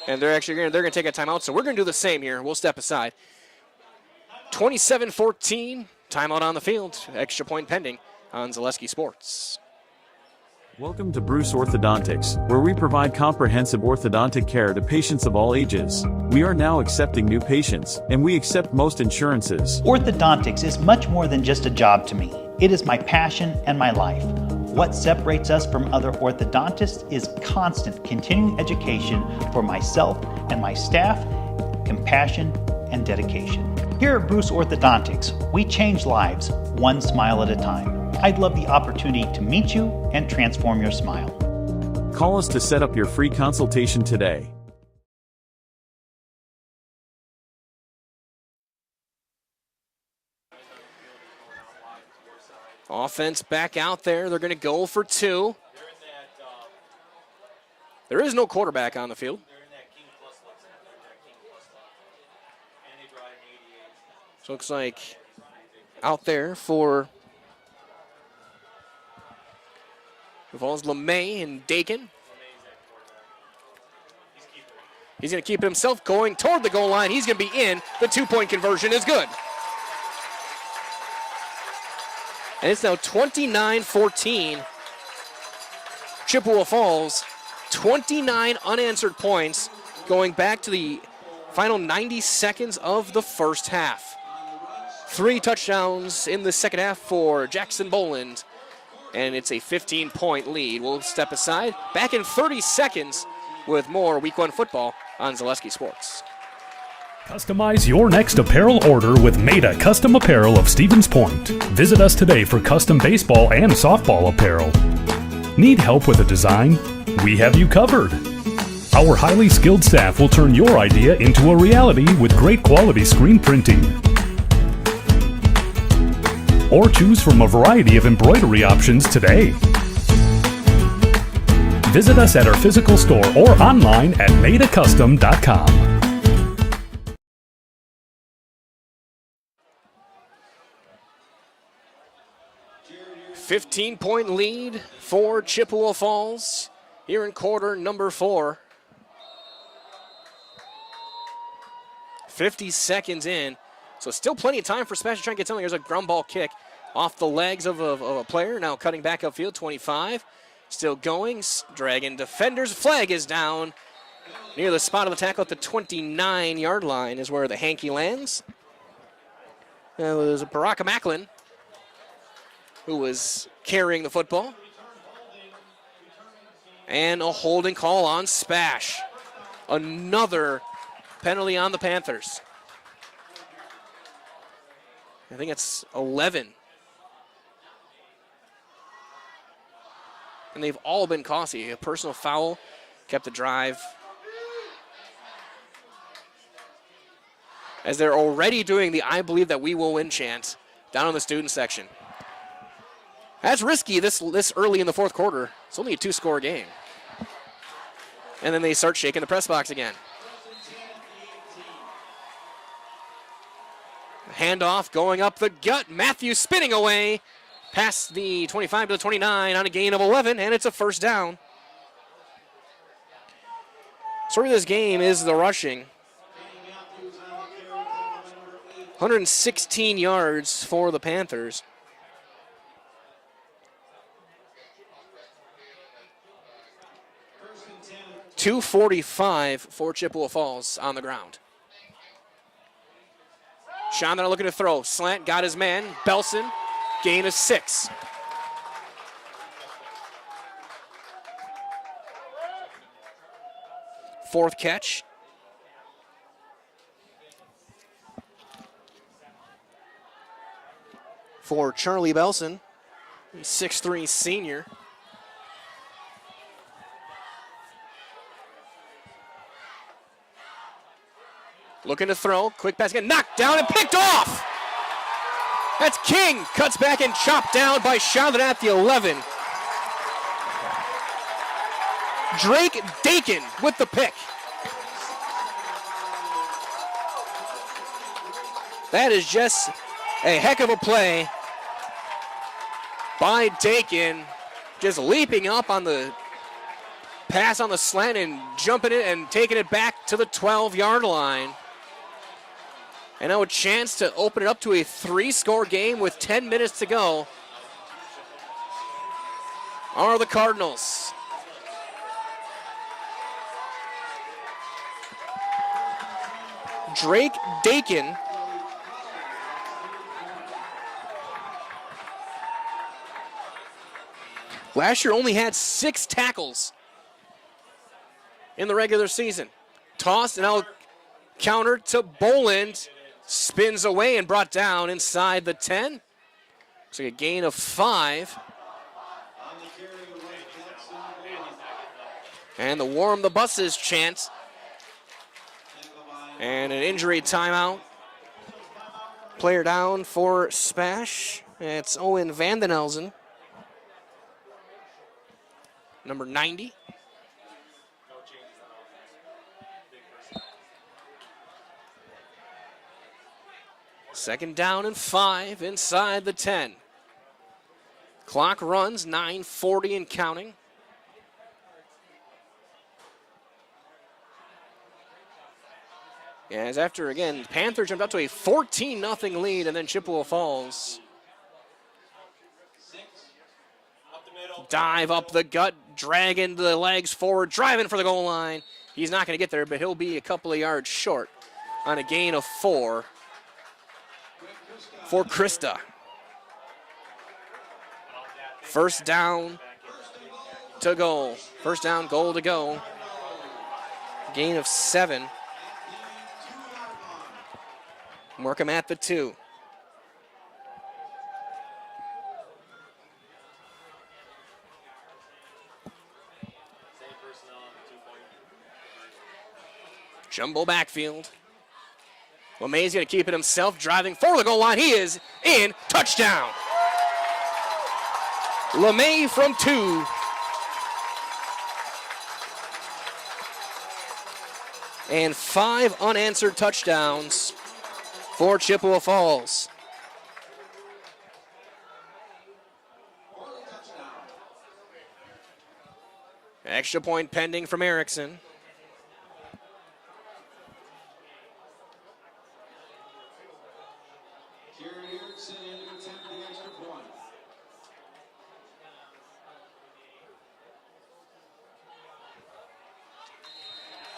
And they're going to take a timeout, so we're going to do the same here. We'll step aside. 27-14, timeout on the field. Extra point pending on Zaleski Sports. Welcome to Bruce Orthodontics, where we provide comprehensive orthodontic care to patients of all ages. We are now accepting new patients, and we accept most insurances. Orthodontics is much more than just a job to me. It is my passion and my life. What separates us from other orthodontists is constant continuing education for myself and my staff, compassion, and dedication. Here at Bruce Orthodontics, we change lives one smile at a time. I'd love the opportunity to meet you and transform your smile. Call us to set up your free consultation today. Offense back out there. They're going to go for 2. There is no quarterback on the field. So it looks like out there for Falls LeMay and Dakin. He's going to keep it himself going toward the goal line. He's going to be in. The 2-point conversion is good. And it's now 29-14. Chippewa Falls, 29 unanswered points going back to the final 90 seconds of the first half. 3 touchdowns in the second half for Jackson Boland. And it's a 15-point lead. We'll step aside. Back in 30 seconds with more Week 1 football on Zaleski Sports. Customize your next apparel order with Maida Custom Apparel of Stevens Point. Visit us today for custom baseball and softball apparel. Need help with a design? We have you covered. Our highly skilled staff will turn your idea into a reality with great quality screen printing. Or choose from a variety of embroidery options today. Visit us at our physical store or online at maidacustom.com. 15-point lead for Chippewa Falls here in quarter number 4. 50 seconds in. So still plenty of time for SPASH to try and get something. There's a ground ball kick off the legs of a player. Now cutting back upfield, 25. Still going, dragging defenders. Flag is down. Near the spot of the tackle at the 29-yard line is where the hanky lands. It was Baraka Macklin who was carrying the football. And a holding call on SPASH. Another penalty on the Panthers. I think it's 11. And they've all been costly. A personal foul kept the drive. As they're already doing the I believe that we will win chant down in the student section. That's risky this early in the fourth quarter. It's only a 2-score game. And then they start shaking the press box again. Handoff going up the gut. Matthews spinning away past the 25 to the 29 on a gain of 11, and it's a first down. Story of this game is the rushing. 116 yards for the Panthers. .245 for Chippewa Falls on the ground. Sean there looking to throw. Slant, got his man. Belson, gain of 6. Fourth catch. For Charlie Belson, 6'3" senior. Looking to throw. Quick pass again. Knocked down and picked off. That's King. Cuts back and chopped down by Charlotte at the 11. Drake Dakin with the pick. That is just a heck of a play by Dakin. Just leaping up on the pass on the slant and jumping it and taking it back to the 12-yard line. And now a chance to open it up to a 3-score game with 10 minutes to go are the Cardinals. Drake Dakin last year only had 6 tackles in the regular season. Tossed and now counter to Boland. Spins away and brought down inside the 10. Looks like a gain of 5. And the warm the buses chant. And an injury timeout. Player down for SPASH. It's Owen Vandenelzen. Number 90. Second down and 5 inside the 10. Clock runs, 9:40 and counting. As after, again, Panther jumped up to a 14-0 lead, and then Chippewa Falls. Dive up the gut, dragging the legs forward, driving for the goal line. He's not going to get there, but he'll be a couple of yards short on a gain of 4 for Krista. First down to goal. First down, goal to go. Gain of 7. Markham at the 2. Jumbo backfield. LeMay's going to keep it himself, driving for the goal line. He is in. Touchdown. LeMay from 2. And 5 unanswered touchdowns for Chippewa Falls. Extra point pending from Erickson.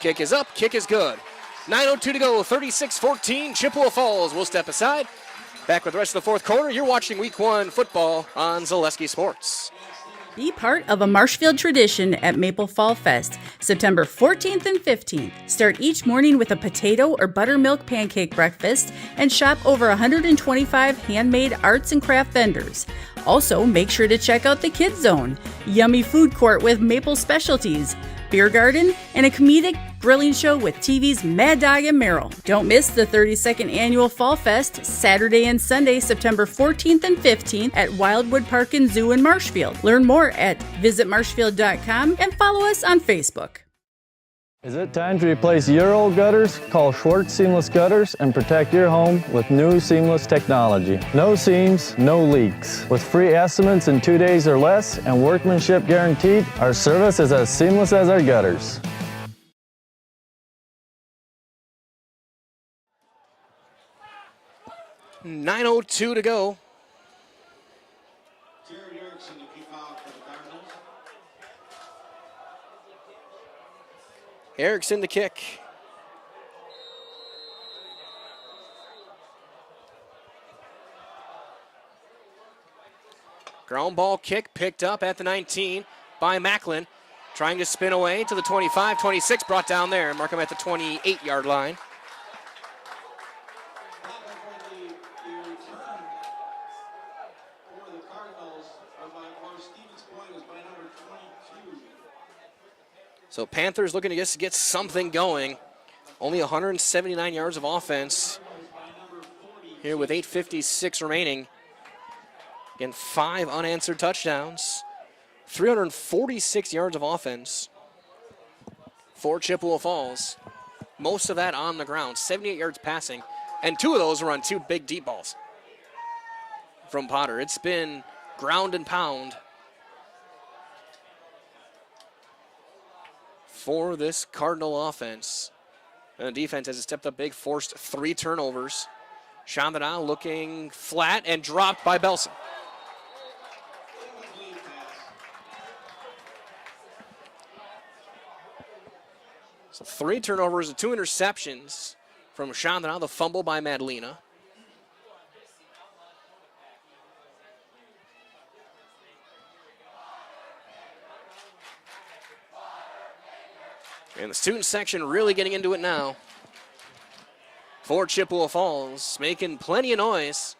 Kick is up, kick is good. 9:02 to go, 36-14. Chippewa Falls will step aside. Back with the rest of the fourth quarter. You're watching Week 1 football on Zaleski Sports. Be part of a Marshfield tradition at Maple Fall Fest, September 14th and 15th. Start each morning with a potato or buttermilk pancake breakfast and shop over 125 handmade arts and craft vendors. Also, make sure to check out the Kids Zone, yummy food court with maple specialties, beer garden, and a comedic grilling show with TV's Mad Dog and Merrill. Don't miss the 32nd Annual Fall Fest, Saturday and Sunday, September 14th and 15th at Wildwood Park and Zoo in Marshfield. Learn more at visitmarshfield.com and follow us on Facebook. Is it time to replace your old gutters? Call Schwartz Seamless Gutters and protect your home with new seamless technology. No seams, no leaks. With free estimates in 2 days or less and workmanship guaranteed, our service is as seamless as our gutters. $9:02 to go. Erickson to kick. Ground ball kick picked up at the 19 by Macklin. Trying to spin away to the 25, 26, brought down there. Markham at the 28-yard line. So Panthers looking to just get something going Only 179 yards of offense here with 8:56 remaining. Again, 5 unanswered touchdowns. 346 yards of offense for Chippewa Falls. Most of that on the ground, 78 yards passing, and 2 of those were on 2 big deep balls from Potter. It's been ground and pound for this Cardinal offense. And the defense has stepped up big, forced 3 turnovers. Chandra looking flat and dropped by Belson. So 3 turnovers and 2 interceptions from Chandra, the fumble by Madalena. And the student section really getting into it now. For Chippewa Falls, making plenty of noise.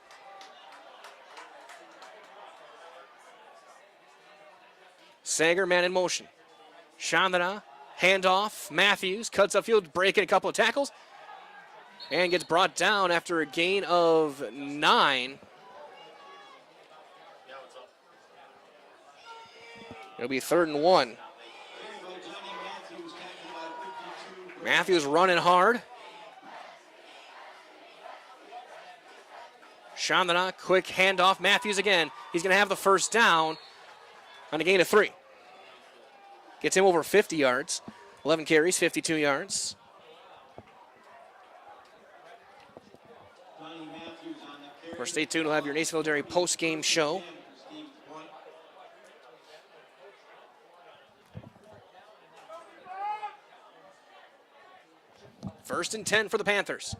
Sager man in motion. Chandra, handoff. Matthews cuts upfield, breaking a couple of tackles. And gets brought down after a gain of 9. It'll be 3rd and 1. Matthews running hard. Chandra, quick handoff. Matthews again. He's going to have the first down on a gain of 3. Gets him over 50 yards. 11 carries, 52 yards. Or stay tuned. We'll have your Nacerville Dairy post-game show. First and 10 for the Panthers.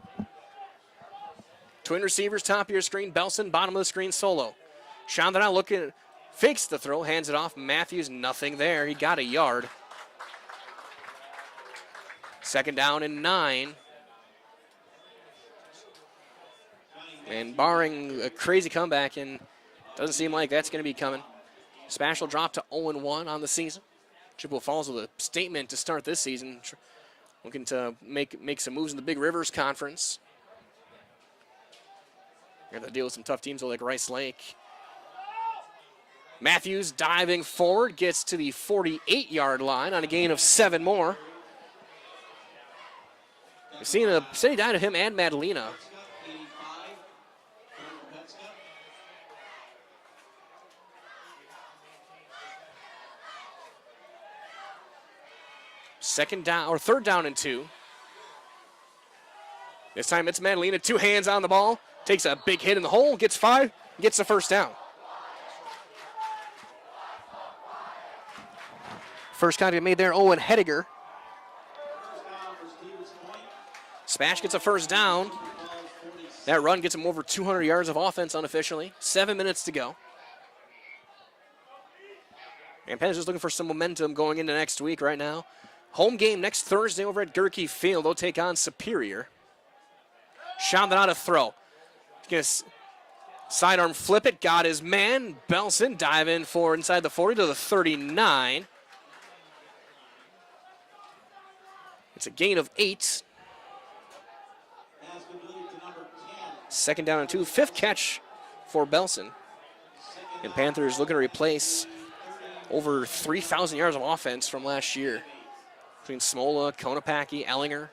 Twin receivers, top of your screen. Belson, bottom of the screen, Solo. Chandra looking, fakes the throw, hands it off. Matthews, nothing there. He got a yard. 2nd down and 9. And barring a crazy comeback, and doesn't seem like that's going to be coming. SPASH will drop to 0-1 on the season. Chippewa Falls with a statement to start this season. Looking to make some moves in the Big Rivers Conference. They're going to deal with some tough teams like Rice Lake. Matthews diving forward, gets to the 48-yard line on a gain of 7 more. We've seen a steady dive of him and Madalena. Second down, or 3rd down and 2. This time it's Madalena, 2 hands on the ball. Takes a big hit in the hole, gets 5, gets the first down. First contact made there, Owen Hediger. SPASH gets a first down. That run gets him over 200 yards of offense unofficially. 7 minutes to go. And Penn's just looking for some momentum going into next week right now. Home game next Thursday over at Gerke Field. They'll take on Superior. Chandra to throw. Going to sidearm flip it. Got his man. Belson diving for inside the 40 to the 39. It's a gain of 8. 2nd down and 2. 5th catch for Belson. And Panthers looking to replace over 3,000 yards of offense from last year. Between Smola, Konopacki, Ellinger.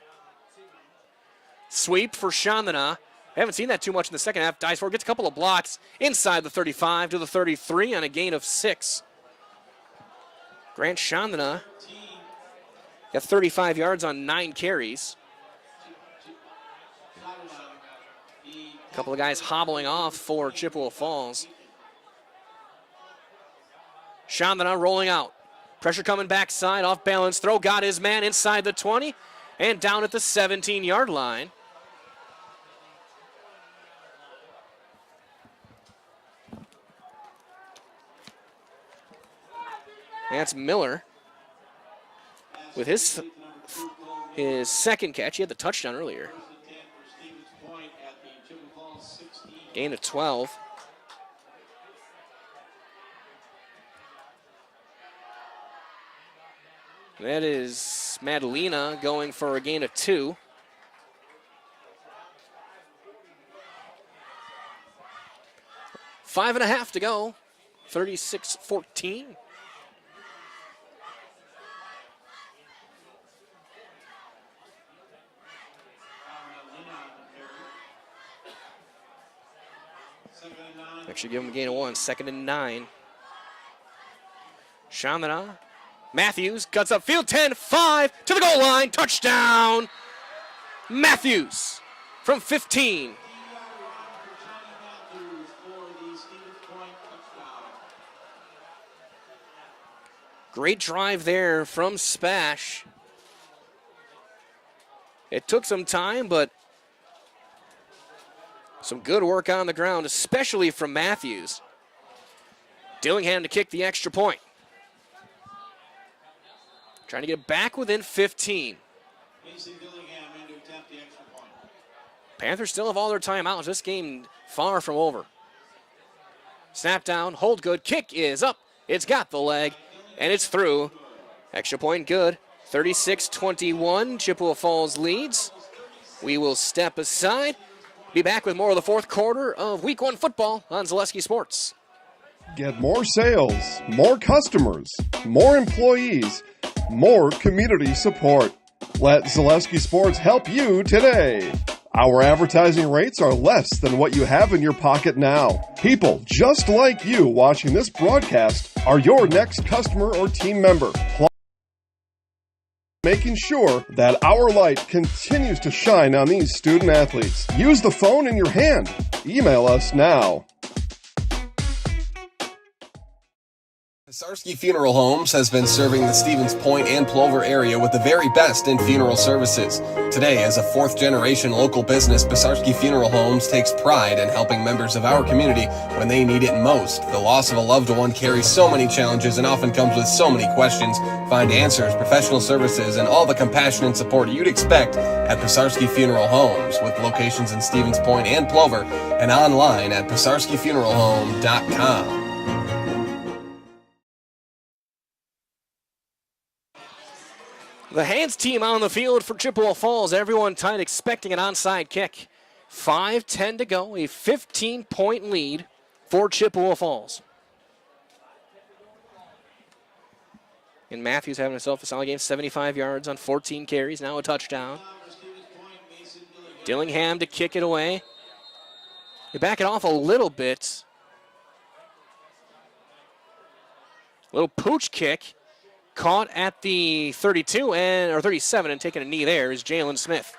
Sweep for Chandra. I haven't seen that too much in the second half. Dives forward, gets a couple of blocks inside the 35 to the 33 on a gain of 6. Grant Chandra got 35 yards on 9 carries. A couple of guys hobbling off for Chippewa Falls. Chandra rolling out. Pressure coming backside, off balance throw. Got his man inside the 20 and down at the 17-yard line. That's Miller with his second catch. He had the touchdown earlier. Gain of 12. That is Madalena going for a gain of 2. 5.5 to go. 36-14. Actually give him a gain of 1. 2nd and 9. Shamana. Matthews cuts up field 10-5 to the goal line. Touchdown. Matthews from 15. Great drive there from SPASH. It took some time, but some good work on the ground, especially from Matthews. Dillingham to kick the extra point. Trying to get back within 15. Panthers still have all their timeouts. This game far from over. Snap down, hold good, kick is up. It's got the leg, and it's through. Extra point good. 36-21, Chippewa Falls leads. We will step aside. Be back with more of the fourth quarter of Week 1 football on Zaleski Sports. Get more sales, more customers, more employees, more community support. Let Zaleski Sports help you today. Our advertising rates are less than what you have in your pocket now. People just like you watching this broadcast are your next customer or team member. Making sure that our light continues to shine on these student athletes. Use the phone in your hand. Email us now. Pisarski Funeral Homes has been serving the Stevens Point and Plover area with the very best in funeral services. Today, as a fourth-generation local business, Pisarski Funeral Homes takes pride in helping members of our community when they need it most. The loss of a loved one carries so many challenges and often comes with so many questions. Find answers, professional services, and all the compassion and support you'd expect at Pisarski Funeral Homes, with locations in Stevens Point and Plover, and online at pisarskifuneralhome.com. The hands team on the field for Chippewa Falls. Everyone tight, expecting an onside kick. 5:10 to go, a 15-point lead for Chippewa Falls. And Matthews having himself a solid game, 75 yards on 14 carries, now a touchdown. Dillingham to kick it away. They back it off a little bit. Little pooch kick. Caught at the 32 or 37 and taking a knee there is Jalen Smith.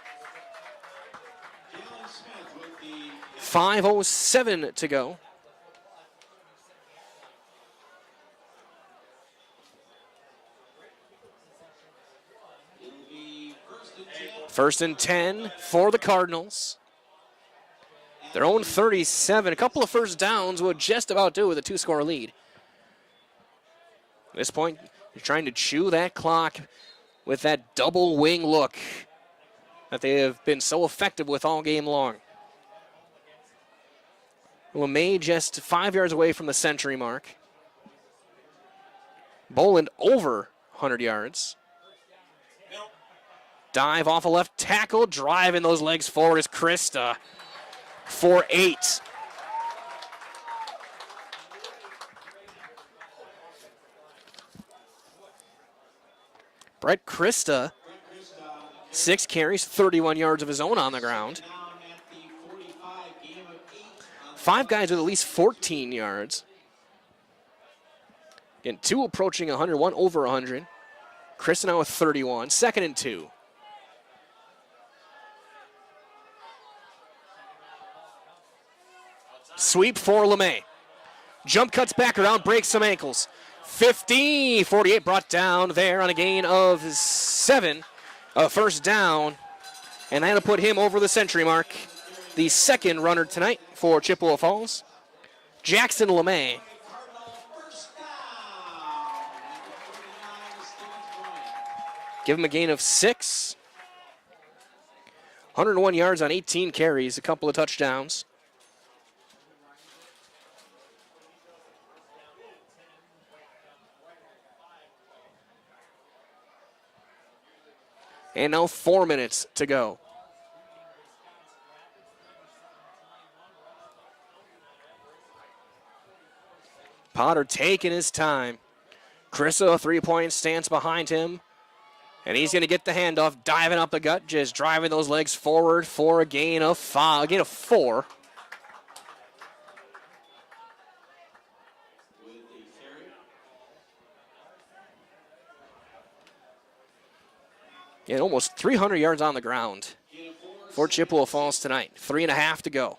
5:07 to go. First and 10 for the Cardinals. Their own 37. A couple of first downs would just about do with a 2-score lead. At this point, they're trying to chew that clock with that double wing look that they have been so effective with all game long. LeMay just 5 yards away from the century mark. Boland over 100 yards. Dive off a left tackle, driving those legs forward is Krista for 8. Brett Krista, 6 carries, 31 yards of his own on the ground. 5 guys with at least 14 yards. Again, 2 approaching 100, 1 over 100. Krista now with 31, 2nd and 2. Sweep for LeMay. Jump cuts back around, breaks some ankles. 50, 48 brought down there on a gain of 7. A first down, and that'll put him over the century mark. The second runner tonight for Chippewa Falls, Jackson LeMay. Give him a gain of 6. 101 yards on 18 carries, a couple of touchdowns. And now 4 minutes to go. Potter taking his time. Chriso, a three-point stance behind him. And he's going to get the handoff, diving up the gut, just driving those legs forward for a gain of 4. And almost 300 yards on the ground for Chippewa Falls tonight. 3.5 to go.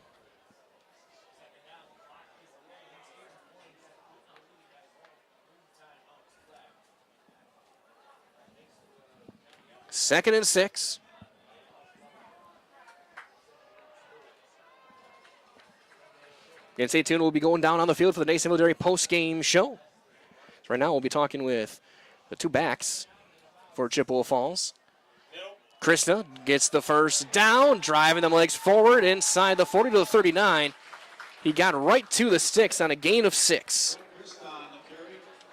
Second and 6. Again, stay tuned. We'll be going down on the field for the Nason Military post-game show. So right now we'll be talking with the two backs for Chippewa Falls. Krista gets the first down, driving them legs forward inside the 40 to the 39. He got right to the sticks on a gain of 6.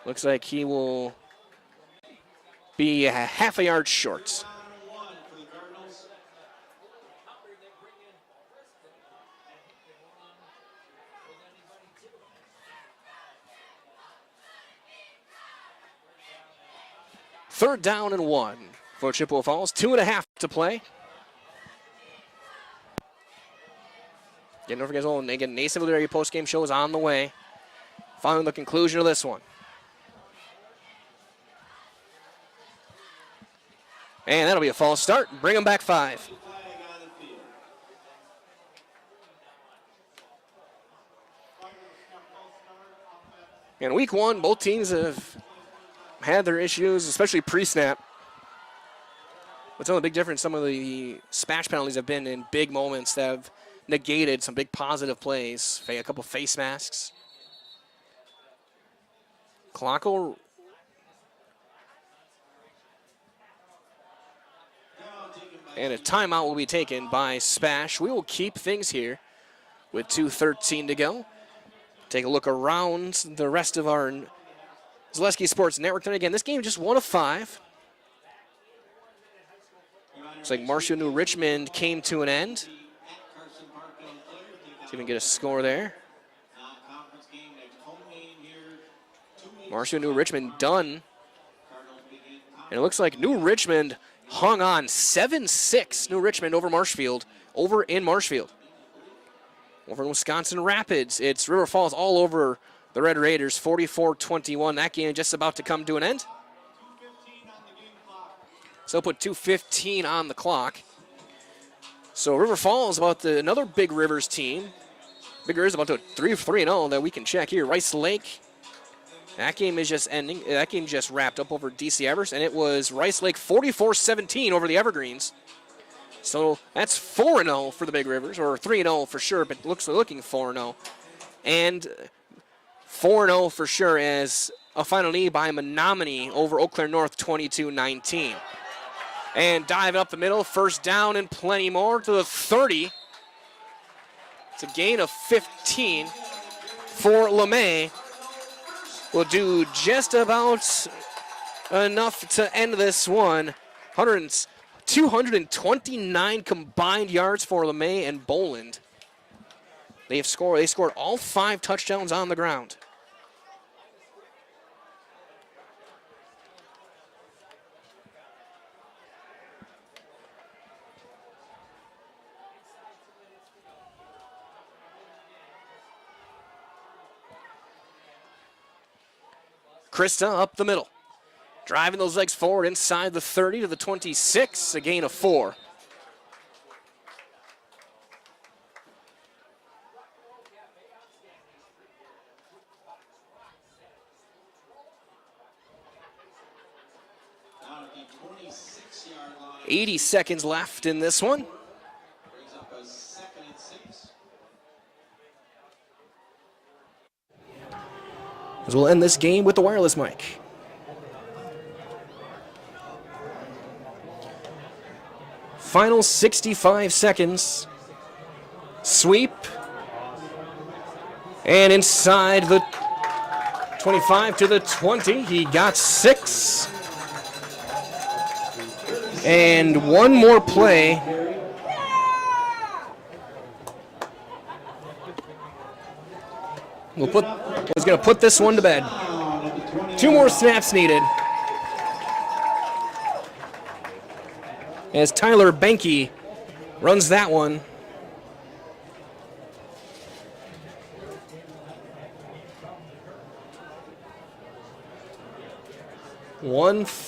Looks like he will be a half a yard short. Third down and 1 for Chippewa Falls. 2.5 to play. Again, don't forget, again, Nason Military post-game show is on the way. Following the conclusion of this one. And that'll be a false start. Bring them back 5. In week 1, both teams have had their issues, especially pre-snap. But some of the big difference, some of the SPASH penalties have been in big moments that have negated some big positive plays. A couple face masks. Clock will... And a timeout will be taken by SPASH. We will keep things here with 2:13 to go. Take a look around the rest of our Zaleski Sports Network. And again, this game just 1 of 5. Looks like Marshall New Richmond came to an end. See if we can get a score there. Marshall New Richmond done. And it looks like New Richmond hung on 7-6, New Richmond over Marshfield, over in Marshfield. Over in Wisconsin Rapids, it's River Falls all over the Red Raiders, 44-21. That game just about to come to an end. So put 2:15 on the clock. So River Falls about another Big Rivers team. Big Rivers about to 3-0 that we can check here. Rice Lake. That game is just ending. That game just wrapped up over DC Evers, and it was Rice Lake 44-17 over the Evergreens. So that's 4-0 for the Big Rivers, or 3-0 for sure, but looking 4-0. And 4-0 for sure as a final knee by Menominee over Eau Claire North 22-19. And diving up the middle, first down and plenty more to the 30. It's a gain of 15 for LeMay. Will do just about enough to end this one. 229 combined yards for LeMay and Boland. They scored all 5 touchdowns on the ground. Krista up the middle. Driving those legs forward inside the 30 to the 26, a gain of 4. Down at the 26-yard line. 80 seconds left in this one. Brings up a 2nd and 6. As we'll end this game with the wireless mic. Final 65 seconds. Sweep. And inside the 25 to the 20, he got 6. And one more play. We'll put is going to put this one to bed. 2 more snaps needed. As Tyler Banky runs that one.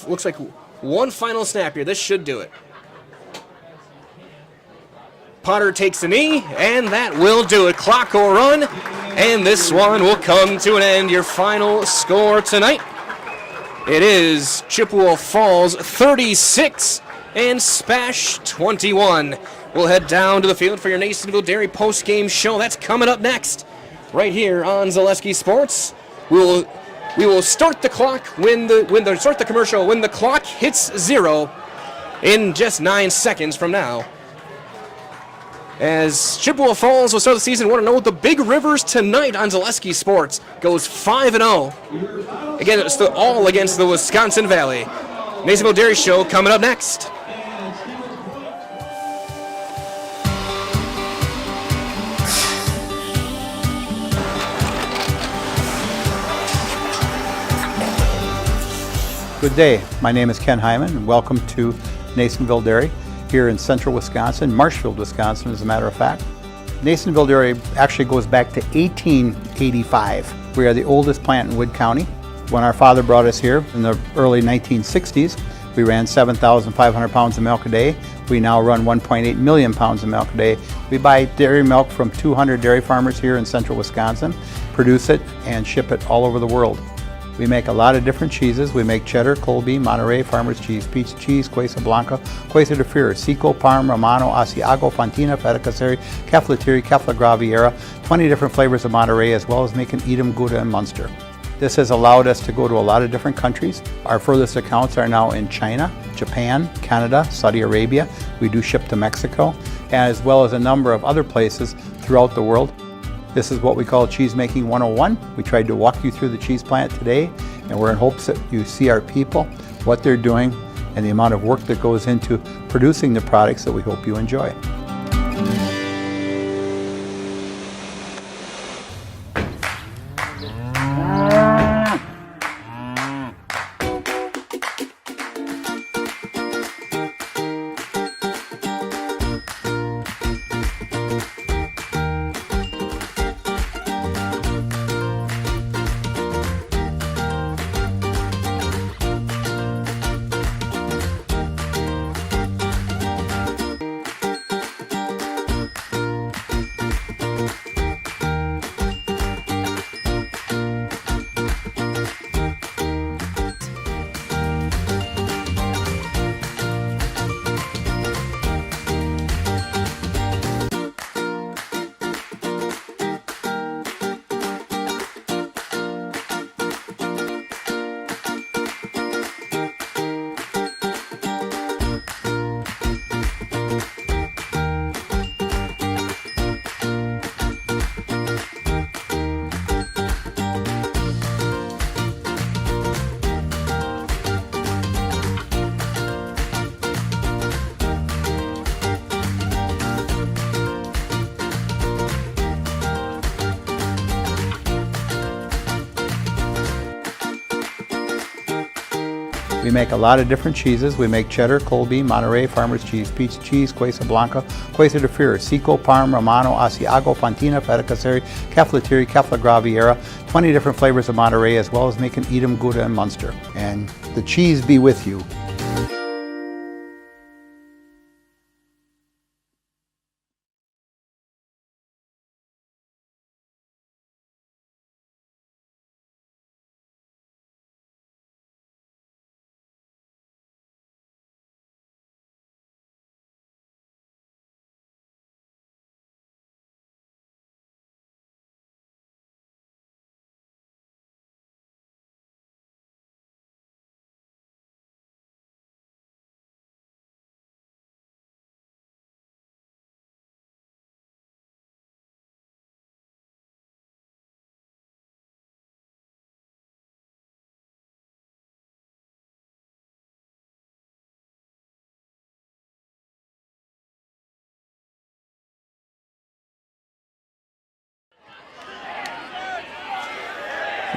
Looks like one final snap here. This should do it. Potter takes a knee, and that will do it. Clock will run, and this one will come to an end. Your final score tonight, it is Chippewa Falls 36 and SPASH 21. We'll head down to the field for your Nasonville Dairy post-game show. That's coming up next, right here on Zaleski Sports. We will start the clock start the commercial when the clock hits 0 in just 9 seconds from now. As Chippewa Falls will start the season 1-0, the Big Rivers tonight on Zaleski Sports goes 5-0. Again, it's all against the Wisconsin Valley. Nasonville Dairy Show coming up next. Good day. My name is Ken Hyman, and welcome to Nasonville Dairy here in central Wisconsin, Marshfield, Wisconsin, as a matter of fact. Nasonville Dairy actually goes back to 1885. We are the oldest plant in Wood County. When our father brought us here in the early 1960s, we ran 7,500 pounds of milk a day. We now run 1.8 million pounds of milk a day. We buy dairy milk from 200 dairy farmers here in central Wisconsin, produce it, and ship it all over the world. We make a lot of different cheeses. We make cheddar, Colby, Monterey, Farmer's Cheese, Peach Cheese, Quesa Blanca, Quesa de Fury, Seco, Parm, Romano, Asiago, Fontina, Feta Caseri, Cafflatiri, Caffla Graviera, 20 different flavors of Monterey, as well as making Edam, Gouda, and Munster. This has allowed us to go to a lot of different countries. Our furthest accounts are now in China, Japan, Canada, Saudi Arabia. We do ship to Mexico, as well as a number of other places throughout the world. This is what we call Cheese Making 101. We tried to walk you through the cheese plant today, and we're in hopes that you see our people, what they're doing, and the amount of work that goes into producing the products that we hope you enjoy. We make a lot of different cheeses. We make cheddar, Colby, Monterey, Farmer's Cheese, Peach Cheese, Quesa Blanca, Quesa de Fury, Seco, Parm, Romano, Asiago, Fontina, Feta Caseri, Cafflatiri, Caffla Graviera, 20 different flavors of Monterey, as well as making Edam, Gouda, and Munster. And the cheese be with you.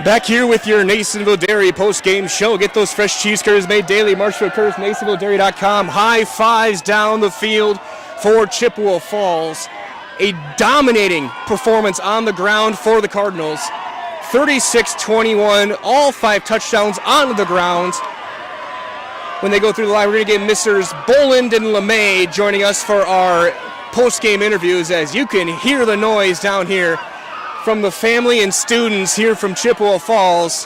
Back here with your Nasonville Dairy post-game show. Get those fresh cheese curds made daily. Marshfield Curds, NasonvilleDairy.com. High fives down the field for Chippewa Falls. A dominating performance on the ground for the Cardinals. 36-21, all 5 touchdowns on the ground. When they go through the line, we're going to get Messrs. Boland and LeMay joining us for our post-game interviews, as you can hear the noise down here from the family and students here from Chippewa Falls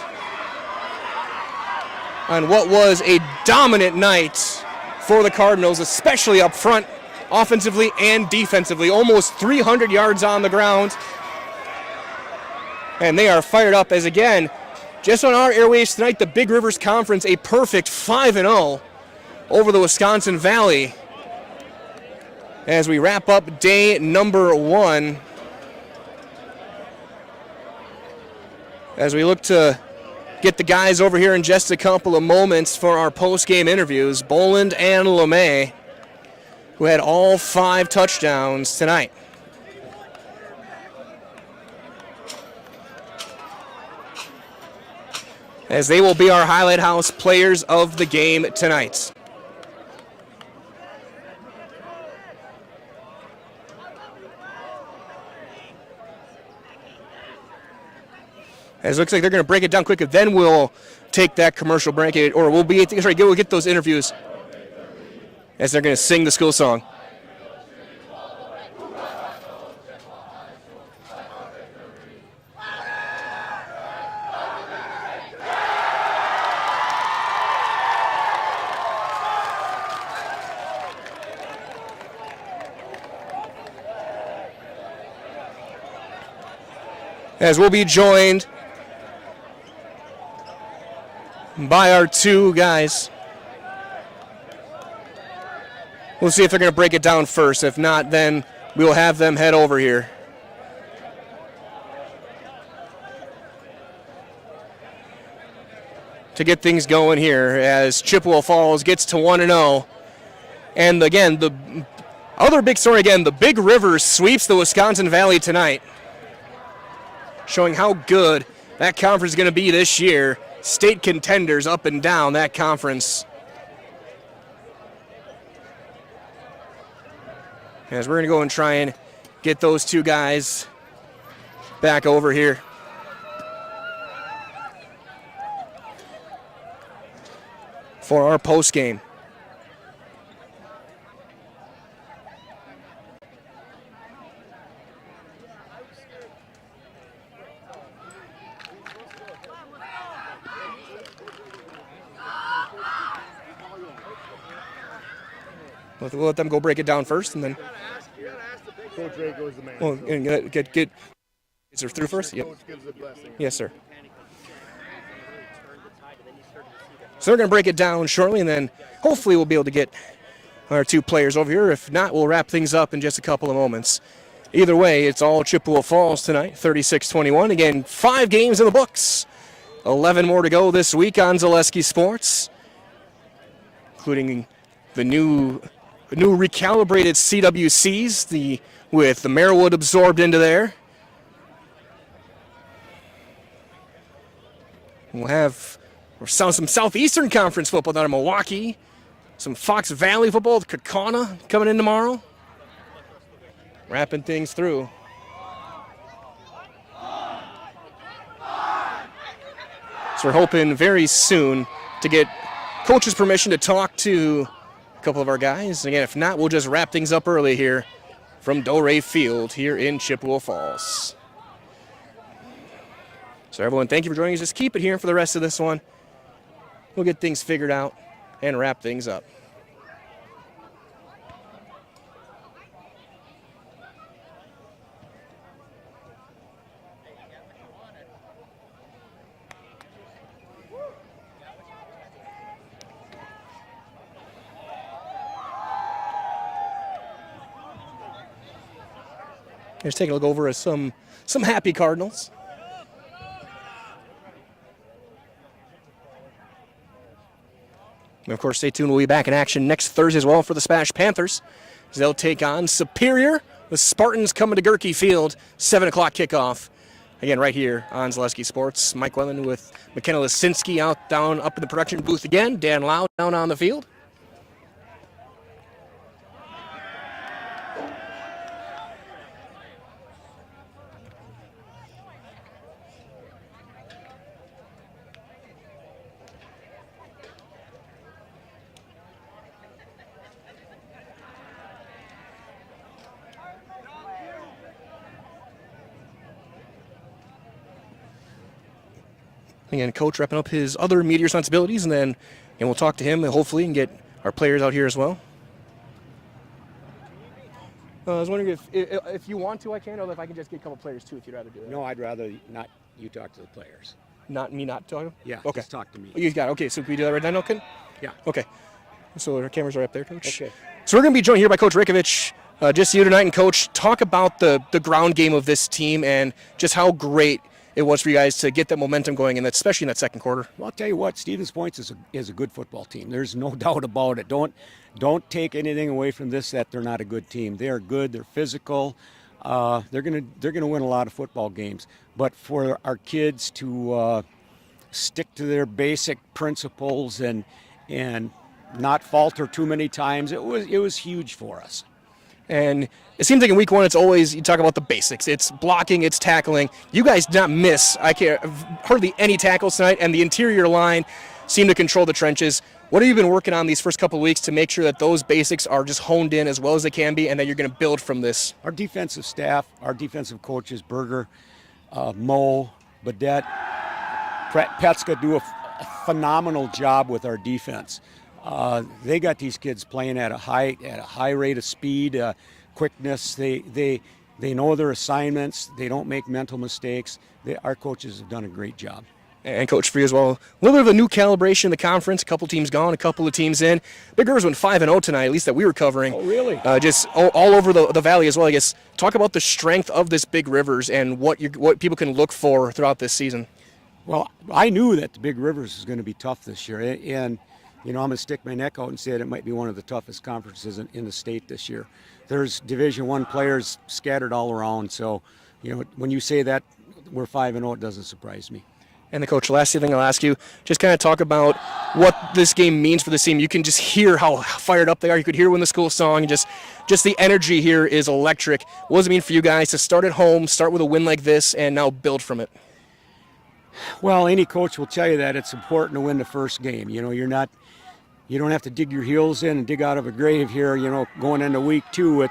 on what was a dominant night for the Cardinals, especially up front, offensively and defensively. Almost 300 yards on the ground. And they are fired up as, again, just on our airwaves tonight, the Big Rivers Conference, a perfect 5-0 over the Wisconsin Valley as we wrap up day number 1. As we look to get the guys over here in just a couple of moments for our post-game interviews, Boland and LeMay, who had all 5 touchdowns tonight. As they will be our Highlight House players of the game tonight. As it looks like they're going to break it down quicker, then we'll take that commercial break, or we'll get those interviews as they're going to sing the school song. As we'll be joined by our 2 guys. We'll see if they're going to break it down first. If not, then we'll have them head over here. To get things going here as Chippewa Falls gets to 1-0. And again, the other big story, the Big Rivers sweeps the Wisconsin Valley tonight, showing how good that conference is going to be this year. State contenders up and down that conference. As we're going to go and try and get those 2 guys back over here. For our post game. We'll let them go break it down first, and then. Coach Ray goes the man. Well, and get. Is there through first? Yep. Yes, sir. So they're going to break it down shortly, and then hopefully we'll be able to get our 2 players over here. If not, we'll wrap things up in just a couple of moments. Either way, it's all Chippewa Falls tonight, 36-21. Again, 5 games in the books. 11 more to go this week on Zaleski Sports, including the new recalibrated CWCs, with the Merriwood absorbed into there. We'll have some Southeastern Conference football down in Milwaukee, some Fox Valley football with Kaukauna coming in tomorrow. Wrapping things through. So we're hoping very soon to get coach's permission to talk to a couple of our guys. Again, if not, we'll just wrap things up early here from Doré Field here in Chippewa Falls. So everyone, thank you for joining us. Just keep it here for the rest of this one. We'll get things figured out and wrap things up. Just taking a look over at some happy Cardinals. And of course, stay tuned. We'll be back in action next Thursday as well for the SPASH Panthers, as they'll take on Superior. The Spartans coming to Gerke Field, 7 o'clock kickoff Again, right here on Zaleski Sports. Mike Wendland with McKenna Lisinski up in the production booth again. Dan Lau down on the field. Again, Coach wrapping up his other media responsibilities, and we'll talk to him and hopefully and get our players out here as well. I was wondering if you want to, I can, or if I can just get a couple players too, if you'd rather do it. No, I'd rather not you talk to the players. Not me not talking? Yeah, okay. just talk to me. Oh, you got it. Okay, so we do that right now, Ken? Yeah. Okay. So our cameras are up there, Coach. Okay. So we're going to be joined here by Coach Rikovich. Just you tonight, and Coach, talk about the ground game of this team and just how great it was for you guys to get that momentum going, and especially in that second quarter. Well, I'll tell you what, Stevens Point is a good football team. There's no doubt about it. Don't take anything away from this that they're not a good team. They are good. They're physical. They're gonna win a lot of football games. But for our kids to stick to their basic principles and not falter too many times, it was huge for us. And it seems like in week one, it's always, you talk about the basics. It's blocking, it's tackling. You guys did not miss, hardly any tackles tonight, and the interior line seemed to control the trenches. What have you been working on these first couple of weeks to make sure that those basics are just honed in as well as they can be, and that you're going to build from this? Our defensive staff, our defensive coaches, Berger, Mo, Badette, Petska do a phenomenal job with our defense. They got these kids playing at a high rate of speed, quickness. They know their assignments. They don't make mental mistakes. Our coaches have done a great job. And Coach, for you as well, a little bit of a new calibration in the conference. A couple teams gone, a couple of teams in. Big Rivers went 5-0 tonight, at least that we were covering. Oh, really? Just all over the valley as well. I guess talk about the strength of this Big Rivers and what people can look for throughout this season. Well, I knew that the Big Rivers was going to be tough this year, and I'm going to stick my neck out and say that it might be one of the toughest conferences in the state this year. There's Division I players scattered all around, so when you say that we're 5-0, it doesn't surprise me. And the coach, last thing I'll ask you, just kind of talk about what this game means for the team. You can just hear how fired up they are. You could hear when the school song, just the energy here is electric. What does it mean for you guys to start at home, start with a win like this, and now build from it? Well, any coach will tell you that it's important to win the first game. You don't have to dig your heels in and dig out of a grave here, going into week 2.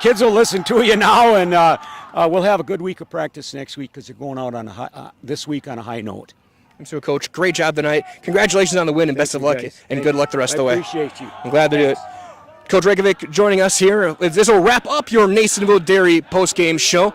Kids will listen to you now, and we'll have a good week of practice next week because they're going out this week on a high note. And so, Coach, great job tonight. Congratulations on the win, and best of luck, and good luck the rest of the way. I appreciate you. I'm glad to do it. Coach Reykjavik joining us here. This will wrap up your Nasonville Dairy postgame show.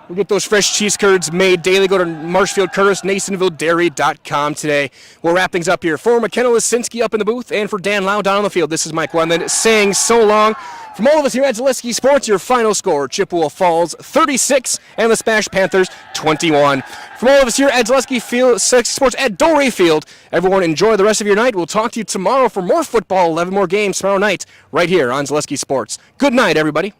We'll get those fresh cheese curds made daily. Go to Marshfield Curtis, NasonvilleDairy.com today. We'll wrap things up here. For McKenna Lisinski up in the booth and for Dan Lau down on the field, this is Mike Wendland saying so long. From all of us here at Zaleski Sports, your final score, Chippwea Falls 36 and the SPASH Panthers 21. From all of us here at Zaleski Sports at Dorey Field, everyone enjoy the rest of your night. We'll talk to you tomorrow for more football, 11 more games tomorrow night right here on Zaleski Sports. Good night, everybody.